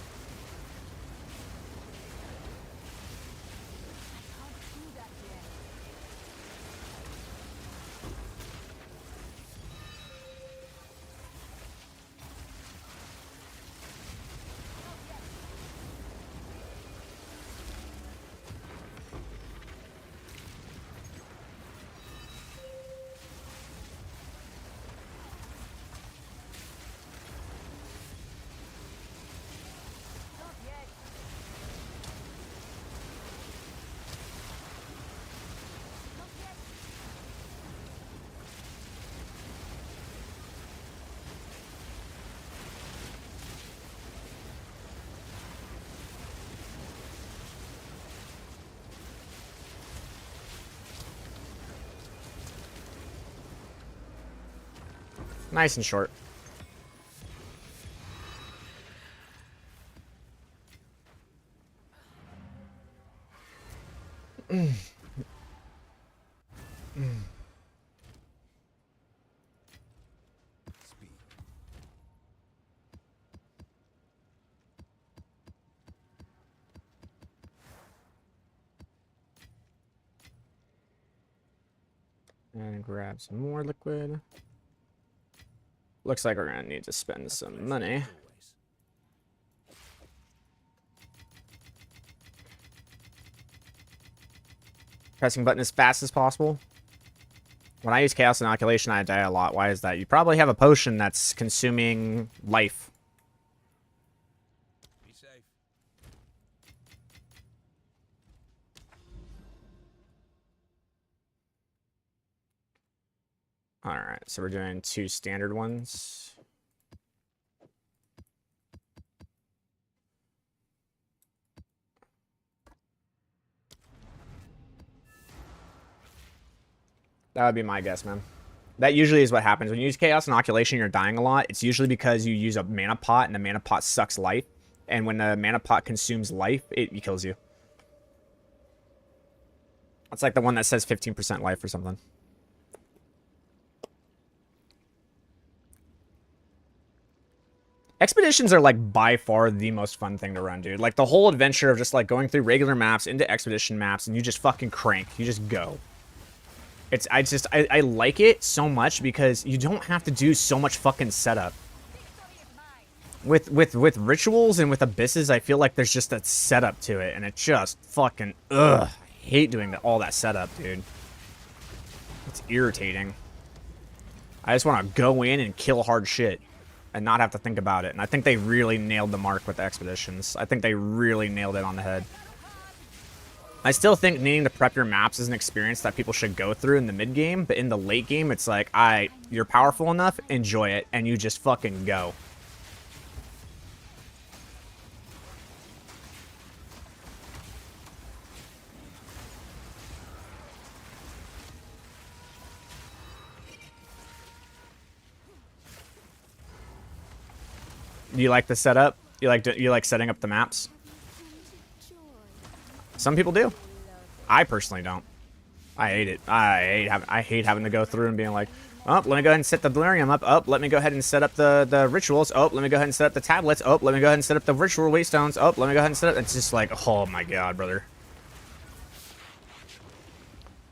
Nice and short. Speed. And grab some more liquid. Looks like we're gonna need to spend some money. Always. Pressing button as fast as possible. When I use Chaos Inoculation, I die a lot. Why is that? You probably have a potion that's consuming life. Be safe. Alright, so we're doing 2 standard ones. That would be my guess, man. That usually is what happens. When you use Chaos Inoculation, you're dying a lot. It's usually because you use a mana pot, and the mana pot sucks life. And when the mana pot consumes life, it kills you. It's like the one that says 15% life or something. Expeditions are like by far the most fun thing to run, dude. Like the whole adventure of just like going through regular maps into expedition maps, and you just fucking crank. You just go. I like it so much because you don't have to do so much fucking setup. With rituals and with abysses, I feel like there's just a setup to it, and it just fucking ugh. I hate doing all that setup, dude. It's irritating. I just want to go in and kill hard shit and not have to think about it. And I think they really nailed the mark with the expeditions. I think they really nailed it on the head. I still think needing to prep your maps is an experience that people should go through in the mid game, but in the late game, it's like, you're powerful enough, enjoy it, and you just fucking go. Do you like the setup? You like setting up the maps? Some people do. I personally don't. I hate it. I hate having to go through and being like, oh, let me go ahead and set the delirium up. Oh, let me go ahead and set up the rituals. Oh, let me go ahead and set up the tablets. Oh, let me go ahead and set up the ritual waystones. Oh, let me go ahead and set up. It's just like, oh my god, brother.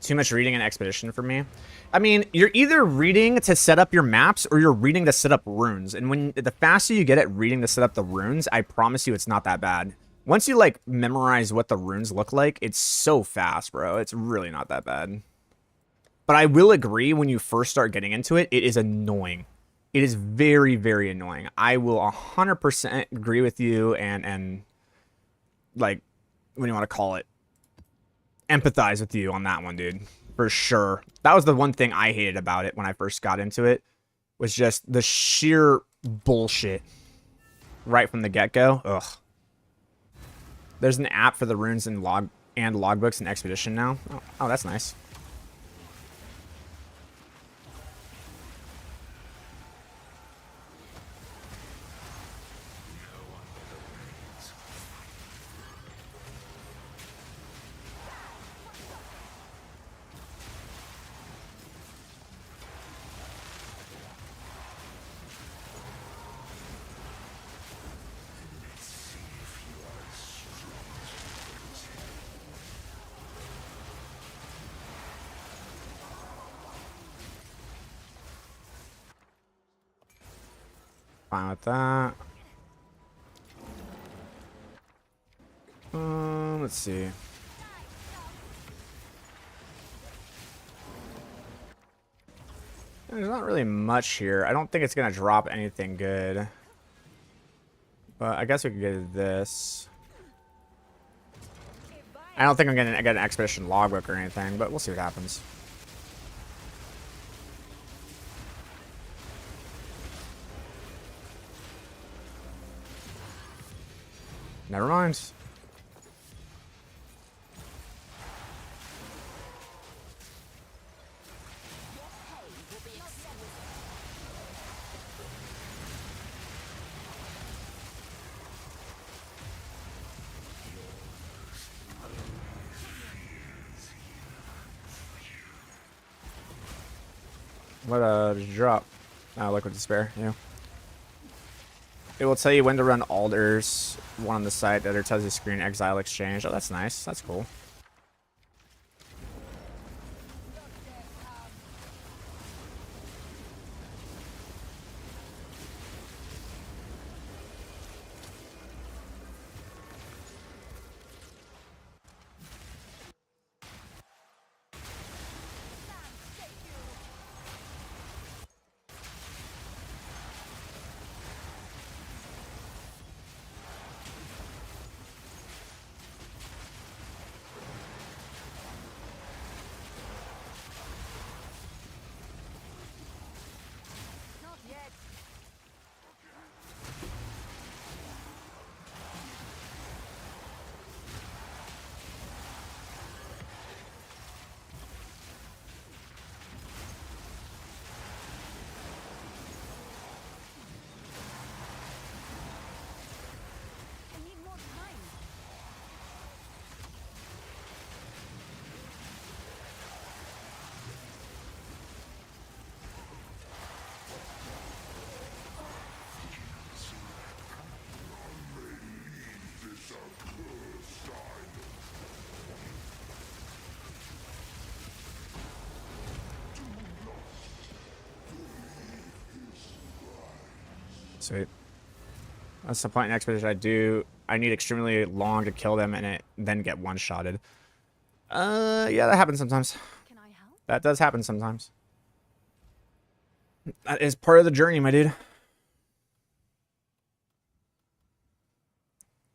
Too much reading an expedition for me. I mean, you're either reading to set up your maps or you're reading to set up runes. And when the faster you get at reading to set up the runes, I promise you it's not that bad. Once you, like, memorize what the runes look like, it's so fast, bro. It's really not that bad. But I will agree, when you first start getting into it, it is annoying. It is very, very annoying. I will 100% agree with you and, like, what do you want to call it? Empathize with you on that one, dude. For sure. That was the one thing I hated about it when I first got into it. Was just the sheer bullshit. Right from the get-go. Ugh. There's an app for the runes and logbooks and expedition now. Oh, that's nice. Fine with that. Let's see. There's not really much here. I don't think it's gonna drop anything good. But I guess we could get this. I don't think I'm gonna get an expedition logbook or anything, but we'll see what happens. Never mind. What did you drop? Oh, Liquid Despair, yeah. It will tell you when to run alders. One on the side, the other tells you screen Exile exchange. Oh, that's nice. That's cool. Not yet. I need more time. Sweet. That's the point in expedition I need extremely long to kill them and then get one-shotted. Yeah, that happens sometimes. Can I help? That does happen sometimes. That is part of the journey, my dude.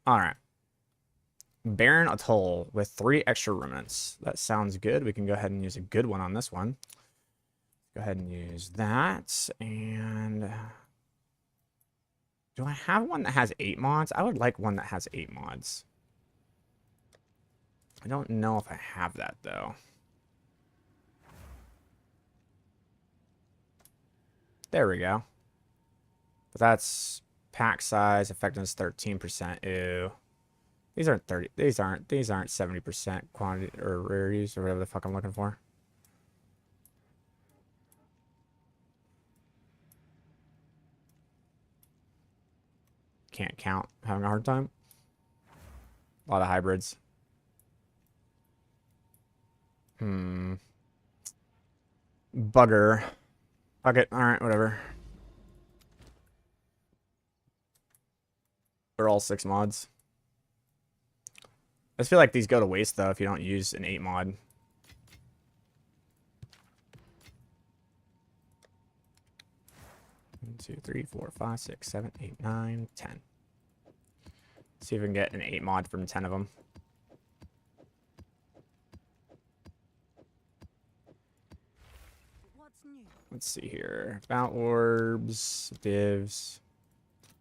Alright. Barren Atoll with 3 extra remnants. That sounds good. We can go ahead and use a good one on this one. Go ahead and use that. And do I have one that has 8 mods? I would like one that has 8 mods. I don't know if I have that, though. There we go. But that's pack size, effectiveness 13%. Ew. These aren't 30. These aren't 70% quantity or rarities or whatever the fuck I'm looking for. Can't count. Having a hard time. A lot of hybrids. Bugger. Fuck it. Alright, whatever. They're all 6 mods. I just feel like these go to waste, though, if you don't use an 8 mod. One, 2, 3, 4, 5, 6, 7, 8, 9, 10. See if we can get an 8 mod from 10 of them. What's new? Let's see here. About orbs, divs.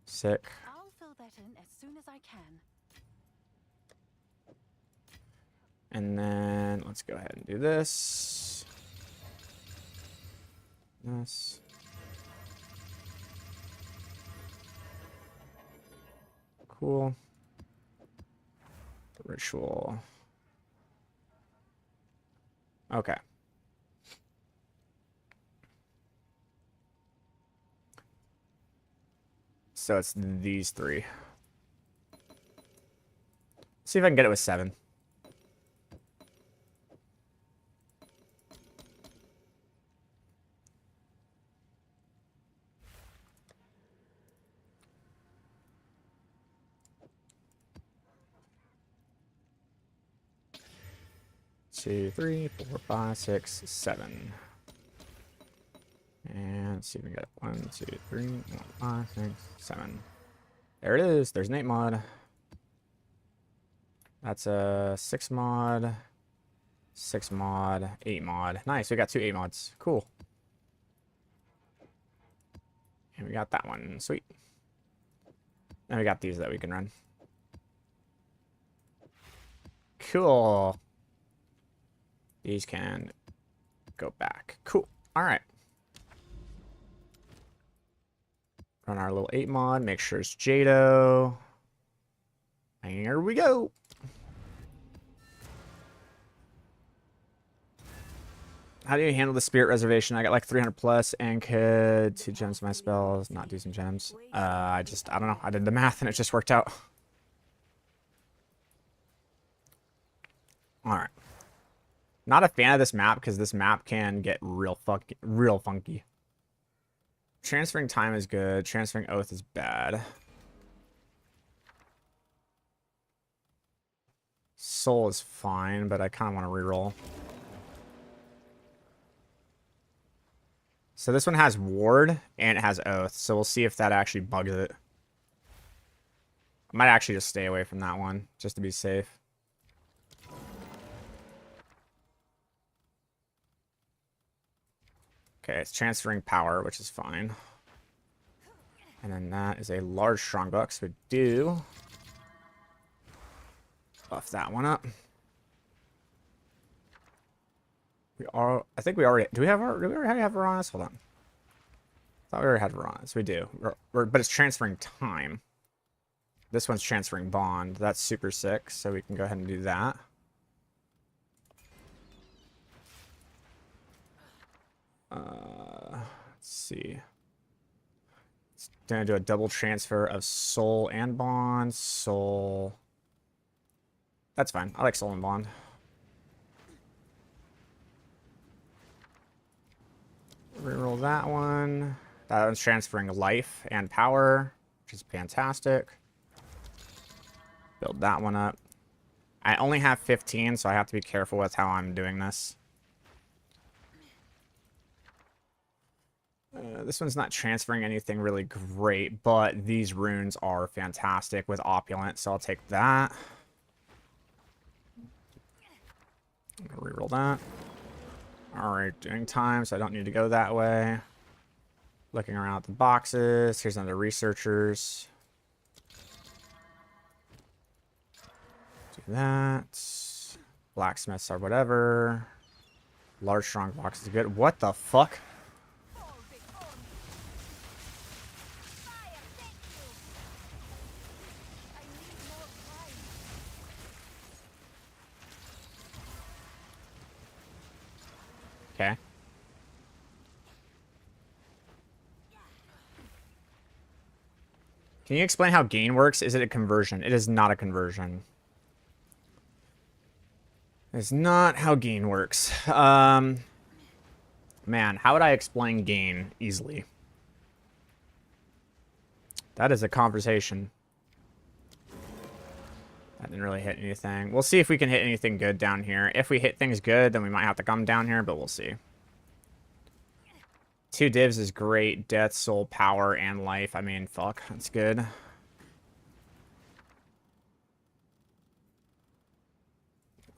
Sick. I'll fill that in as soon as I can. And then let's go ahead and do this. This. Cool. Ritual. Okay. So it's these 3. See if I can get it with 7. Two, 3, 4, 5, 6, 7. And let's see if we can get it. 1, 2, 3, 4, 5, 6, 7. There it is. There's an 8 mod. That's a 6 mod, 6 mod, 8 mod. Nice. We got 2 8 mods. Cool. And we got that one. Sweet. And we got these that we can run. Cool. These can go back. Cool. All right. Run our little 8 mod. Make sure it's Jado. And here we go. How do you handle the spirit reservation? I got like 300 plus and could 2 gems of my spells, not do some gems. I don't know. I did the math and it just worked out. All right. Not a fan of this map because this map can get real funky. Transferring time is good. Transferring oath is bad. Soul is fine, but I kind of want to reroll. So this one has ward and it has oath. So we'll see if that actually bugs it. I might actually just stay away from that one just to be safe. Okay, it's transferring power, which is fine. And then that is a large strongbox. So we do buff that one up. I think we already, do we already have Varanus? Hold on. I thought we already had Varanus. We do. But it's transferring time. This one's transferring bond. That's super sick, so we can go ahead and do that. Let's see. It's gonna do a double transfer of soul and bond. Soul. That's fine. I like soul and bond. Reroll that one. That one's transferring life and power, which is fantastic. Build that one up. I only have 15, so I have to be careful with how I'm doing this. This one's not transferring anything really great, but these runes are fantastic with opulent, so I'll take that. I'm gonna reroll that. Alright, doing time, so I don't need to go that way. Looking around at the boxes. Here's another researchers. Do that. Blacksmiths or whatever. Large strong box is good. What the fuck? Okay. Can you explain how gain works? Is it a conversion? It is not a conversion. It's not how gain works. Man, how would I explain gain easily? That is a conversation. That didn't really hit anything. We'll see if we can hit anything good down here. If we hit things good, then we might have to come down here, but we'll see. 2 divs is great. Death, soul, power, and life. I mean, fuck. That's good.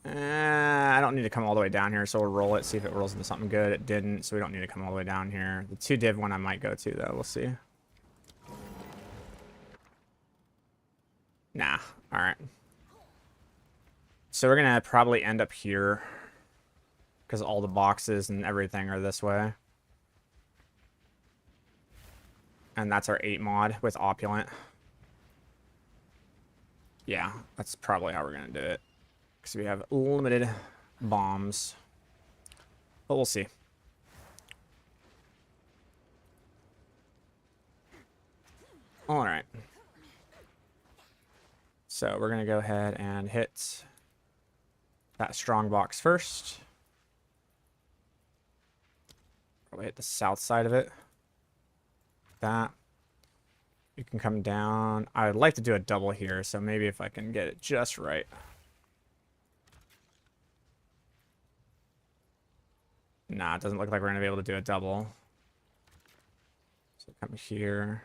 I don't need to come all the way down here, so we'll roll it. See if it rolls into something good. It didn't, so we don't need to come all the way down here. The 2 div one I might go to, though. We'll see. Nah. Alright. So we're going to probably end up here. Because all the boxes and everything are this way. And that's our 8 mod with opulent. Yeah, that's probably how we're going to do it. Because we have limited bombs. But we'll see. Alright. So we're going to go ahead and hit that strong box first. Probably hit the south side of it. That. You can come down. I would like to do a double here, so maybe if I can get it just right. Nah, it doesn't look like we're going to be able to do a double. So come here.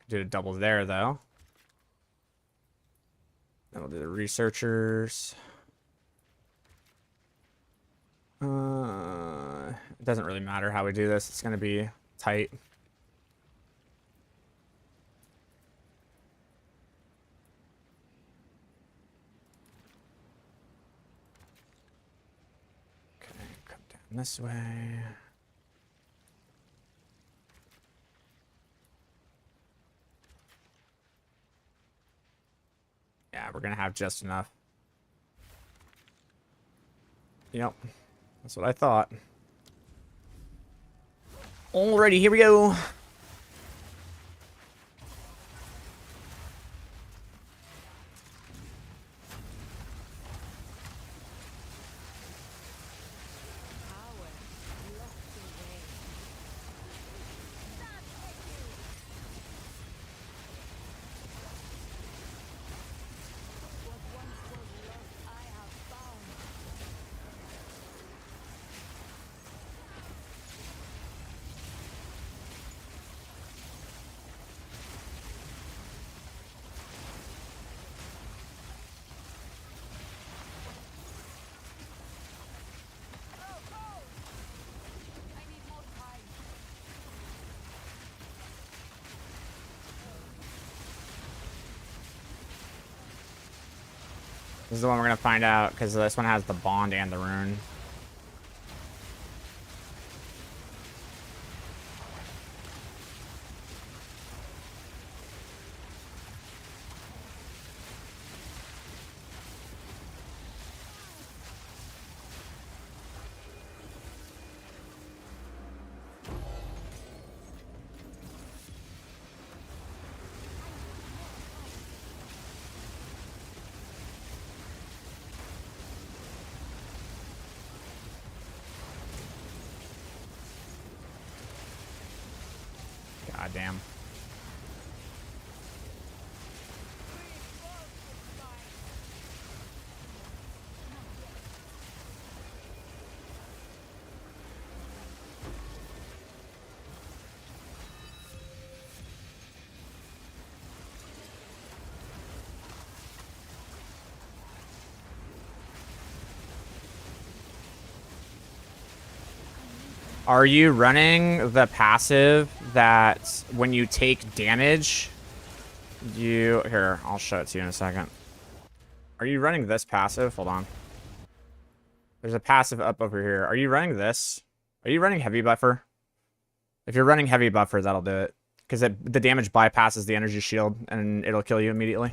Do a double there, though. Then we'll do the researchers. It doesn't really matter how we do this. It's going to be tight. Okay, come down this way. Yeah, we're going to have just enough. Yep. That's what I thought. Alrighty, here we go. Power locked away. What once was lost, I have found. I need more time. This is the one we're gonna find out because this one has the bond and the rune. God damn. Are you running the passive that when you take damage, you... Here, I'll show it to you in a second. Are you running this passive? Hold on. There's a passive up over here. Are you running this? Are you running heavy buffer? If you're running heavy buffer, that'll do it. Because the damage bypasses the energy shield, and it'll kill you immediately.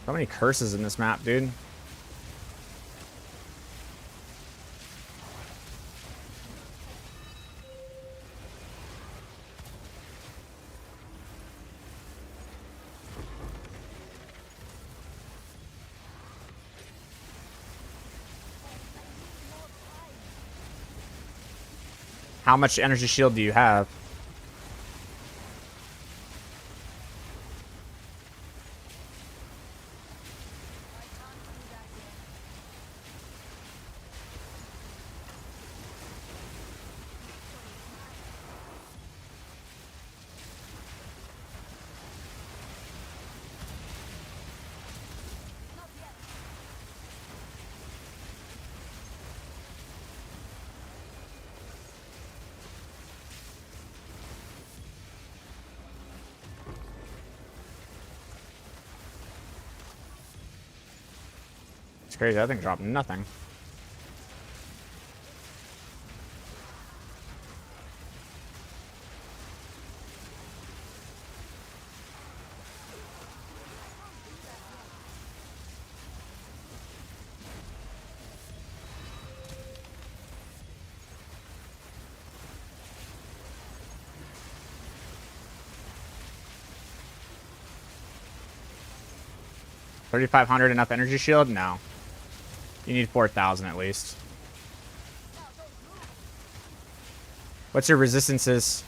So many curses in this map, dude. How much energy shield do you have? It's crazy. That thing dropped nothing. $3,500 enough energy shield? No. You need 4,000 at least. What's your resistances?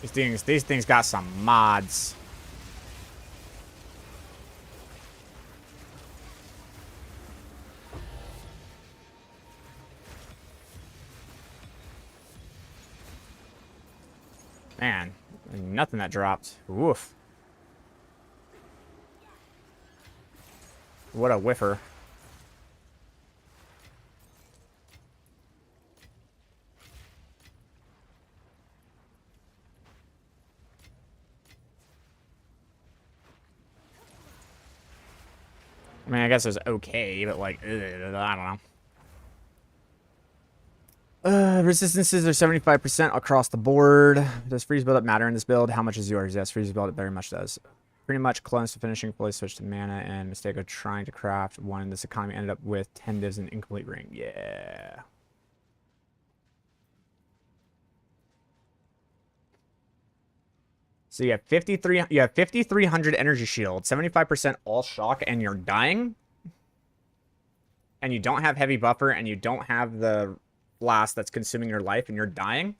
These things got some mods. Man, nothing that dropped. Woof. What a whiffer. I mean, I guess it was okay, but like, ugh, I don't know. Resistances are 75% across the board. Does freeze buildup matter in this build? How much is yours? Yes, freeze buildup very much does. Pretty much close to finishing, fully switched to mana, and mistake of trying to craft one in this economy ended up with 10 divs and incomplete ring. Yeah. So you have 5,300 energy shield, 75% all shock, and you're dying. And you don't have heavy buffer, and you don't have the blast that's consuming your life, and you're dying.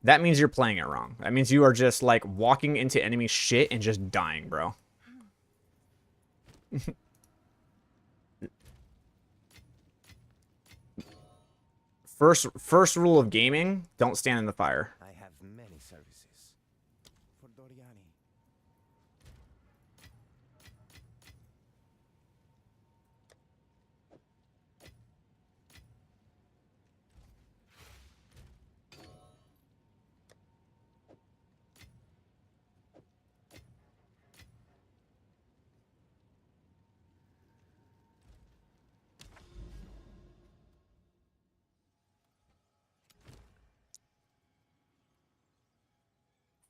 That means you're playing it wrong. That means you are just like walking into enemy shit and just dying, bro. First rule of gaming, don't stand in the fire. I have many services. For Doriani.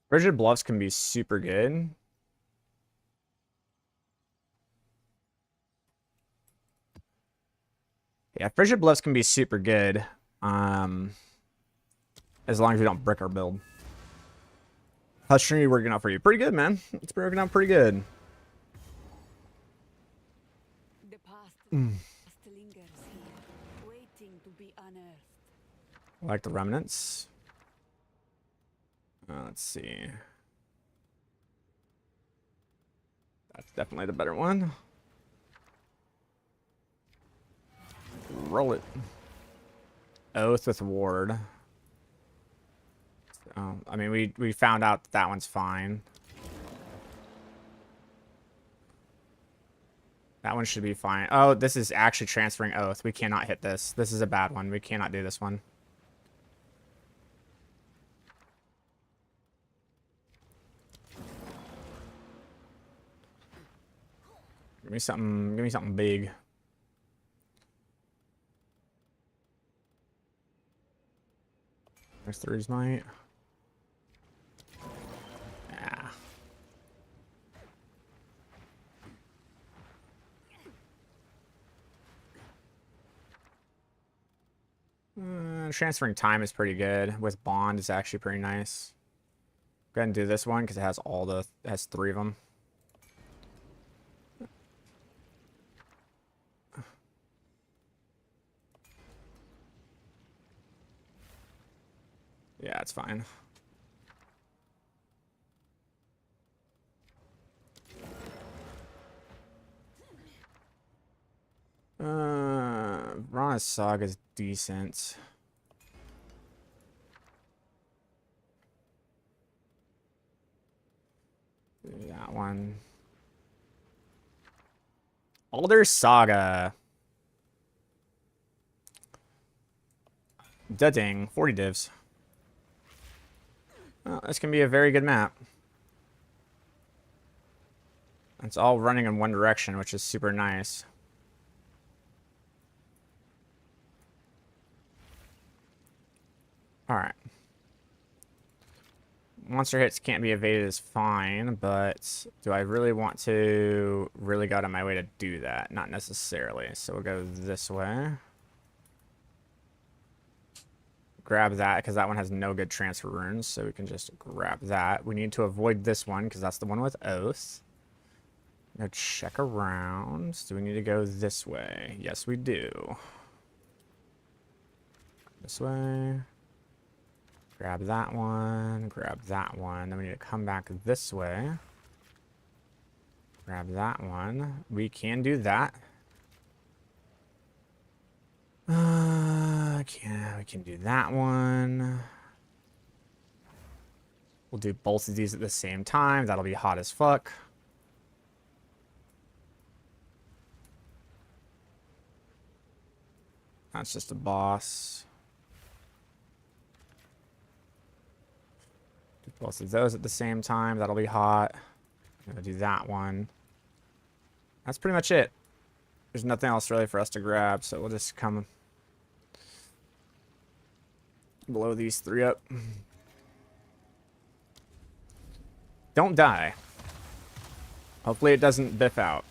Frigid Bluffs can be super good. Yeah, Frigid Bluffs can be super good. As long as we don't brick our build. How's Trinity working out for you? Pretty good, man. It's working out pretty good. The past lingers here, waiting to be unearthed. I like the remnants. Let's see. That's definitely the better one. Roll it. Oath with Ward. I mean, we found out that one's fine. That one should be fine. Oh, this is actually transferring Oath. We cannot hit this. This is a bad one. We cannot do this one. Give me something big. There's three's might. Yeah. Transferring time is pretty good. With Bond is actually pretty nice. Go ahead and do this one because it has it has three of them. Yeah, it's fine. Rana Saga's decent. That one. Alder Saga. Ding, 40 divs. Well, this can be a very good map. It's all running in one direction, which is super nice. Alright. Monster hits can't be evaded is fine, but do I really want to really go out of my way to do that? Not necessarily. So we'll go this way. Grab that, because that one has no good transfer runes, so we can just grab that. We need to avoid this one, because that's the one with Oath. Go check around. Do we need to go this way? Yes, we do. This way. Grab that one. Grab that one. Then we need to come back this way. Grab that one. We can do that. We can do that one. We'll do both of these at the same time. That'll be hot as fuck. That's just a boss. Do both of those at the same time. That'll be hot. I'm gonna do that one. That's pretty much it. There's nothing else really for us to grab, so we'll just come blow these three up. Don't die. Hopefully it doesn't biff out.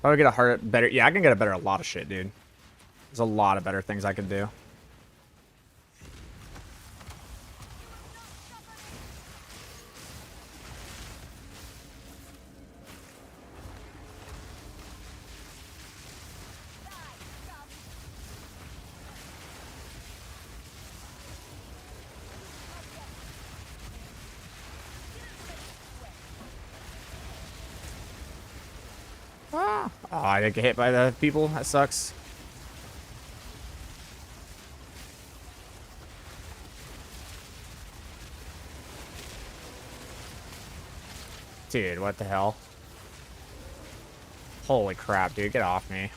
Probably get a heart better. Yeah, I can get a better a lot of shit, dude. There's a lot of better things I can do. Oh, I didn't get hit by the people. That sucks. Dude, what the hell? Holy crap, dude. Get off me.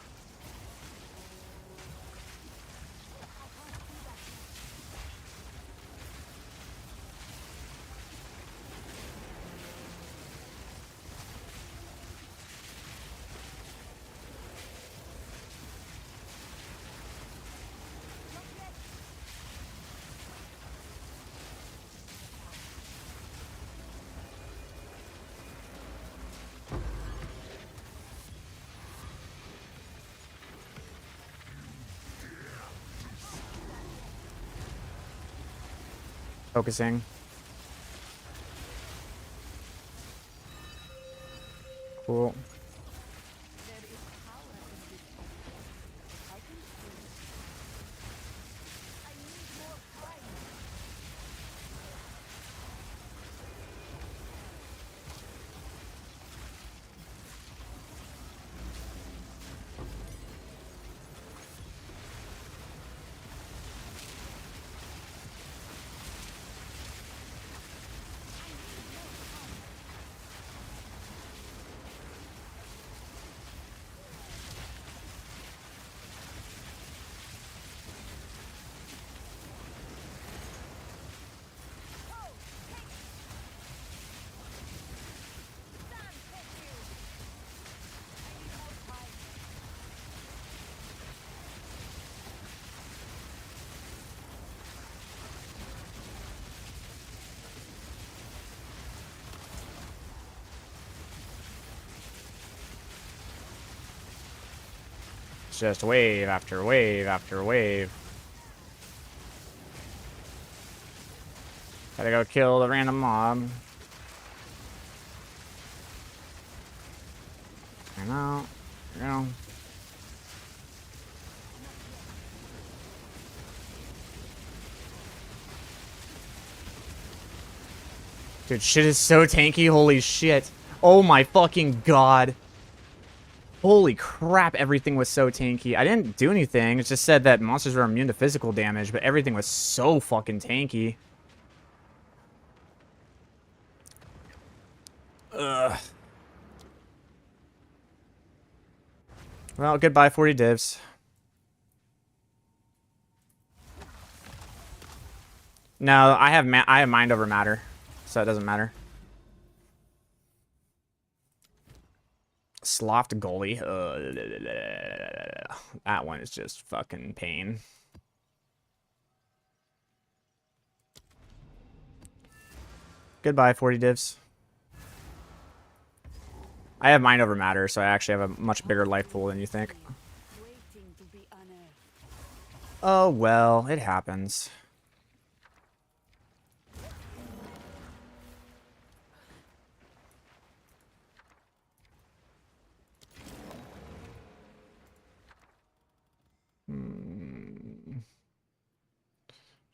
Focusing. Cool. It's just wave after wave after wave. Gotta go kill the random mob. I know. You know. Dude, shit is so tanky. Holy shit. Oh my fucking god. Holy crap, everything was so tanky. I didn't do anything. It just said that monsters were immune to physical damage, but everything was so fucking tanky. Ugh. Well, goodbye 40 divs. No, I have mind over matter, so it doesn't matter. Sloughed goalie. That one is just fucking pain. Goodbye 40 divs. I have mind over matter, so I actually have a much bigger life pool than you think. Waiting to be unearthed. Oh well, it happens.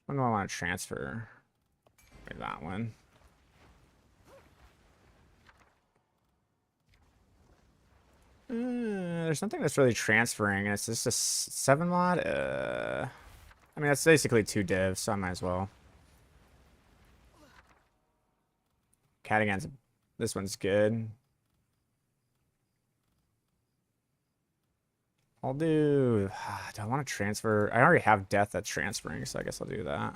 When do I want to transfer? Maybe that one. There's nothing that's really transferring. It's just a 7 mod. I mean, that's basically 2 divs, so I might as well. Catagan's. This one's good. I'll do. Do I want to transfer? I already have death that's transferring, so I guess I'll do that.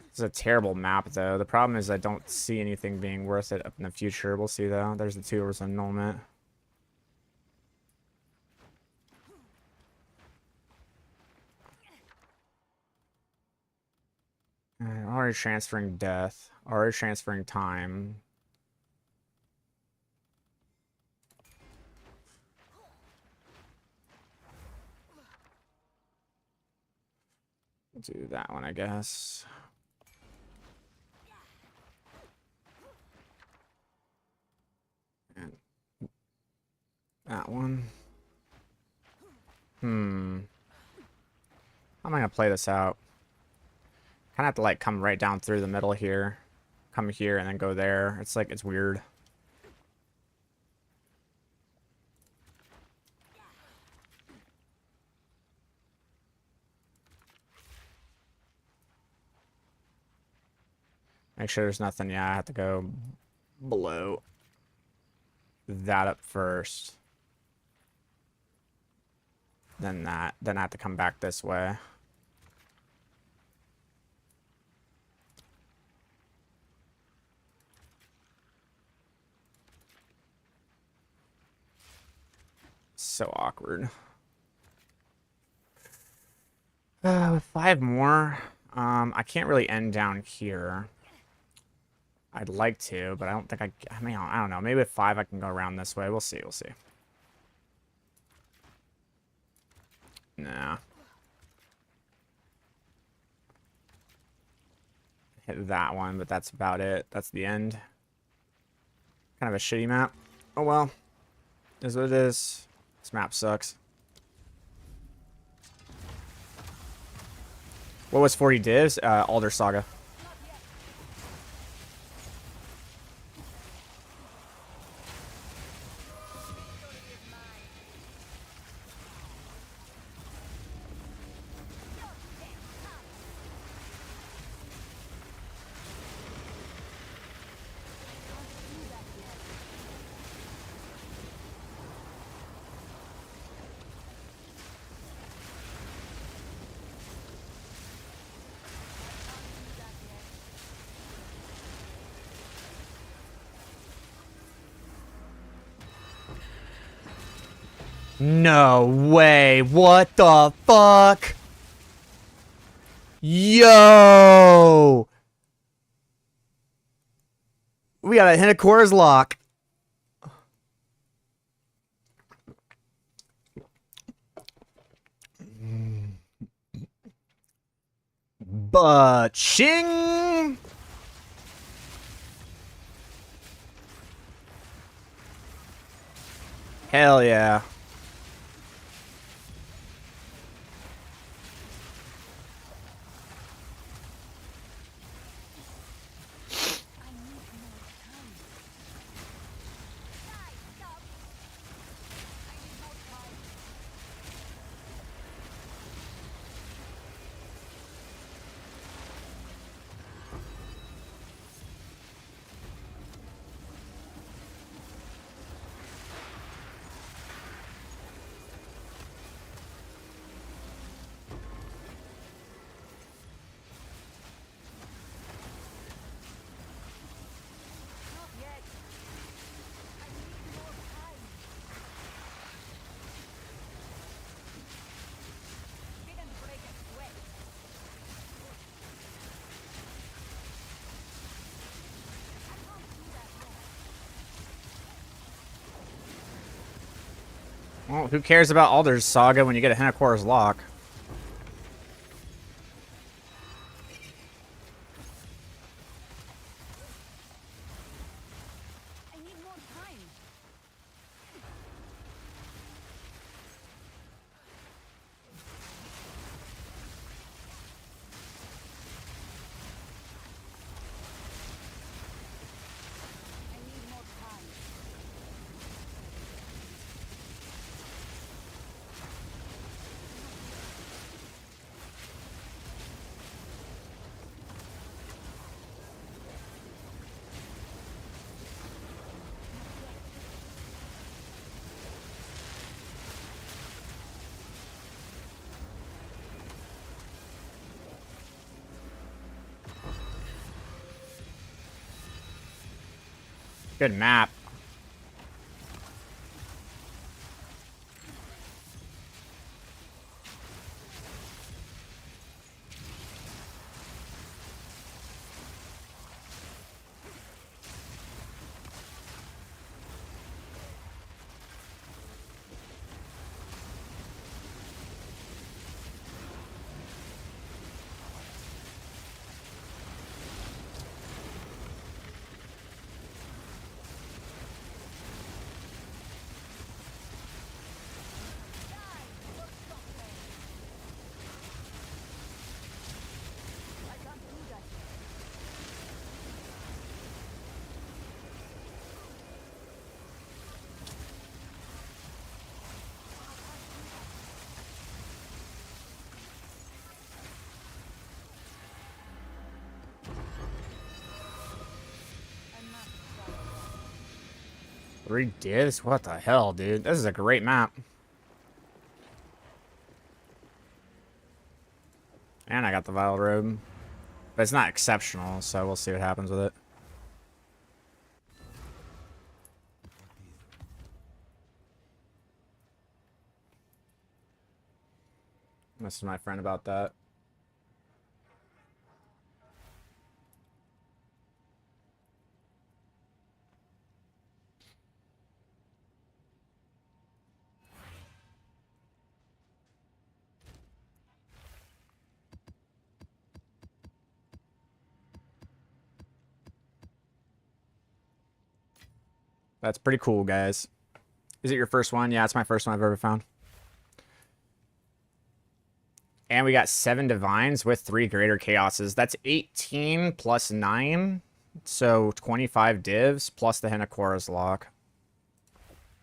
It's a terrible map, though. The problem is I don't see anything being worth it up in the future. We'll see, though. There's the 2 hours annulment. Already transferring death. Already transferring time. We'll do that one, I guess. And that one. How am I gonna play this out? Kind of have to like come right down through the middle here, come here, and then go there. It's like it's weird. Make sure there's nothing. Yeah, I have to go below that up first. Then that. Then I have to come back this way. So awkward. With 5 more, I can't really end down here. I'd like to, but I don't think I mean, I don't know. Maybe with 5 I can go around this way. We'll see. We'll see. Nah. Hit that one, but that's about it. That's the end. Kind of a shitty map. Oh well. Is what it is. This map sucks. What was 40 divs? Alder Saga. No way. What the fuck? Yo! We got a Hinakora's lock. Ba-ching! Hell yeah. Well, who cares about Alder's Saga when you get a Hinakora's lock? I need more time. Good map. Three divs? What the hell, dude? This is a great map. And I got the Vile Robe. But it's not exceptional, so we'll see what happens with it. Messaged my friend about that. That's pretty cool, guys. Is it your first one? Yeah, it's my first one I've ever found. And we got 7 Divines with 3 Greater Chaoses. That's 18 plus 9. So 25 divs plus the Hinakora's lock.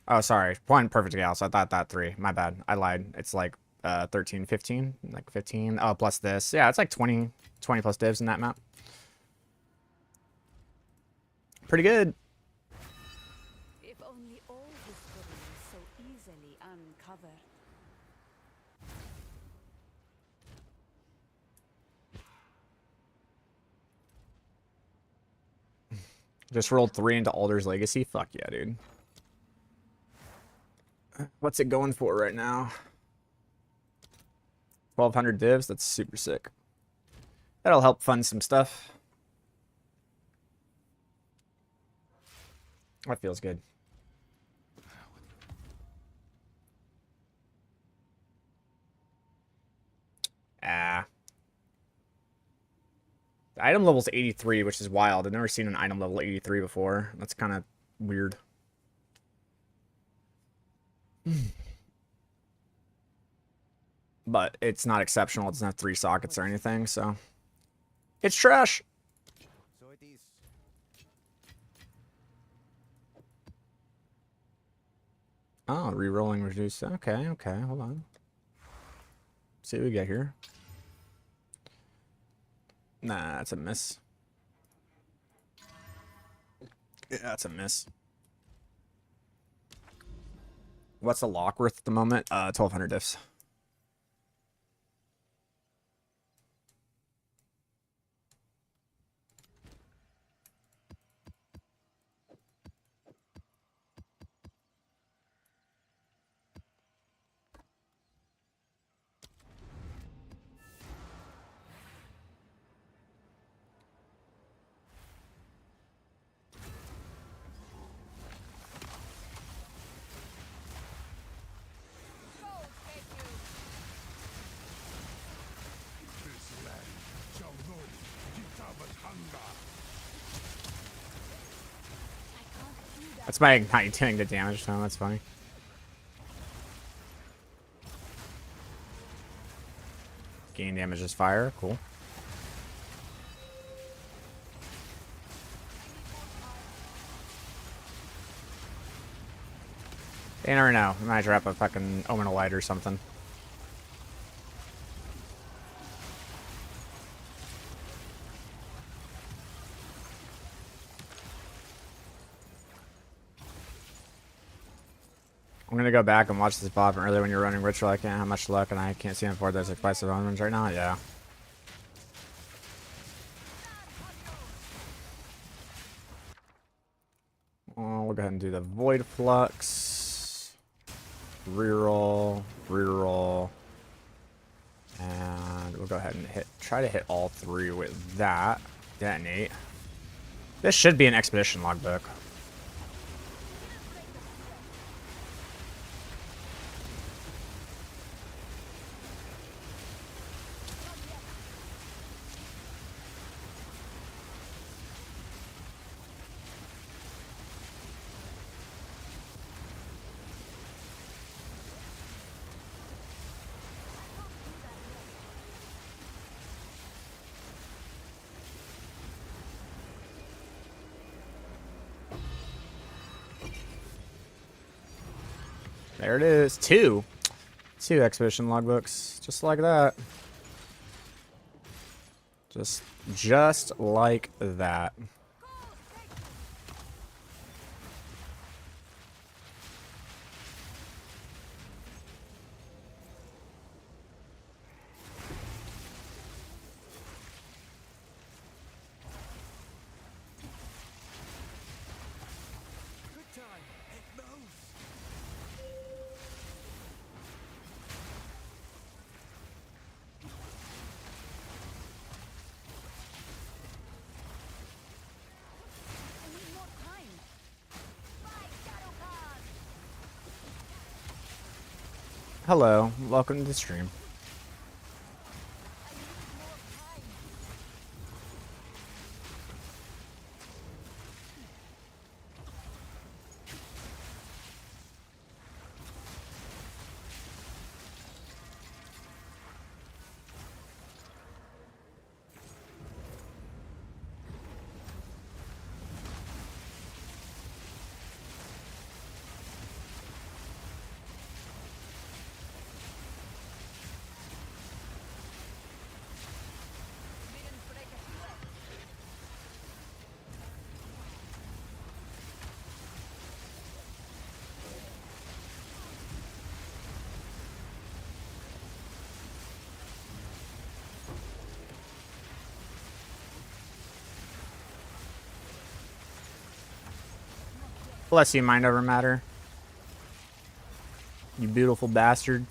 Oh, sorry. 1 Perfect Chaos. I thought that 3. My bad. I lied. It's like 13, 15. Like 15. Oh, plus this. Yeah, it's like 20 plus divs in that map. Pretty good. If only all history was so easily uncovered. Just rolled 3 into Alder's Legacy. Fuck yeah, dude. What's it going for right now? 1,200 divs. That's super sick. That'll help fund some stuff. That feels good. Ah. The item level's 83, which is wild. I've never seen an item level 83 before. That's kind of weird. But it's not exceptional. It doesn't have 3 sockets or anything, so... It's trash! So it is. Oh, re-rolling reduced. Okay, okay, hold on. See what we get here. Nah, that's a miss. Yeah, that's a miss. What's the lock worth at the moment? 1,200 diffs. This land shall know Kitava's hunger. That's my Ignite doing the damage to him. That's funny. Gain damage as fire. Cool. You never know. I might drop a fucking Omen of Light or something. I'm gonna go back and watch this bot from earlier when you're running Ritual. I can't have much luck and I can't see him for there's like twice of omens right now. Yeah. go ahead and do the Void Flux. Reroll, reroll. And we'll go ahead and try to hit all 3 with that. Detonate. This should be an expedition logbook. There it is. 2 expedition logbooks. Just like that. Just like that. Good time. It moves. I need more time. Bye, Shadow Card. Hello. Welcome to the stream. I need more time. Didn't break a sweat. Bless you, mind over matter. You beautiful bastard.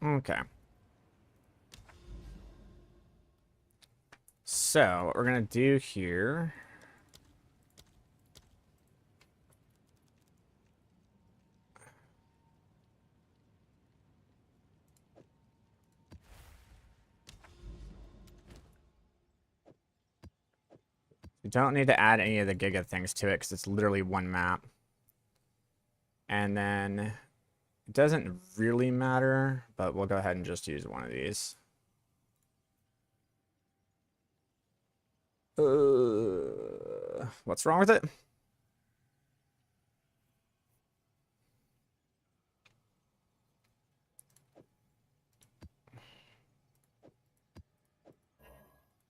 Okay. So, what we're going to do here... You don't need to add any of the Giga things to it because it's literally one map. And then it doesn't really matter, but we'll go ahead and just use one of these. What's wrong with it?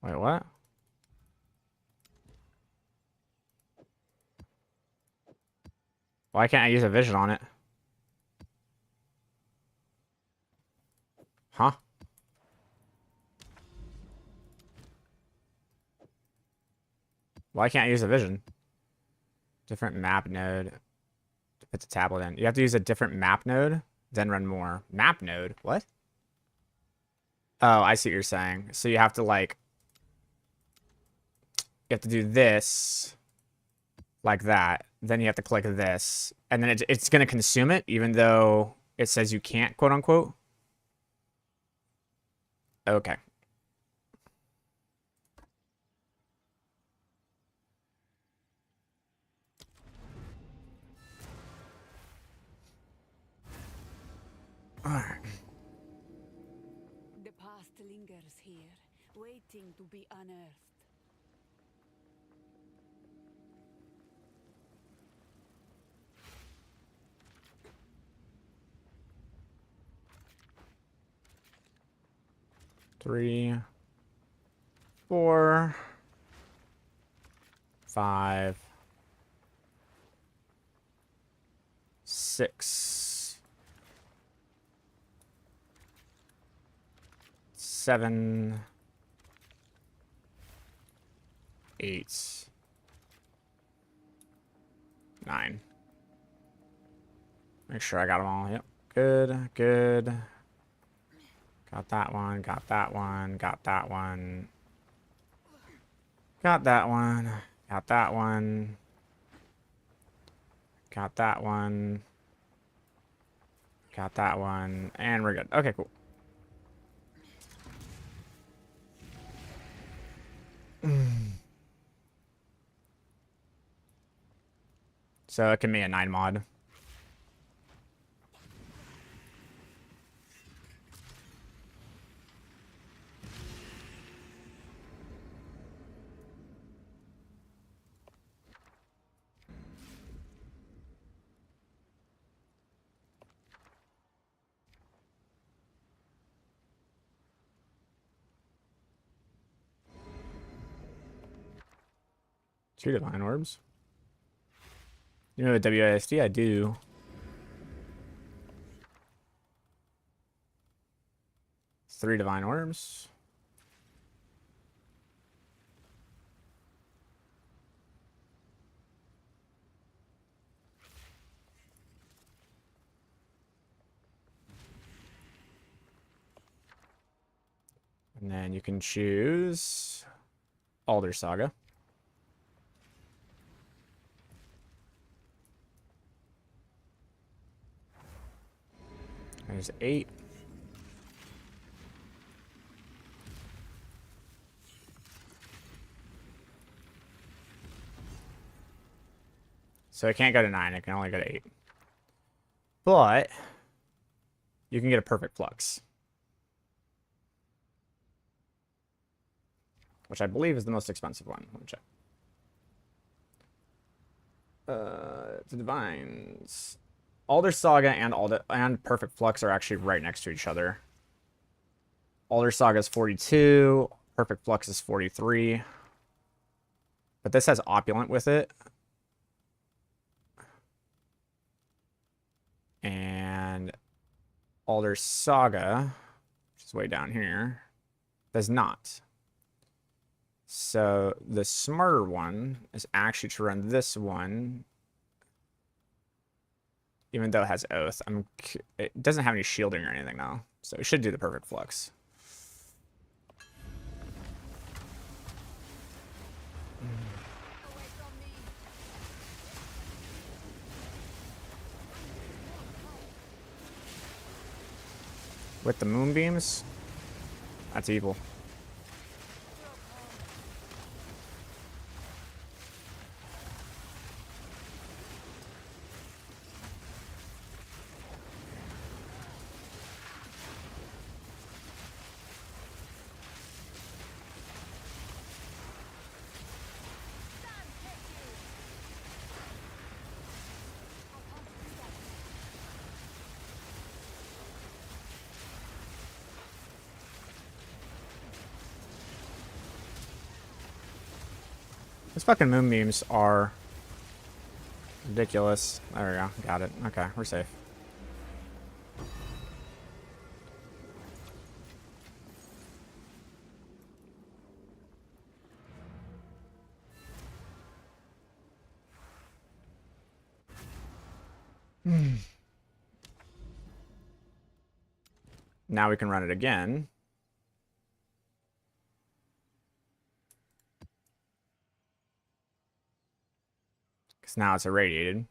Wait, what? Why can't I use a vision on it? Huh? Why can't I use a vision? Different map node to put the tablet in. You have to use a different map node, then run more. Map node? What? Oh, I see what you're saying. So you have to like... You have to do this like that. Then you have to click this. And then it's going to consume it, even though it says you can't, quote unquote. Okay. Alright. The past lingers here, waiting to be unearthed. Three, 4, 5, 6, 7, 8, 9. Make sure I got them all. Yep. Good, good. Got that one, got that one, got that one. Got that one, got that one. Got that one. Got that one. And we're good. Okay, cool. So it can be a 9 mod. Two divine orbs. You know the WASD? I do. Three divine orbs. And then you can choose Alder Saga. There's 8. So it can't go to 9, it can only go to 8. But you can get a perfect flux. Which I believe is the most expensive one. Let me check. The divines. Alder Saga and Perfect Flux are actually right next to each other. Alder Saga is 42. Perfect Flux is 43. But this has Opulent with it. And Alder Saga, which is way down here, does not. So the smarter one is actually to run this one, even though it has Oath. It doesn't have any shielding or anything though, so it should do the Perfect Flux. With the moonbeams, that's evil. These fucking moonbeams are ridiculous. There we go. Got it. Okay, we're safe. Now we can run it again. Because now it's irradiated.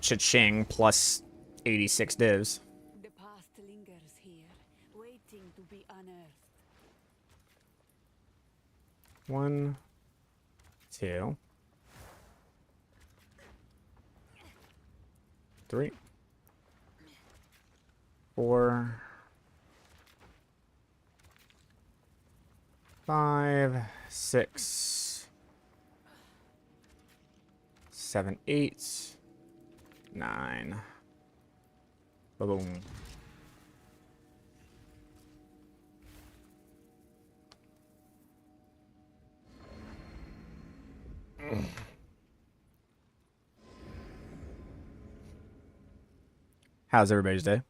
Cha-ching plus 86 divs. The past lingers here, waiting to be unearthed. 1, 2, 3, 4, 5, 6, 7, 8, 9. Boom. How's everybody's day?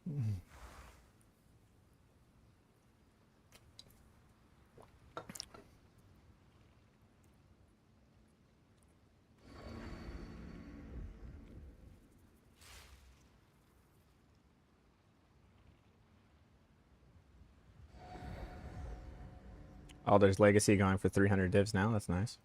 Oh, there's Legacy going for 300 divs now. That's nice.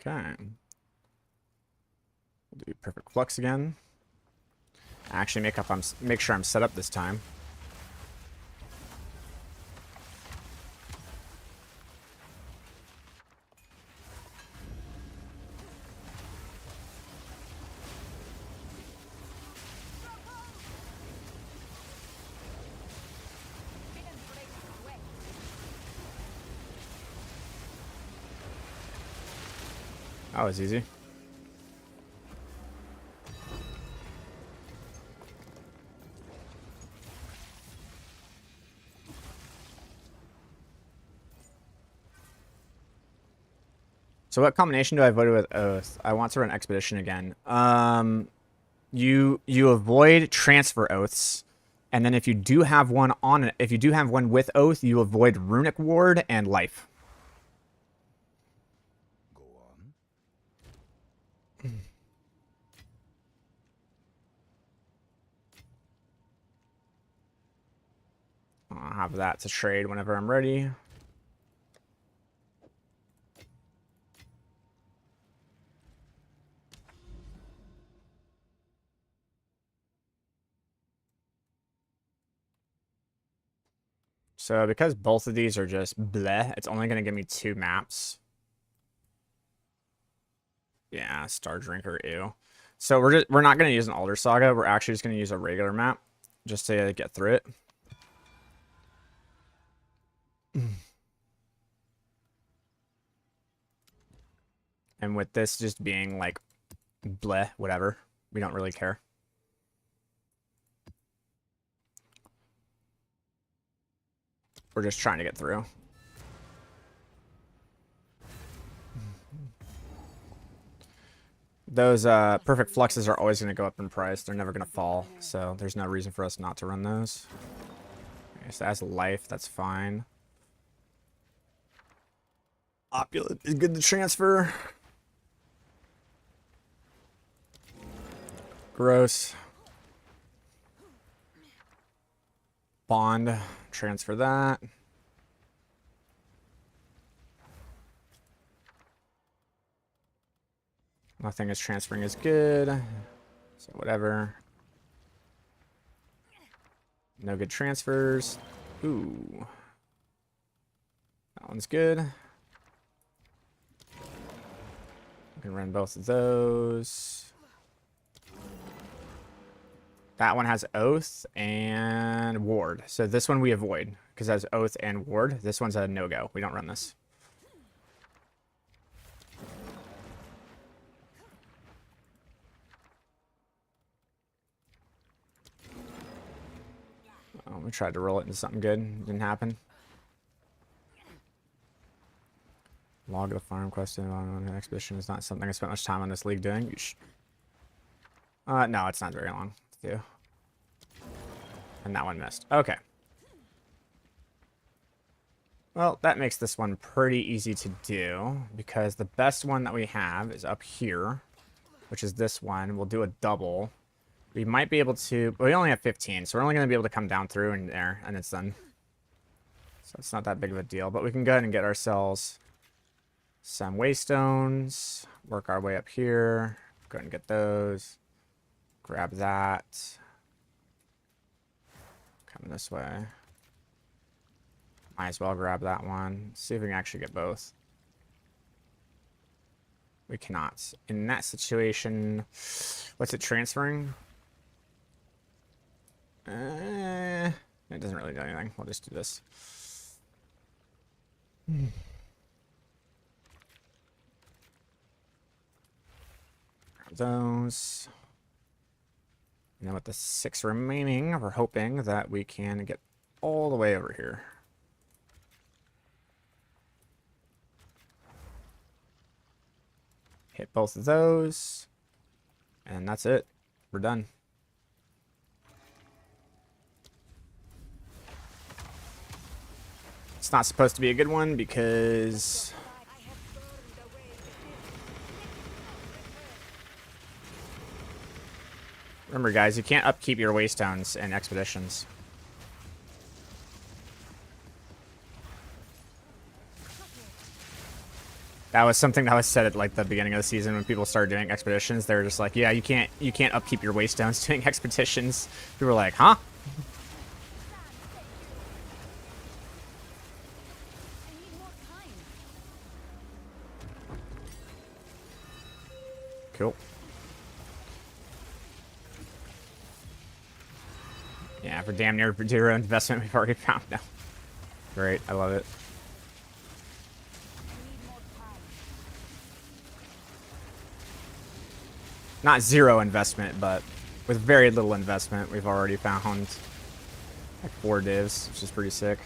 Okay. We'll do perfect flux again. Actually, make sure I'm set up this time. That was easy. So what combination do I avoid with Oath? I want to run Expedition again. You avoid transfer oaths, and then if you do have one with Oath, you avoid Runic Ward and Life. Go on. I'll have that to trade whenever I'm ready. So because both of these are just bleh, it's only going to give me 2 maps. Yeah, Star Drinker, ew. So we're not going to use an Alder Saga. We're actually just going to use a regular map just to get through it. And with this just being like bleh, whatever, we don't really care. We're just trying to get through. Those perfect fluxes are always going to go up in price. They're never going to fall, so there's no reason for us not to run those. Okay, so that's life. That's fine. Opulent is good to transfer. Gross. Bond. Transfer that. Nothing is transferring is good. So whatever. No good transfers. Ooh. That one's good. We can run both of those. That one has Oath and Ward. So this one we avoid because it has Oath and Ward. This one's a no-go. We don't run this. Oh, we tried to roll it into something good. Didn't happen. Log of the farm quest on an expedition is not something I spent much time on this league doing. No, it's not very long to do. And that one missed. Okay. Well, that makes this one pretty easy to do because the best one that we have is up here, which is this one. We'll do a double. We might be able to, but we only have 15, so we're only going to be able to come down through and there, and it's done. So it's not that big of a deal, but we can go ahead and get ourselves some waystones, work our way up here, go ahead and get those, grab that, coming this way. Might as well grab that one. See if we can actually get both. We cannot. In that situation, what's it transferring? It doesn't really do anything. We'll just do this. Grab those. And then with the 6 remaining, we're hoping that we can get all the way over here. Hit both of those. And that's it. We're done. It's not supposed to be a good one because remember, guys, you can't upkeep your waystones in expeditions. That was something that was said at like the beginning of the season when people started doing expeditions. They were just like, "Yeah, you can't upkeep your waystones doing expeditions." People were like, "Huh?" I need more time. Cool. Yeah, for damn near 0 investment, we've already found now. Great, I love it. Not 0 investment, but with very little investment, we've already found like 4 divs, which is pretty sick.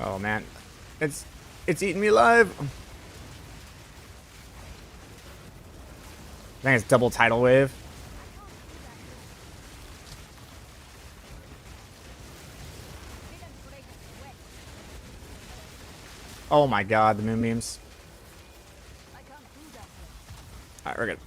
Oh man, it's eating me alive. I think it's double tidal wave. Oh my god, the moonbeams. Alright, we're good.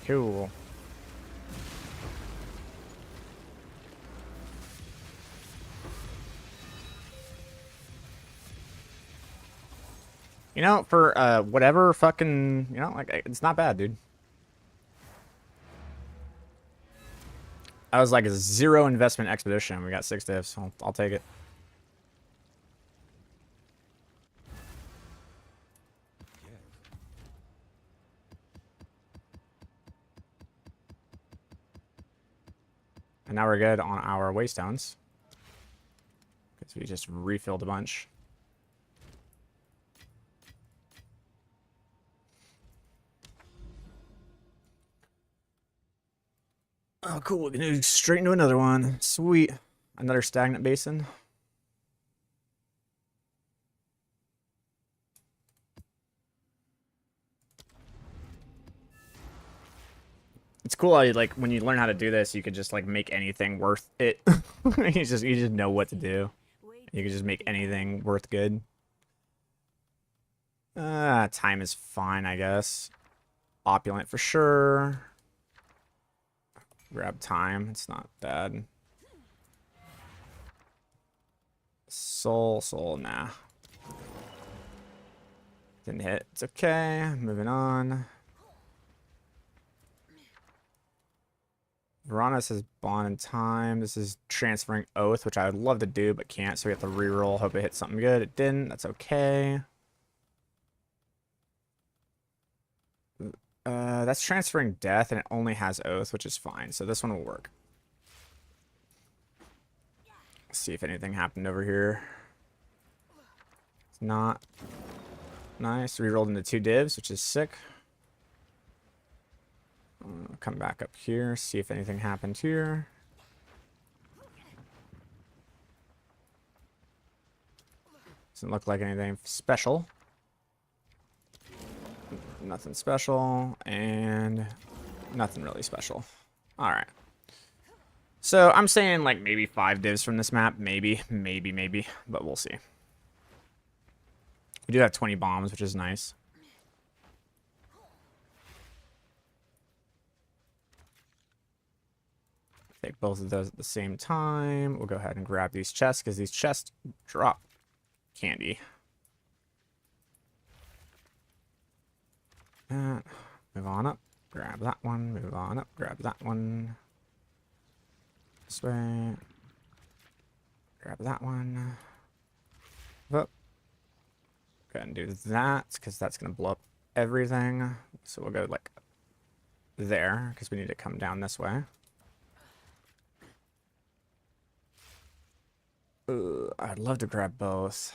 Cool. You know, for whatever fucking, you know, like it's not bad, dude. I was like a 0 investment expedition. We got 6 divs. I'll take it. And now we're good on our waystones. Because we just refilled a bunch. Oh, cool. We can go straight into another one. Sweet. Another stagnant basin. It's cool how you, like, when you learn how to do this, you could just like make anything worth it. You just know what to do. You can just make anything worth good. Time is fine, I guess. Opulent for sure. Grab time. It's not bad. Soul, nah. Didn't hit. It's okay. Moving on. Verana says bond in time. This is transferring oath, which I would love to do, but can't. So we have to reroll. Hope it hits something good. It didn't. That's okay. That's transferring death, and it only has oath, which is fine. So this one will work. Let's see if anything happened over here. It's not. Nice. Rerolled into 2 divs, which is sick. Come back up here, see if anything happened here. Doesn't look like anything special. Nothing special, and nothing really special. Alright. So I'm saying like maybe 5 divs from this map. Maybe. But we'll see. We do have 20 bombs, which is nice. Take both of those at the same time. We'll go ahead and grab these chests because these chests drop candy. Move on up. Grab that one. Move on up. Grab that one. This way. Grab that one. Up. Go ahead and do that because that's going to blow up everything. So we'll go like there because we need to come down this way. I'd love to grab both.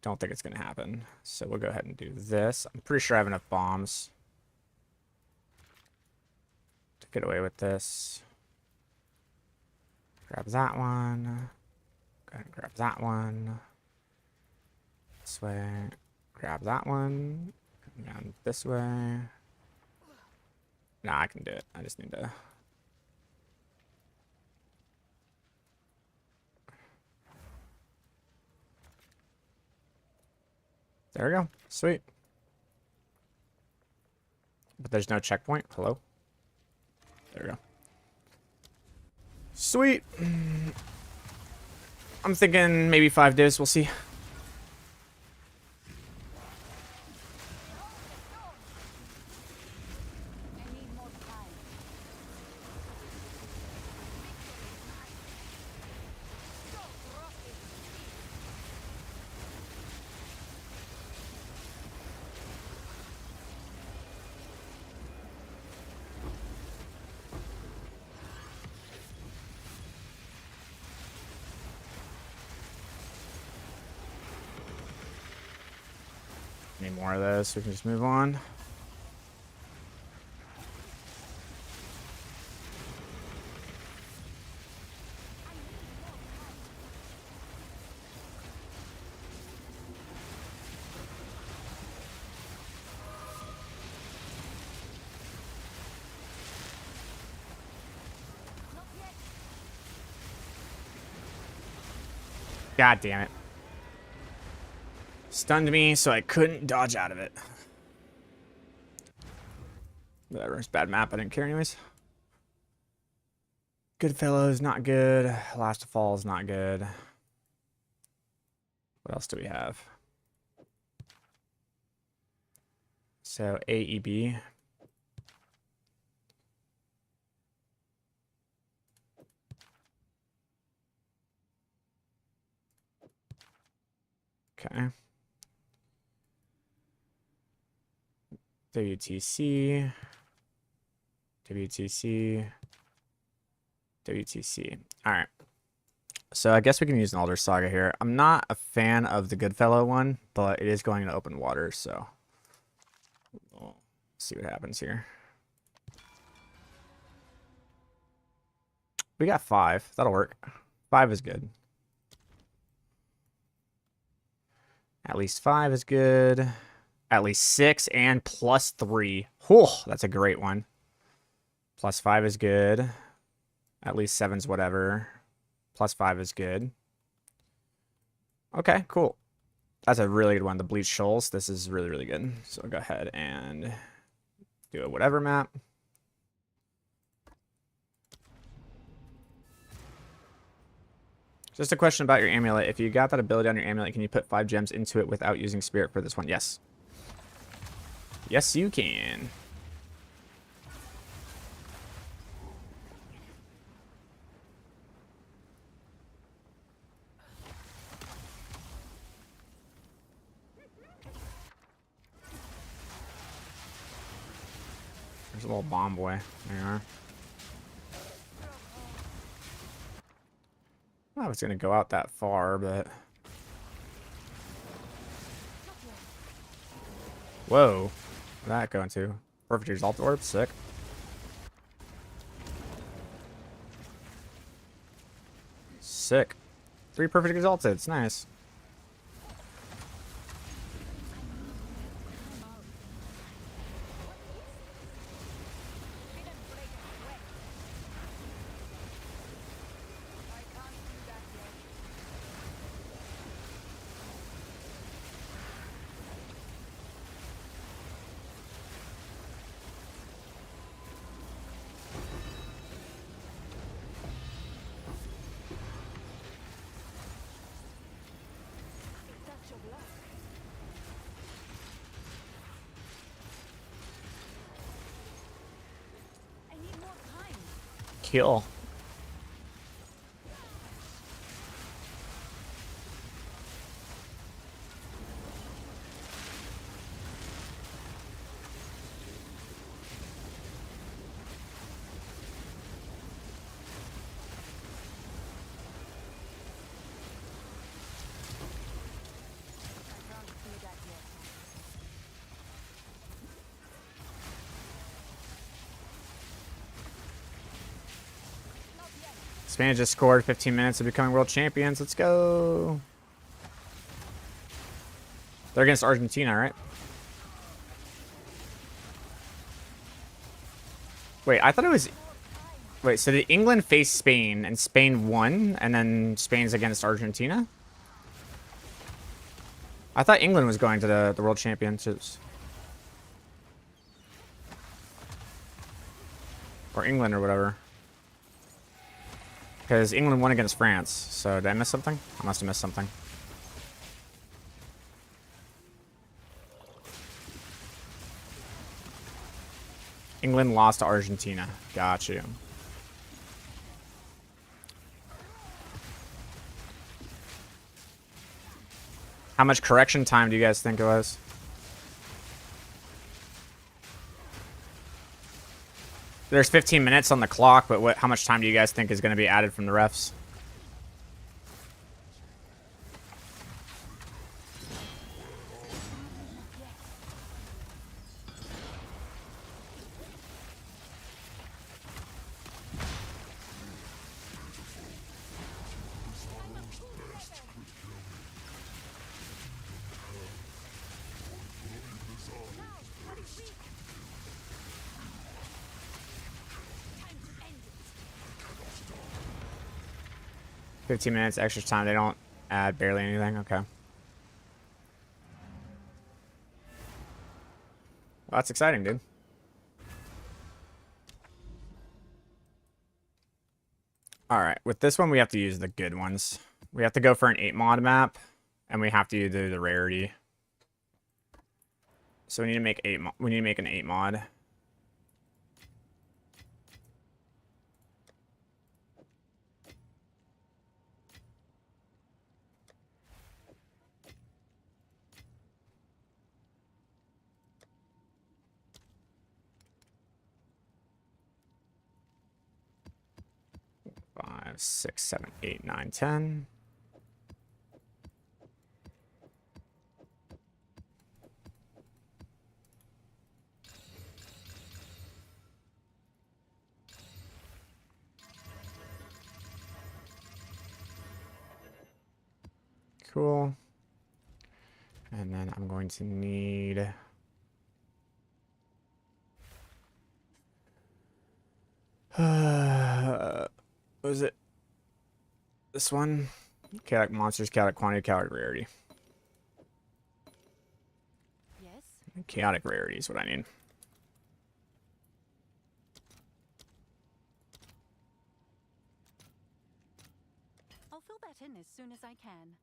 Don't think it's going to happen. So we'll go ahead and do this. I'm pretty sure I have enough bombs to get away with this. Grab that one. Go ahead and grab that one. This way. Grab that one. Come down this way. Nah, I can do it. I just need to... There we go. Sweet. But there's no checkpoint. Hello? There we go. Sweet. I'm thinking maybe 5 divs. We'll see. Need more of those so we can just move on. God damn it. Stunned me, so I couldn't dodge out of it. Whatever, it's a bad map. I didn't care anyways. Goodfellows, not good. Last of All is not good. What else do we have? So, AEB. Okay. WTC. WTC. WTC. Alright. So I guess we can use an Alder Saga here. I'm not a fan of the Goodfellow one, but it is going into open water, so see what happens here. We got 5. That'll work. 5 is good. At least 5 is good. At least 6 and plus 3. Whew, that's a great one. Plus 5 is good. At least 7's whatever. Plus 5 is good. Okay, cool. That's a really good one. The Bleach Shoals. This is really, really good. So I'll go ahead and do a whatever map. Just a question about your amulet. If you got that ability on your amulet, can you put 5 gems into it without using spirit for this one? Yes. Yes, you can. There's a little bomb boy. There you are. I was going to go out that far, but... Whoa. Where'd that go into? Perfect result orb. Sick. Sick. 3 perfect exalted. It's nice. Kill. Spain just scored 15 minutes of becoming world champions. Let's go. They're against Argentina, right? Wait, I thought it was... Wait, so did England face Spain and Spain won and then Spain's against Argentina? I thought England was going to the world championships. Or England or whatever. Because England won against France. So did I miss something? I must have missed something. England lost to Argentina. Got you. How much correction time do you guys think it was? There's 15 minutes on the clock, but how much time do you guys think is going to be added from the refs? $15 minutes extra time. They don't add barely anything. Okay. Well, that's exciting, dude. All right. With this one, we have to use the good ones. We have to go for an 8 mod map, and we have to do the rarity. So we need to make we need to make an 8 mod. Five, 6, 7, 8, 9, 10. Cool. And then I'm going to need... what was it? This one? Chaotic monsters, chaotic quantity, chaotic rarity. Yes? Chaotic rarity is what I need. I'll fill that in as soon as I can.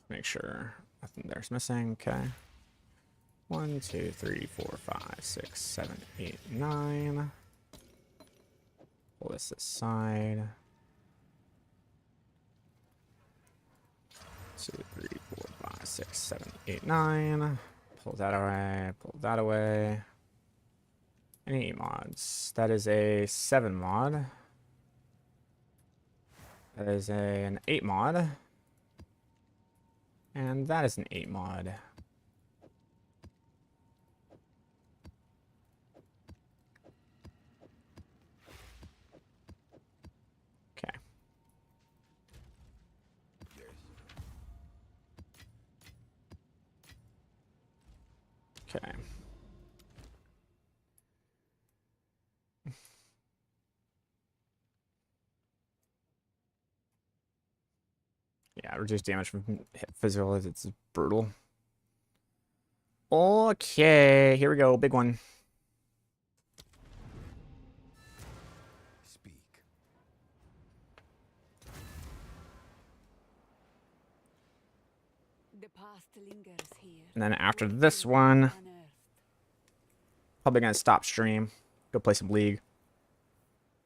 Make sure nothing there's missing. Okay. 1, 2, 3, 4, 5, 6, 7, 8, 9. Pull this aside. 2, 3, 4, 5, 6, 7, 8, 9. Pull that away. Pull that away. Any mods? That is a 7 mod. That is an 8 mod. And that is an 8 mod. Okay. Okay. Yeah, reduce damage from physical as it's brutal. Okay, here we go. Big one. Speak. The past lingers here. And then after waiting this to be one, unearthed. probably gonna stop stream. Go play some League.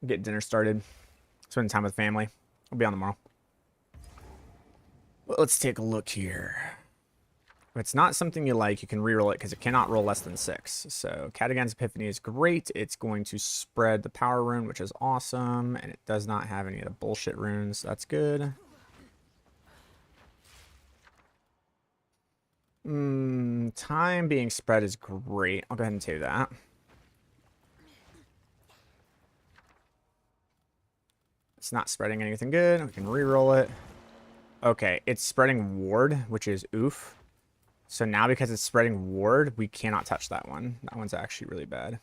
Get dinner started. Spend time with family. I'll be on tomorrow. Well, let's take a look here. If it's not something you like, you can reroll it because it cannot roll less than 6. So Catagan's Epiphany is great. It's going to spread the power rune, which is awesome. And it does not have any of the bullshit runes. So that's good. Time being spread is great. I'll go ahead and take that. It's not spreading anything good. We can reroll it. Okay, it's spreading ward, which is oof. So now because it's spreading ward, we cannot touch that one. That one's actually really bad.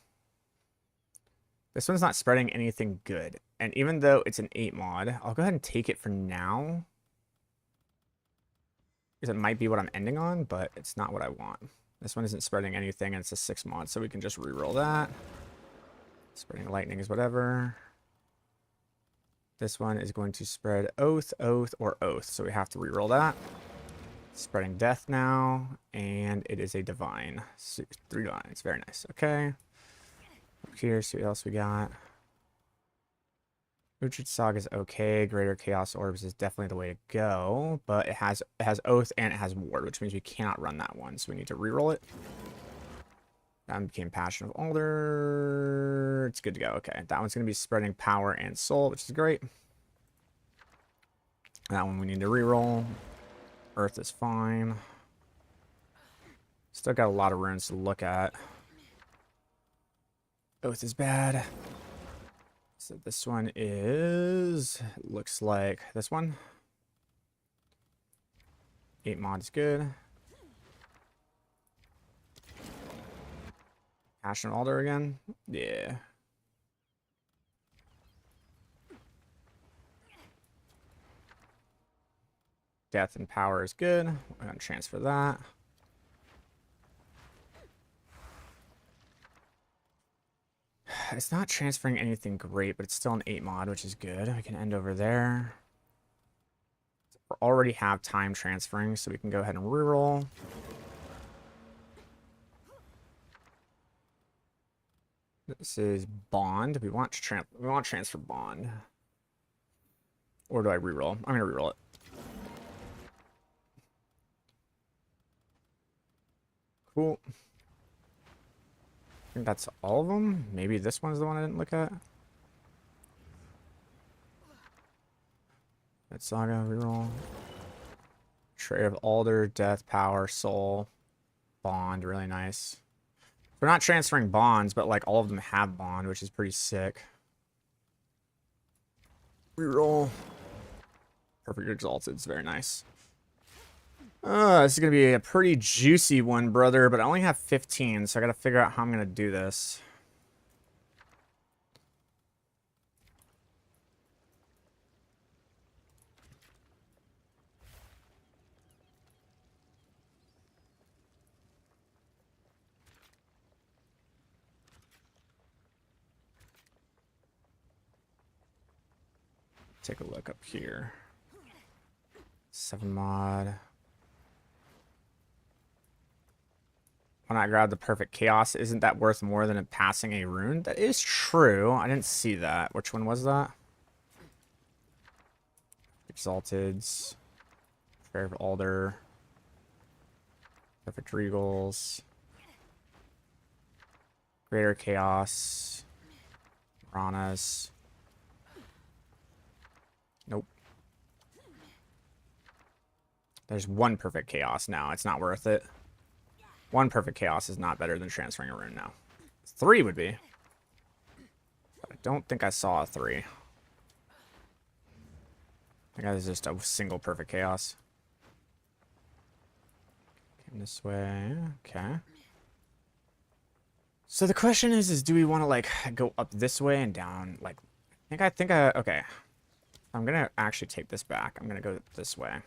This one's not spreading anything good. And even though it's an 8 mod, I'll go ahead and take it for now. Because it might be what I'm ending on, but it's not what I want. This one isn't spreading anything, and it's a 6 mod, so we can just reroll that. Spreading lightning is whatever. This one is going to spread oath, oath, or oath, so we have to reroll that. Spreading death now, and it is a divine. 3 divines, very nice. Okay. Up here, see what else we got. Uhtred Saga is okay. Greater Chaos Orbs is definitely the way to go, but it has oath and it has ward, which means we cannot run that one, so we need to reroll it. That one became Passion of Alder. It's good to go. Okay, that one's going to be spreading power and soul, which is great. That one we need to reroll. Earth is fine. Still got a lot of runes to look at. Oath is bad. So this one is, looks like this one. 8 mod is good. Passion of Alder again. Yeah. Death and power is good. We're going to transfer that. It's not transferring anything great, but it's still an 8 mod, which is good. We can end over there. We already have time transferring, so we can go ahead and reroll. This is bond. We want to transfer bond. Or do I reroll? I'm gonna reroll it. Cool. I think that's all of them. Maybe this one's the one I didn't look at. That Saga, reroll. Tray of Alder, Death, Power, Soul, Bond, really nice. They're not transferring bonds, but like all of them have bond, which is pretty sick. Reroll. Perfect exalted. It's very nice. This is gonna be a pretty juicy one, brother, but I only have 15, so I gotta figure out how I'm gonna do this. Take a look up here. 7 mod. Why not grab the perfect chaos? Isn't that worth more than passing a rune? That is true. I didn't see that. Which one was that? Exalteds. Fair of Alder. Perfect Regals. Greater Chaos. Ranas. Nope. There's one perfect chaos now. It's not worth it. One perfect chaos is not better than transferring a rune now. 3 would be. But I don't think I saw a 3. I think that was just a single perfect chaos. Came this way. Okay. So the question is do we want to like go up this way and down? Like, okay. I'm gonna actually take this back. I'm gonna go this way. I'm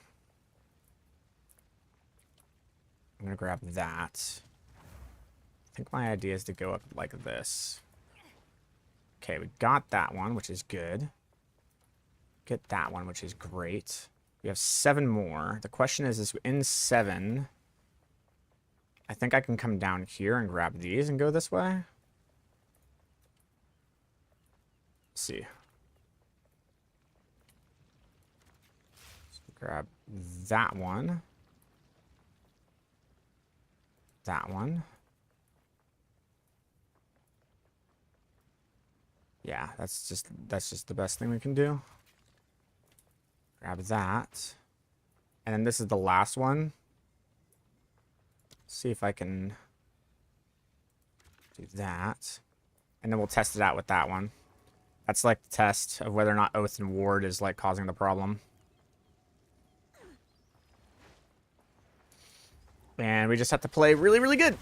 gonna grab that. I think my idea is to go up like this. Okay, we got that one, which is good. Get that one, which is great. We have 7 more. The question is in 7, I think I can come down here and grab these and go this way. Let's see. So grab that one. That one. Yeah, that's just the best thing we can do. Grab that. And then this is the last one. See if I can do that. And then we'll test it out with that one. That's like the test of whether or not Oath and Ward is like causing the problem. And we just have to play really, really good.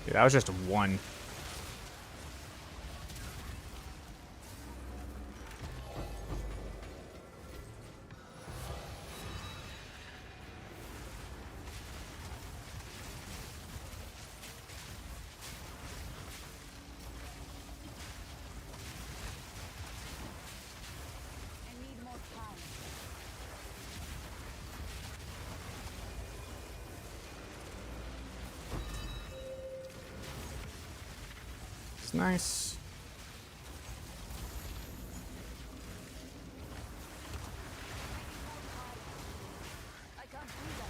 Dude, that was just 1. I need more time. It's nice. I can't do that.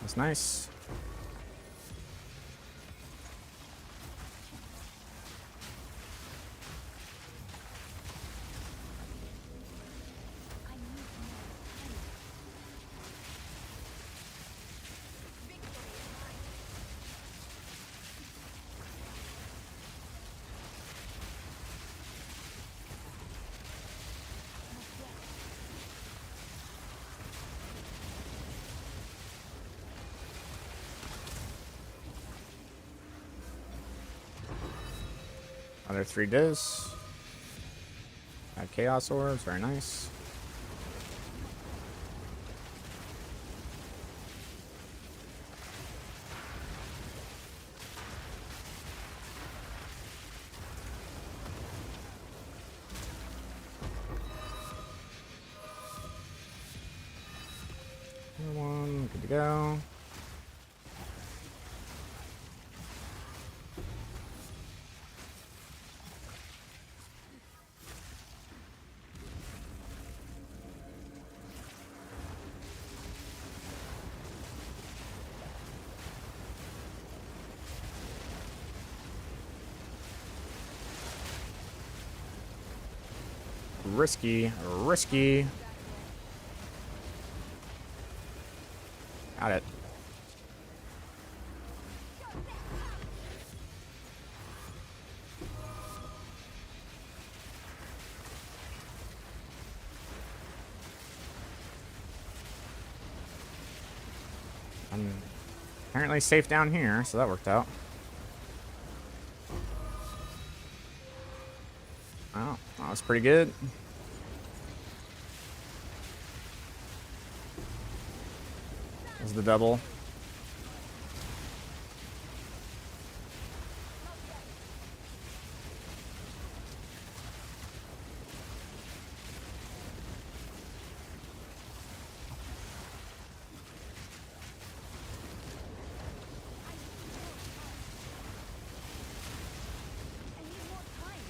It's nice. I need more time. Victory is mine. Not yet. Another 3 dis. Add chaos orbs, very nice. Another one, good to go. Risky, risky. Got it. I'm apparently safe down here, so that worked out. Oh, that was pretty good. That was the double. I need more time.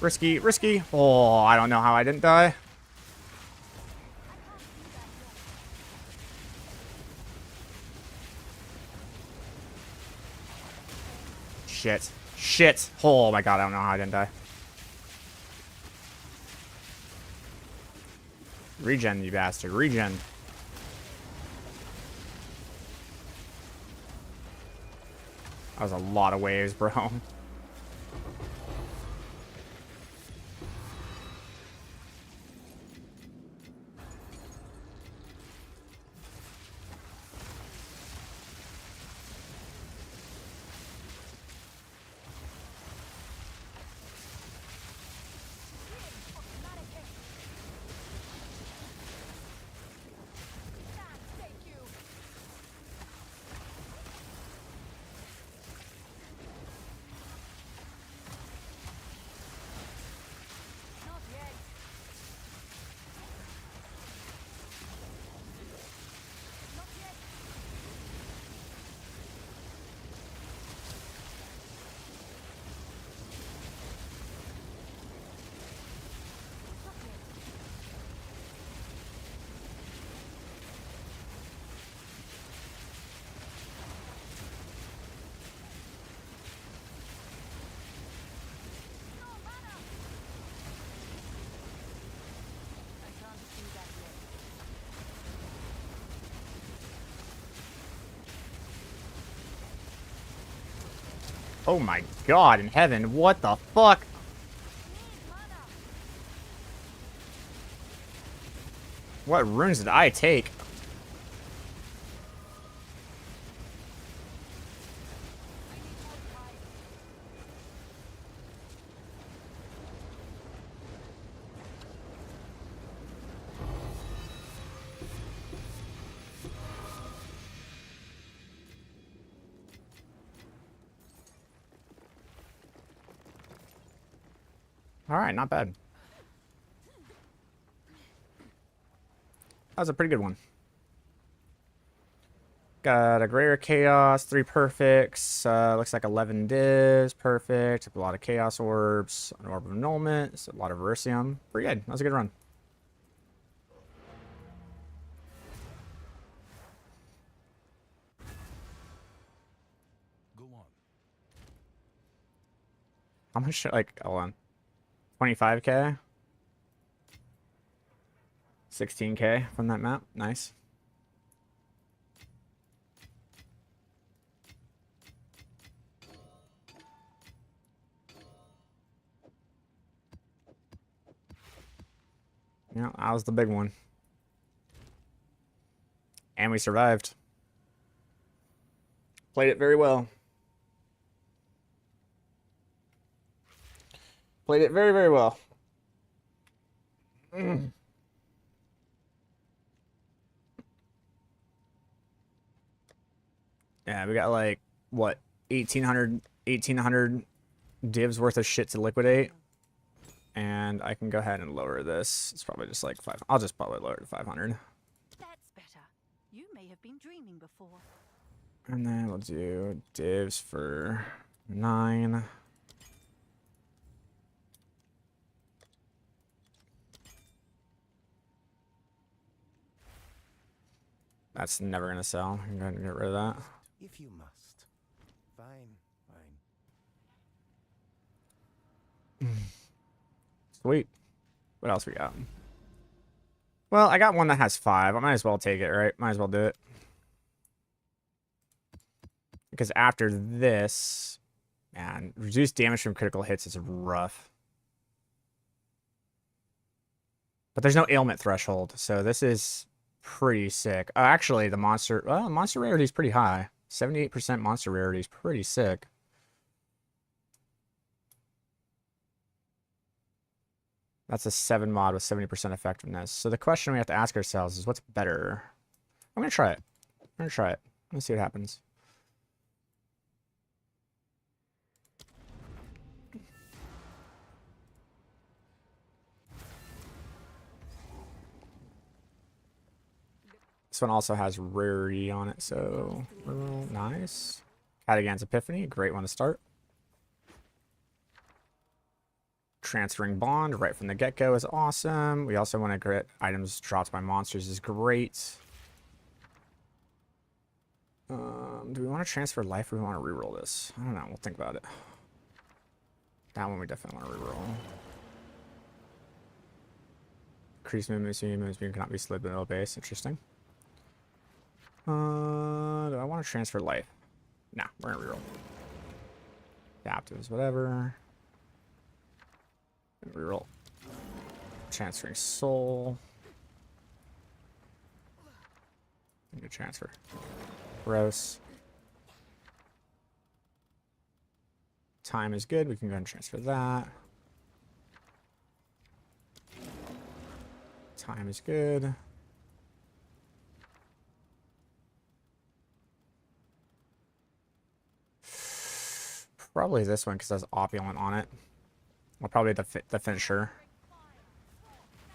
Risky, risky. Oh, I don't know how I didn't die. Shit. Shit. Oh my god, I don't know how I didn't die. Regen, you bastard. Regen. That was a lot of waves, bro. Thank you. Not yet. Not yet. Not yet. No mana. I can't do that yet. Oh my god, in heaven. What the fuck? Need mana. What runes did I take? I need more time. Alright, not bad. That was a pretty good one. Got a Greater Chaos, 3 perfects, looks like 11 divs, perfect, a lot of Chaos Orbs, an Orb of Annulment, a lot of Verisium. Pretty good. That was a good run. How much, like, hold on. 25k? 16k from that map. Nice. Yeah, that was the big one. And we survived. Played it very well. Played it very, very well. Mm. Yeah, we got like, what, 1800 divs worth of shit to liquidate. And I can go ahead and lower this. It's probably just like 5. I'll just probably lower it to 500. That's better. You may have been dreaming before. And then we'll do divs for 9. That's never gonna sell. I'm gonna get rid of that. If you must. Fine, fine. Sweet. What else we got? Well, I got one that has 5. I might as well take it, right? Might as well do it. Because after this, man, reduced damage from critical hits is rough. But there's no ailment threshold, so this is pretty sick. Actually, the monster rarity is pretty high. 78% monster rarity is pretty sick. That's a 7 mod with 70% effectiveness. So the question we have to ask ourselves is, what's better? I'm gonna try it. I'm gonna try it. Let's see what happens. This one also has rarity on it, so nice. Catagan's Epiphany, great one to start. Transferring Bond right from the get-go is awesome. We also want to get items dropped by monsters is great. Do we want to transfer life or do we want to reroll this? I don't know. We'll think about it. That one we definitely want to reroll. Increase movement, speed cannot be slid below base. Interesting. Do I want to transfer life? Nah, we're gonna reroll. Adaptives, whatever. Reroll. Transferring soul. Need to transfer. Gross. Time is good. We can go ahead and transfer that. Time is good. Probably this one because it has opulent on it. Well, probably the finisher.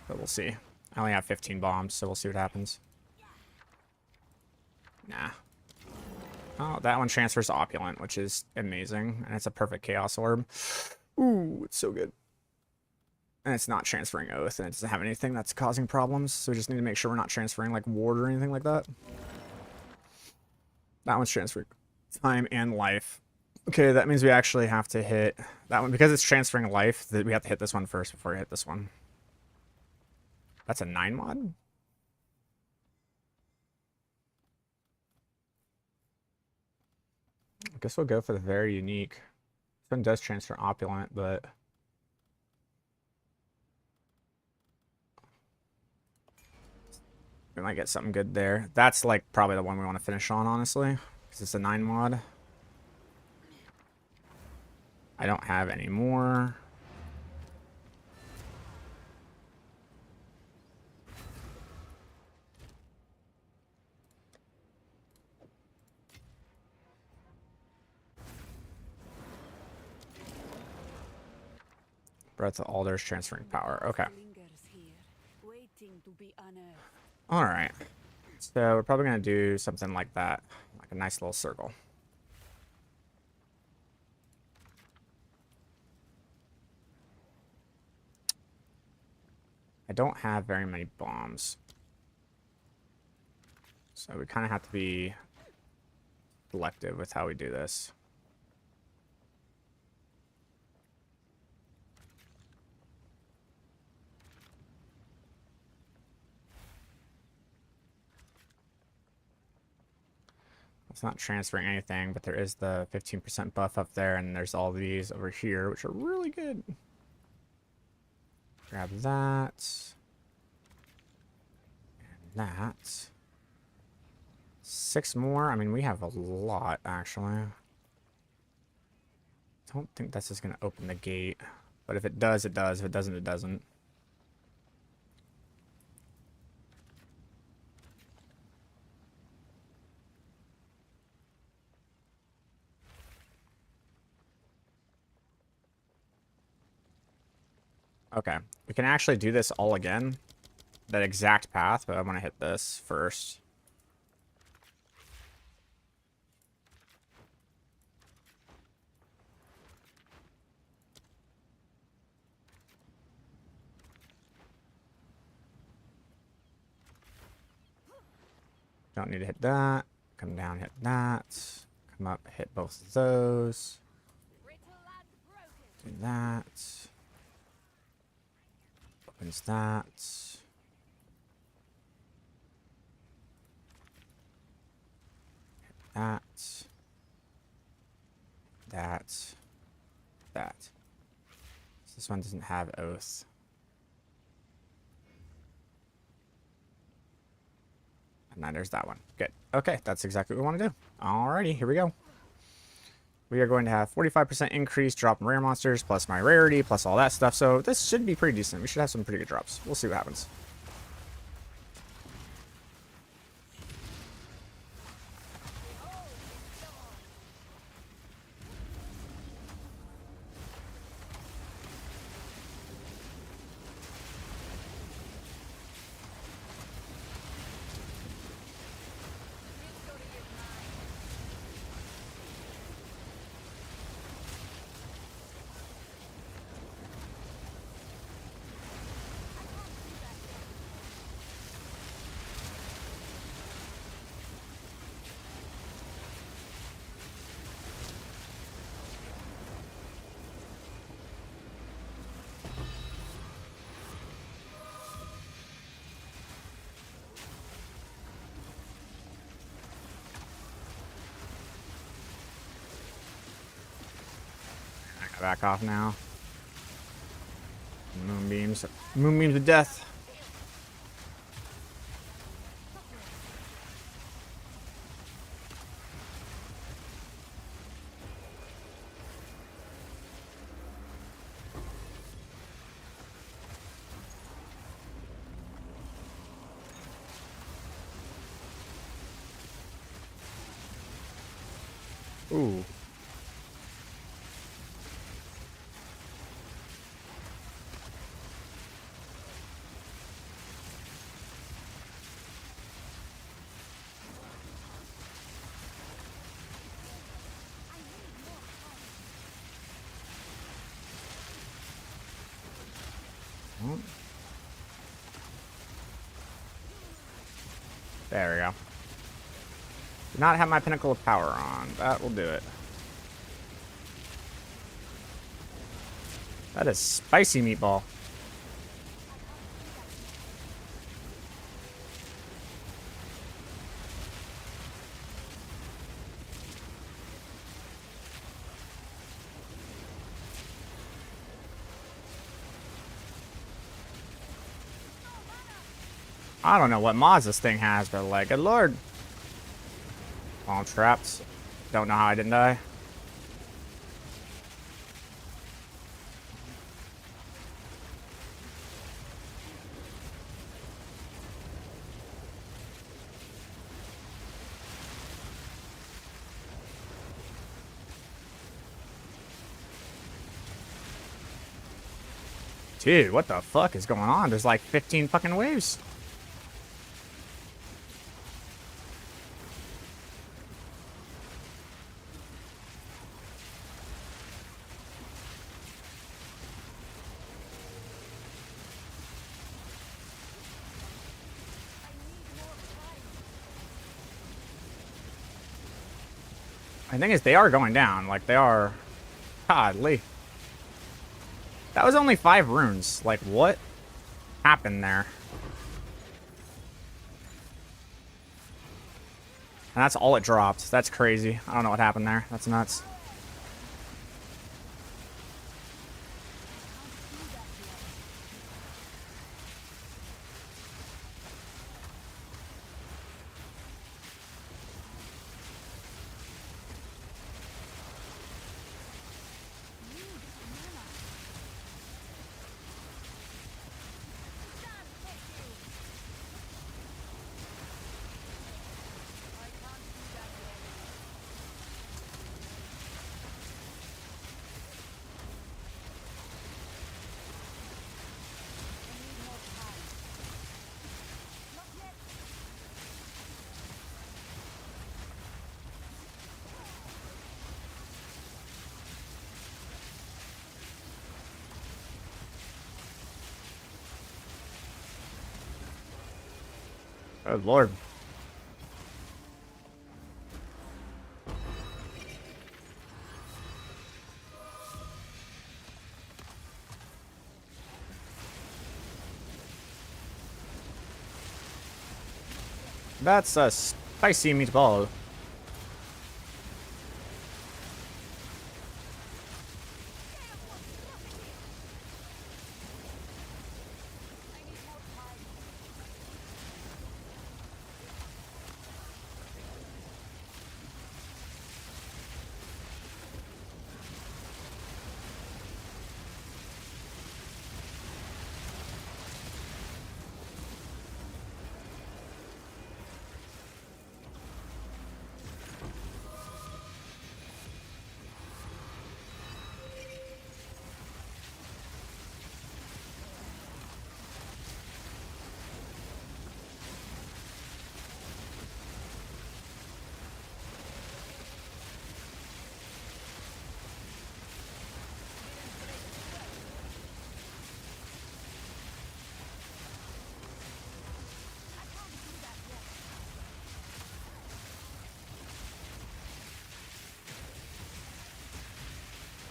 But we'll see. I only have 15 bombs, so we'll see what happens. Nah. Oh, that one transfers opulent, which is amazing. And it's a perfect chaos orb. Ooh, it's so good. And it's not transferring oath, and it doesn't have anything that's causing problems. So we just need to make sure we're not transferring like ward or anything like that. That one's transferring time and life. Okay, that means we actually have to hit that one. Because it's transferring life, that we have to hit this one first before we hit this one. That's a 9 mod? I guess we'll go for the very unique. This one does transfer opulent, but... we might get something good there. That's like probably the one we want to finish on, honestly. Because it's a 9 mod. I don't have any more. Breath of Alder's transferring power. Okay. Alright. So we're probably going to do something like that. Like a nice little circle. I don't have very many bombs. So we kind of have to be selective with how we do this. It's not transferring anything, but there is the 15% buff up there, and there's all these over here, which are really good. Grab that. And that. 6 more. I mean, we have a lot, actually. Don't think this is going to open the gate. But if it does, it does. If it doesn't, it doesn't. Okay. We can actually do this all again. That exact path, but I want to hit this first. Don't need to hit that. Come down, hit that. Come up, hit both of those. Do that. Opens that. Hit that. That. That. So this one doesn't have oath. And then there's that one. Good. Okay, that's exactly what we want to do. Alrighty, here we go. We are going to have 45% increase drop in rare monsters, plus my rarity, plus all that stuff. So this should be pretty decent. We should have some pretty good drops. We'll see what happens. Back off now. Moonbeams. Moonbeams of death. Ooh. There we go. Do not have my pinnacle of power on. That will do it. That is spicy meatball. I don't know what mods this thing has, but like, good lord. Oh, I'm trapped. Don't know how I didn't die. Dude, what the fuck is going on? There's like 15 fucking waves. The thing is, they are going down. Like, they are... Godly. That was only 5 runes. Like, what happened there? And that's all it dropped. That's crazy. I don't know what happened there. That's nuts. Oh, Lord. That's a spicy meatball.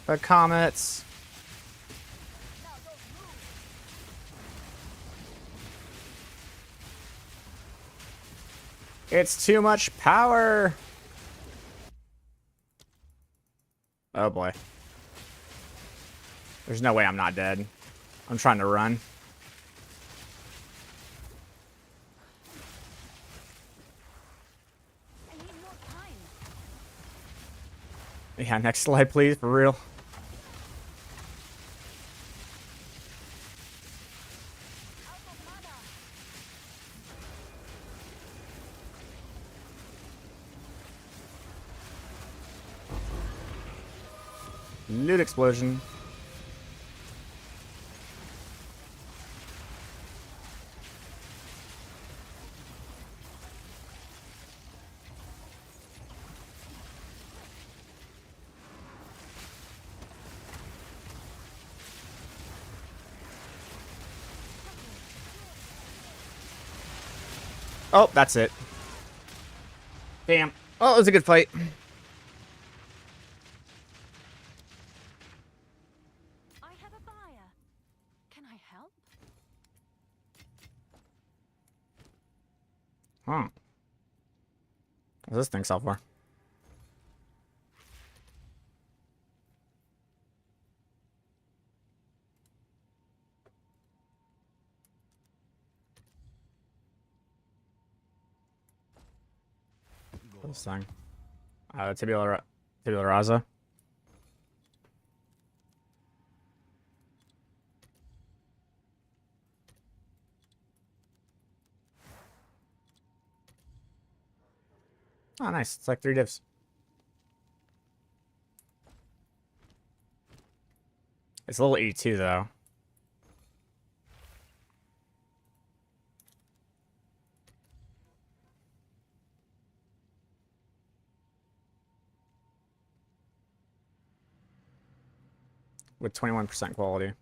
The comets. It's too much power. Oh boy. There's no way I'm not dead. I'm trying to run. I need more time. Yeah, next slide, please, for real. Out of mana. Loot explosion. Oh, that's it. Damn. Oh, it was a good fight. I have a buyer. Can I help? Huh. What's this thing sell for? This thing. Tabula rasa. Oh, nice. It's like 3 divs. It's a little 82, though. With 21% quality.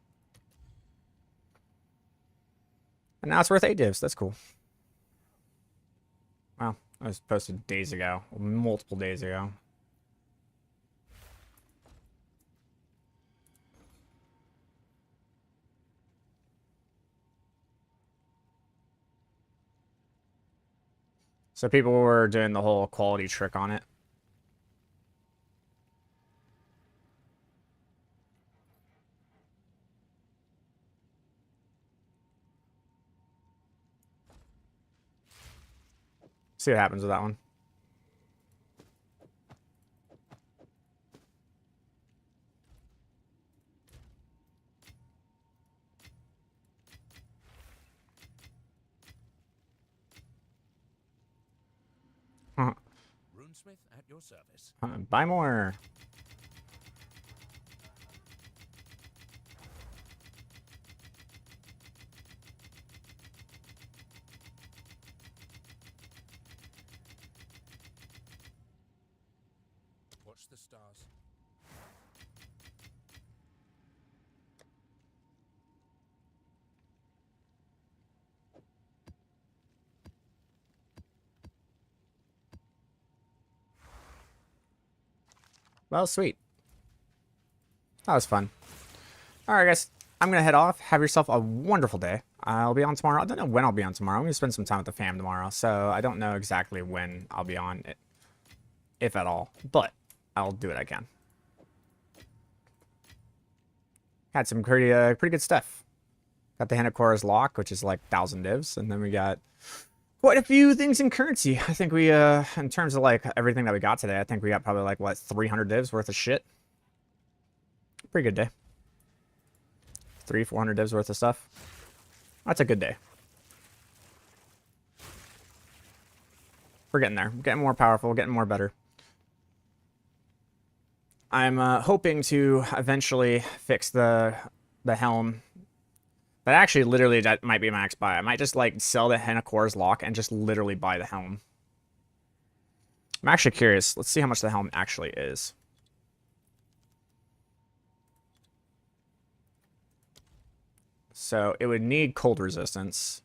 And now it's worth 8 divs. That's cool. Wow. That was posted days ago. Multiple days ago. So people were doing the whole quality trick on it. See what happens with that one. Runesmith at your service. Buy more. Watch the stars. Well, sweet. That was fun. All right, guys. I'm going to head off. Have yourself a wonderful day. I'll be on tomorrow. I don't know when I'll be on tomorrow. I'm going to spend some time with the fam tomorrow. So I don't know exactly when I'll be on it, if at all. But I'll do what I can. Had some pretty good stuff. Got the Hanakora's Lock, which is like 1,000 divs. And then we got quite a few things in currency. I think we, in terms of like everything that we got today, I think we got probably like, what, 300 divs worth of shit. Pretty good day. 300-400 divs worth of stuff. That's a good day. We're getting there. We're getting more powerful, getting more better. I'm hoping to eventually fix the helm. But actually, literally, that might be my next buy. I might just like sell the Hanakora's Lock and just literally buy the helm. I'm actually curious. Let's see how much the helm actually is. So it would need cold resistance.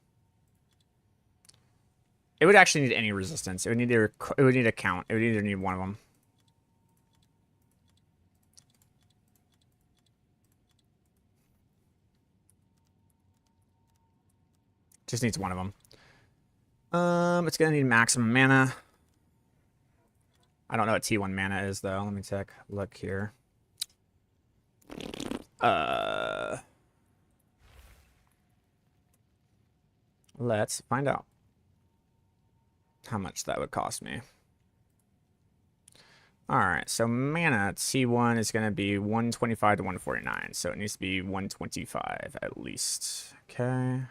It would actually need any resistance. It would need a count. It would either need one of them. Just needs one of them. It's gonna need maximum mana. I don't know what T1 mana is though. Let me take a look here. Let's find out how much that would cost me. Alright, so mana at C1 is going to be 125 to 149. So it needs to be 125 at least. Okay.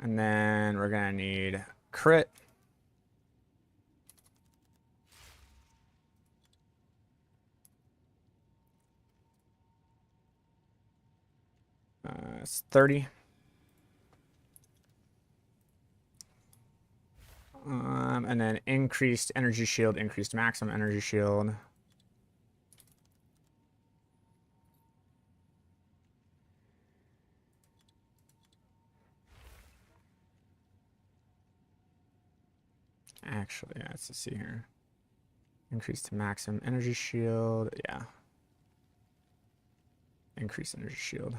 And then we're going to need crit. It's 30. And then increased energy shield, increased maximum energy shield. Actually, yeah, let's see here. Increased maximum energy shield, yeah. Increased energy shield.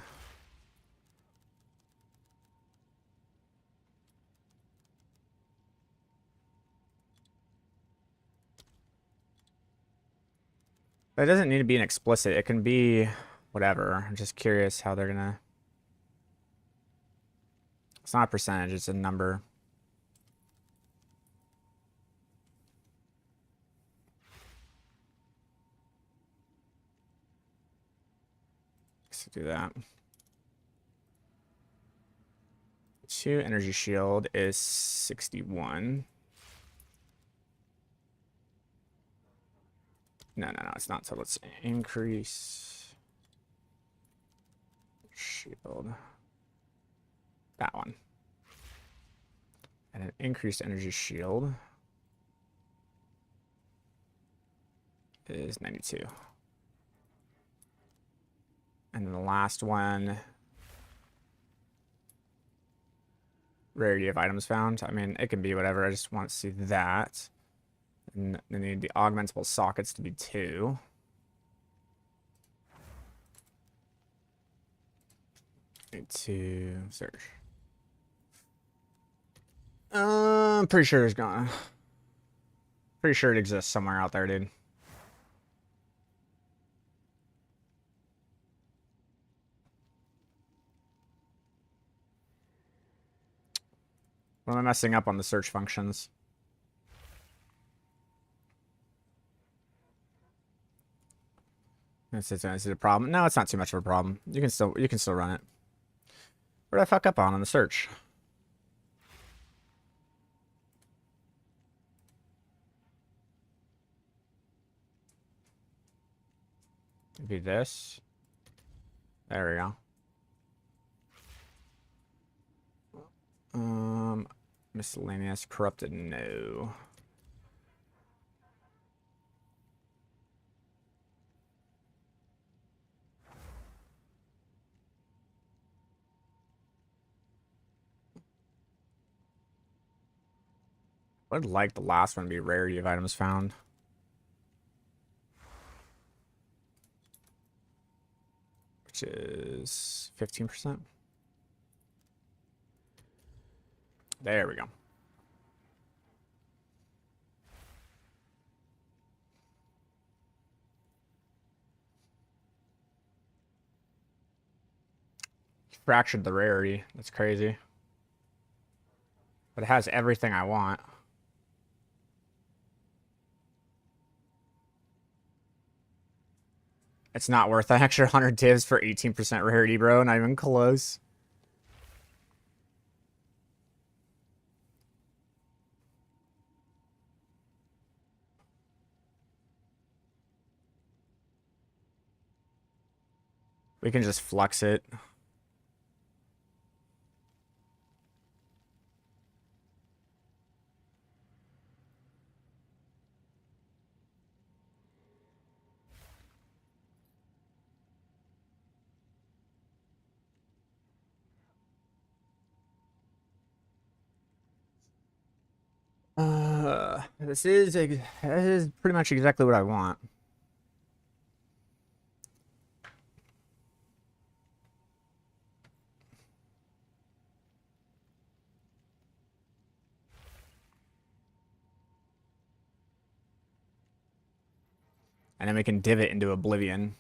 But it doesn't need to be an explicit. It can be whatever. I'm just curious how they're gonna... It's not a percentage, it's a number. Let's do that. 2 energy shield is 61. No, it's not. So let's increase shield. That one. And an increased energy shield is 92. And then the last one, rarity of items found. I mean, it can be whatever. I just want to see that. And they need the augmentable sockets to be 2. Need to search. I'm pretty sure it's gone. Pretty sure it exists somewhere out there, dude. What am I messing up on the search functions? Is it a problem? No, it's not too much of a problem. You can still run it. What did I fuck up on the search? Maybe this. There we go. Miscellaneous corrupted, no. I would like the last one to be rarity of items found. Which is 15%. There we go. Fractured the rarity. That's crazy. But it has everything I want. It's not worth an extra 100 divs for 18% rarity, bro. Not even close. We can just flux it. This is pretty much exactly what I want. And then we can div it into oblivion.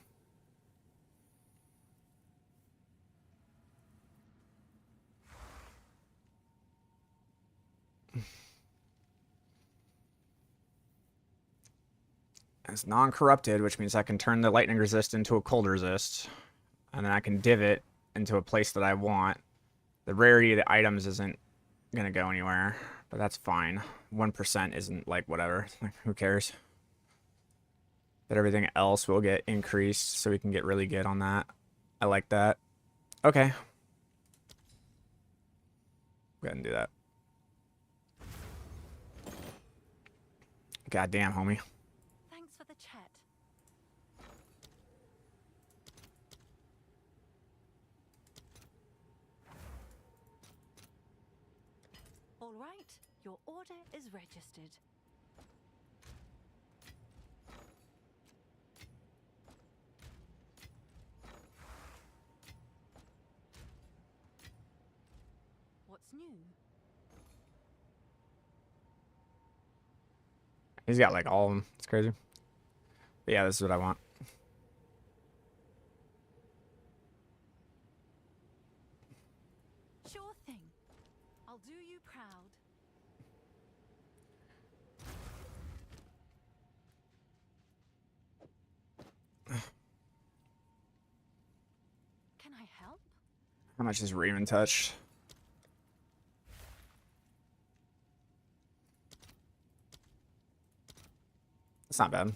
It's non-corrupted, which means I can turn the lightning resist into a cold resist. And then I can div it into a place that I want. The rarity of the items isn't gonna go anywhere, but that's fine. 1% isn't like whatever. Like, who cares? But everything else will get increased, so we can get really good on that. I like that. Okay. Go ahead and do that. God damn, homie. Thanks for the chat. All right, your order is registered. What's new? He's got like all of them. It's crazy. But yeah, this is what I want. Sure thing. I'll do you proud. Can I help? How much is Raven touched? It's not bad.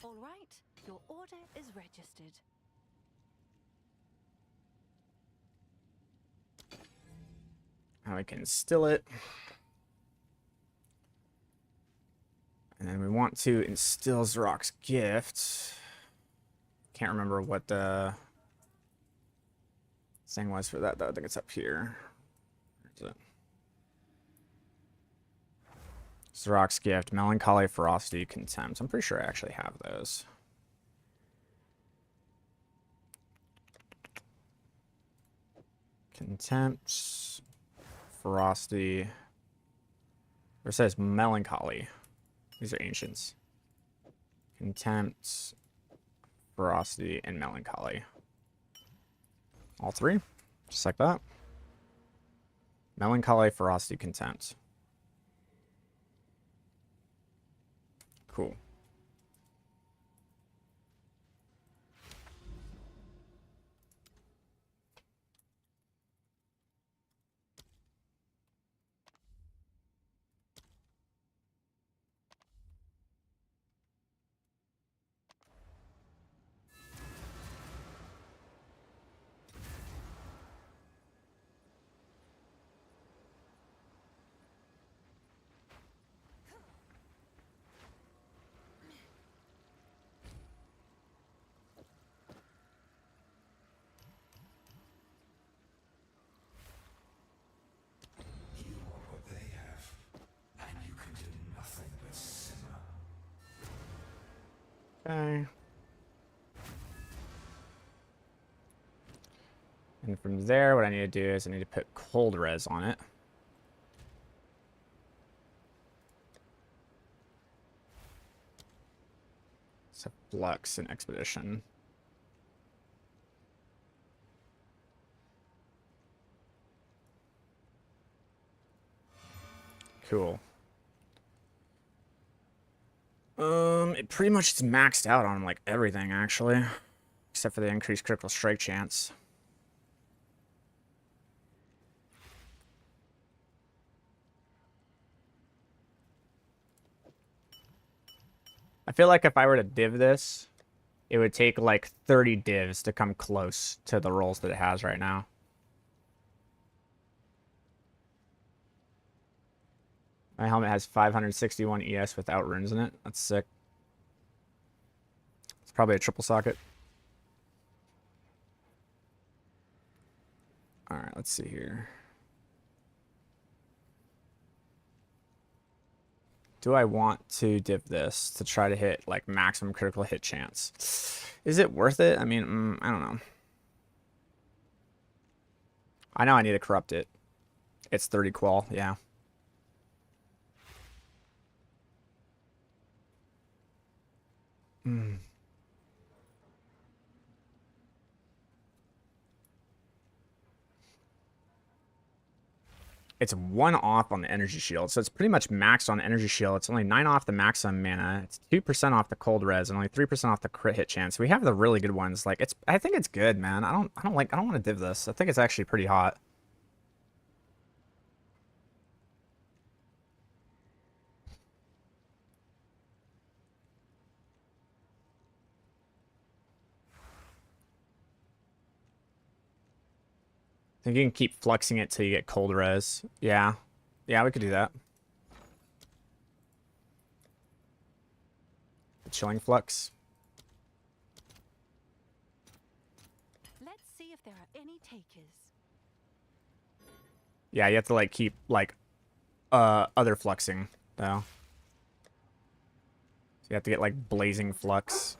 All right, your order is registered. Now we can still it. And then we want to instill Zrock's gift. Can't remember what the thing was for that, though. I think it's up here. Where is it? Zrock's Gift, Melancholy, Ferocity, Contempt. I'm pretty sure I actually have those. Contempt, Ferocity. It says Melancholy. These are ancients. Contempt, Ferocity, and Melancholy. All three. Just like that. Melancholy, Ferocity, Contempt. Cool. You are what they have, and you can do nothing but simmer. Okay. And from there, what I need to do is I need to put cold res on it. So Flux and Expedition. Cool. It pretty much is maxed out on like everything actually, except for the increased critical strike chance. I feel like if I were to div this, it would take like 30 divs to come close to the rolls that it has right now. My helmet has 561 ES without runes in it. That's sick. It's probably a triple socket. Alright, let's see here. Do I want to div this to try to hit like maximum critical hit chance? Is it worth it? I mean, I don't know. I know I need to corrupt it. It's 30 qual, yeah. It's 1 off on the energy shield, so it's pretty much maxed on the energy shield. It's only 9 off the maximum mana. It's 2% off the cold res and only 3% off the crit hit chance. We have the really good ones. Like I think it's good, man. I don't want to div this. I think it's actually pretty hot. I think you can keep fluxing it till you get cold res. Yeah. Yeah, we could do that. The chilling flux. Let's see if there are any takers. Yeah, you have to like keep like other fluxing though. So you have to get like blazing flux.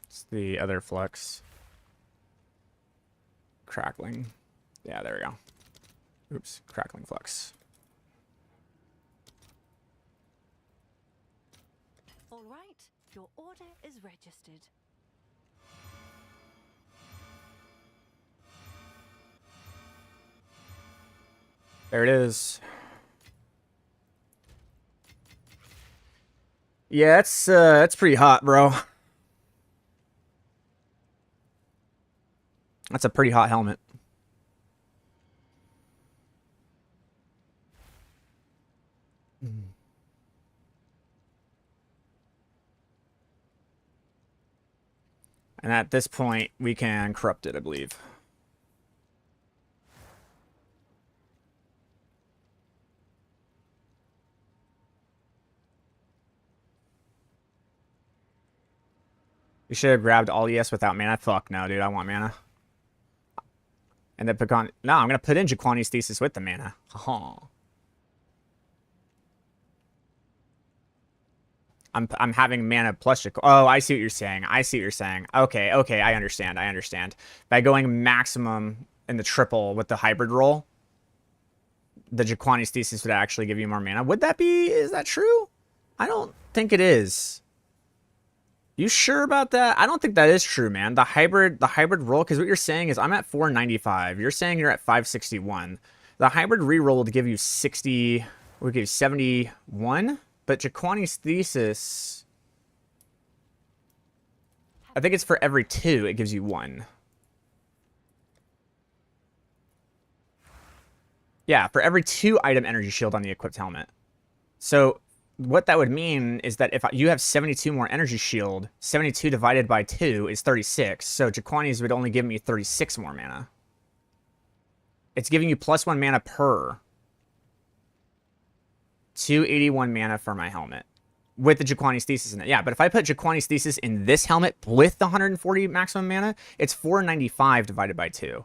It's the other flux. Crackling. Yeah, there we go. Oops, crackling flux. All right, your order is registered. There it is. Yeah, it's pretty hot, bro. That's a pretty hot helmet. And at this point, we can corrupt it, I believe. You should have grabbed all ES without mana. Fuck no, dude. I want mana. And then Pecan. No, I'm gonna put in Jaquani's Thesis with the mana. Oh. I'm having mana plus Oh, I see what you're saying. I see what you're saying. Okay, okay, I understand. I understand. By going maximum in the triple with the hybrid roll, the Jaquani's Thesis would actually give you more mana. Would that be? Is that true? I don't think it is. You sure about that? I don't think that is true, man. The hybrid roll, because what you're saying is I'm at 495. You're saying you're at 561. The hybrid reroll would give you 60. Would give you 71. But Jaquani's Thesis, I think it's for every 2, it gives you 1. Yeah, for every 2 item energy shield on the equipped helmet. So what that would mean is that if you have 72 more energy shield, 72 divided by 2 is 36. So Jaquani's would only give me 36 more mana. It's giving you +1 mana per. 281 mana for my helmet with the Jaquani's Thesis in it. Yeah, but if I put Jaquani's Thesis in this helmet with the 140 maximum mana, it's 495 divided by 2,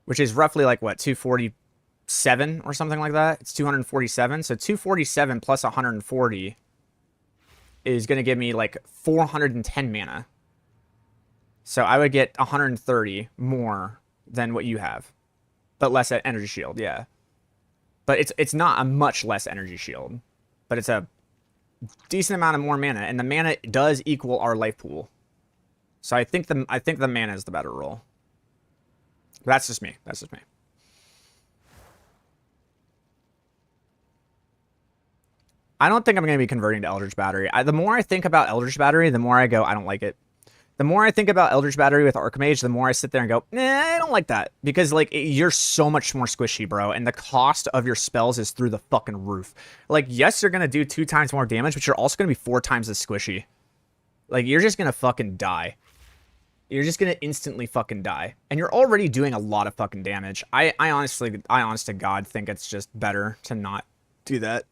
which is roughly like what, 247 or something like that. It's 247. So 247 plus 140 is going to give me like 410 mana. So I would get 130 more than what you have, but less at energy shield. Yeah. But it's not a much less energy shield, but it's a decent amount of more mana, and the mana does equal our life pool. So I think the mana is the better roll. But that's just me. That's just me. I don't think I'm going to be converting to Eldritch Battery. The more I think about Eldritch Battery, the more I go, I don't like it. The more I think about Eldritch Battery with Archmage, the more I sit there and go, nah, I don't like that. Because, like, you're so much more squishy, bro. And the cost of your spells is through the fucking roof. Like, yes, you're going to do 2 times more damage, but you're also going to be 4 times as squishy. Like, you're just going to fucking die. You're just going to instantly fucking die. And you're already doing a lot of fucking damage. I honest to God, think it's just better to not do that.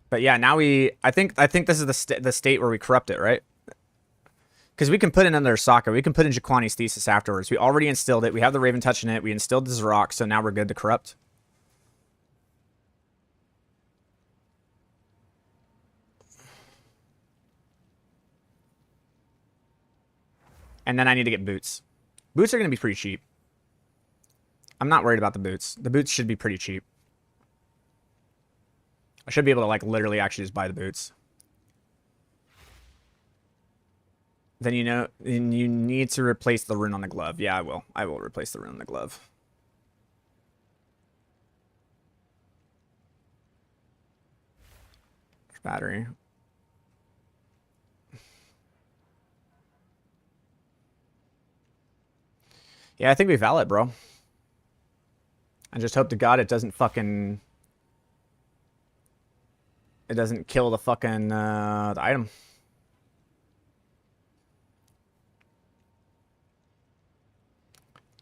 But yeah, now I think this is the state where we corrupt it, right? Because we can put in another Sokka. We can put in Jaquani's Thesis afterwards. We already instilled it. We have the Raven Touch in it. We instilled the Zrock, so now we're good to corrupt. And then I need to get boots. Boots are going to be pretty cheap. I'm not worried about the boots. The boots should be pretty cheap. I should be able to, like, literally actually just buy the boots. Then you need to replace the rune on the glove. Yeah, I will. I will replace the rune on the glove. Battery. Yeah, I think we valid, bro. I just hope to God it doesn't fucking... It doesn't kill the fucking, the item.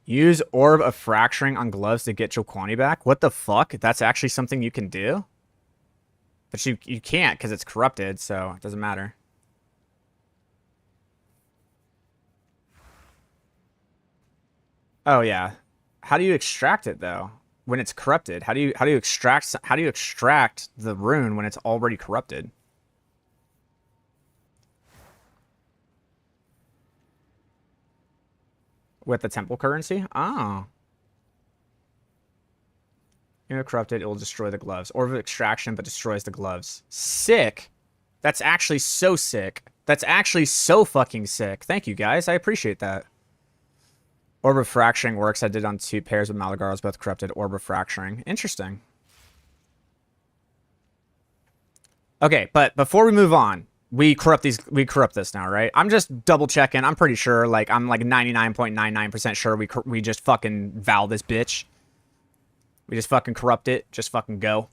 Use Orb of Fracturing on gloves to get Jaquani back? What the fuck? That's actually something you can do? But you can't because it's corrupted, so it doesn't matter. Oh, yeah. How do you extract it, though? When it's corrupted, how do you extract the rune when it's already corrupted? With the temple currency? Oh. You're corrupted, it will destroy the gloves. Orb of extraction, but destroys the gloves. Sick. That's actually so sick. That's actually so fucking sick. Thank you, guys. I appreciate that. Orb of Fracturing works. I did on 2 pairs with Malagaros, both corrupted. Orb of Fracturing. Interesting. Okay, but before we move on, we corrupt this now, right? I'm just double checking. I'm pretty sure, like, I'm like 99.99% sure we just fucking Val this bitch. We just fucking corrupt it. Just fucking go.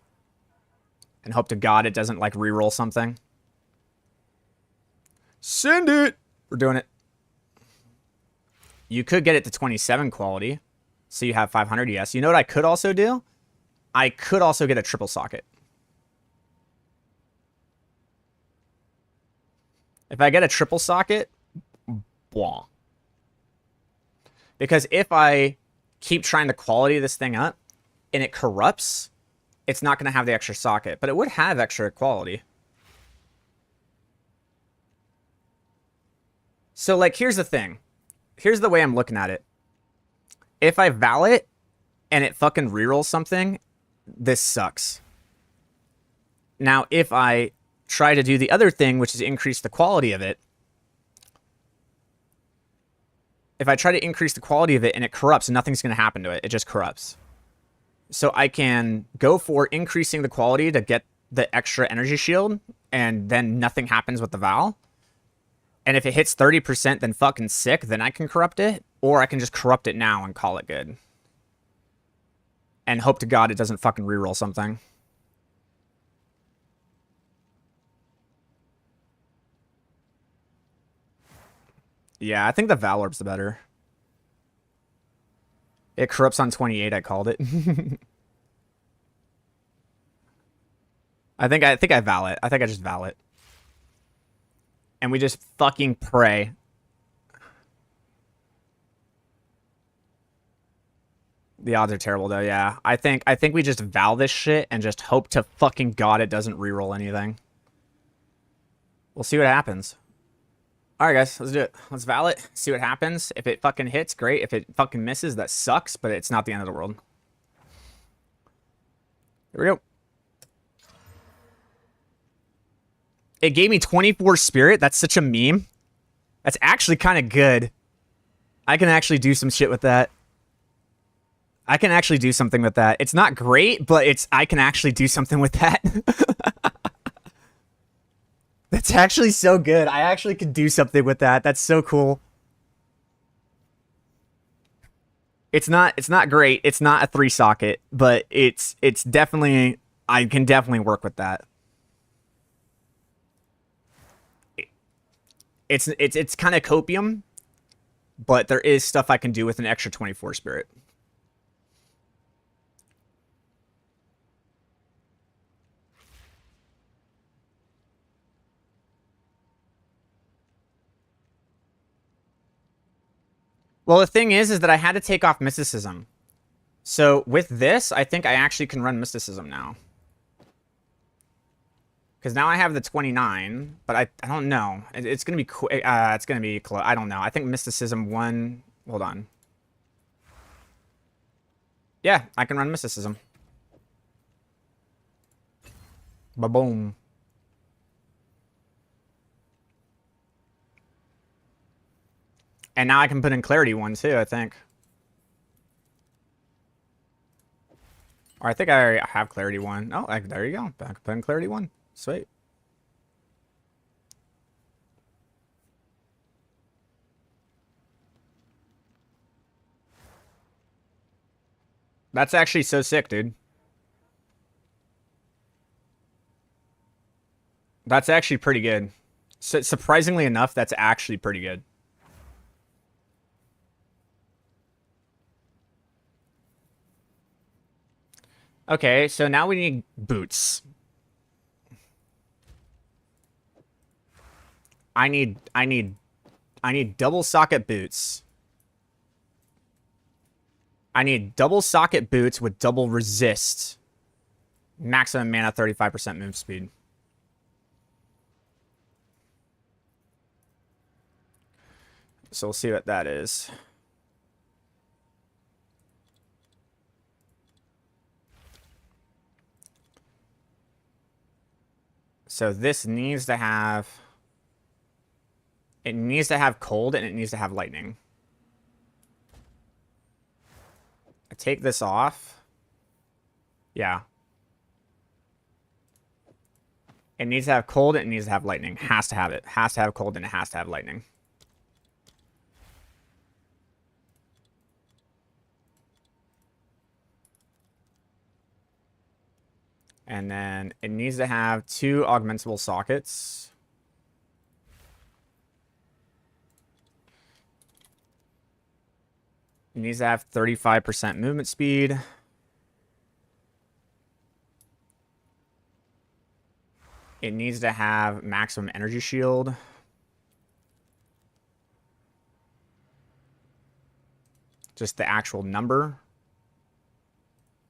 And hope to God it doesn't, like, reroll something. Send it! We're doing it. You could get it to 27 quality. So you have 500, yes. You know what I could also do? I could also get a triple socket. If I get a triple socket, blah. Because if I keep trying to quality this thing up and it corrupts, it's not going to have the extra socket, but it would have extra quality. So, like, here's the thing. Here's the way I'm looking at it. If I val it and it fucking rerolls something, this sucks. Now, if I try to do the other thing, which is increase the quality of it, if I try to increase the quality of it and it corrupts, nothing's going to happen to it. It just corrupts. So I can go for increasing the quality to get the extra energy shield, and then nothing happens with the Val. And if it hits 30%, then fucking sick, then I can corrupt it. Or I can just corrupt it now and call it good. And hope to God it doesn't fucking reroll something. Yeah, I think the Val Orb's the better. It corrupts on 28, I called it. I think I val it. I think I just val it. And we just fucking pray. The odds are terrible though, yeah. I think we just val this shit and just hope to fucking God it doesn't reroll anything. We'll see what happens. Alright guys, let's do it. Let's val it, see what happens. If it fucking hits, great. If it fucking misses, that sucks, but it's not the end of the world. Here we go. It gave me 24 spirit. That's such a meme. That's actually kind of good. I can actually do some shit with that. I can actually do something with that. It's not great, but I can actually do something with that. That's actually so good. I actually could do something with that. That's so cool. It's not great. It's not a 3 socket, but it's definitely, I can definitely work with that. It's kind of copium, but there is stuff I can do with an extra 24 spirit. Well, the thing is that I had to take off mysticism. So with this, I think I actually can run mysticism now. Because now I have the 29, but I don't know. It's going to be quick. It's going to be close. I don't know. I think mysticism 1. Hold on. Yeah, I can run mysticism. Ba-boom. And now I can put in clarity 1 too, I think. Or I think I already have clarity 1. Oh, there you go. I can put in clarity 1. Sweet. That's actually so sick, dude. That's actually pretty good. So, surprisingly enough, that's actually pretty good. Okay, so now we need boots. I need double socket boots. I need double socket boots with double resist. Maximum mana, 35% move speed. So we'll see what that is. So this needs to have... It needs to have cold and it needs to have lightning. I take this off. Yeah. It needs to have cold and it needs to have lightning. Has to have it. Has to have cold and it has to have lightning. And then it needs to have 2 augmentable sockets. It needs to have 35% movement speed. It needs to have maximum energy shield. Just the actual number.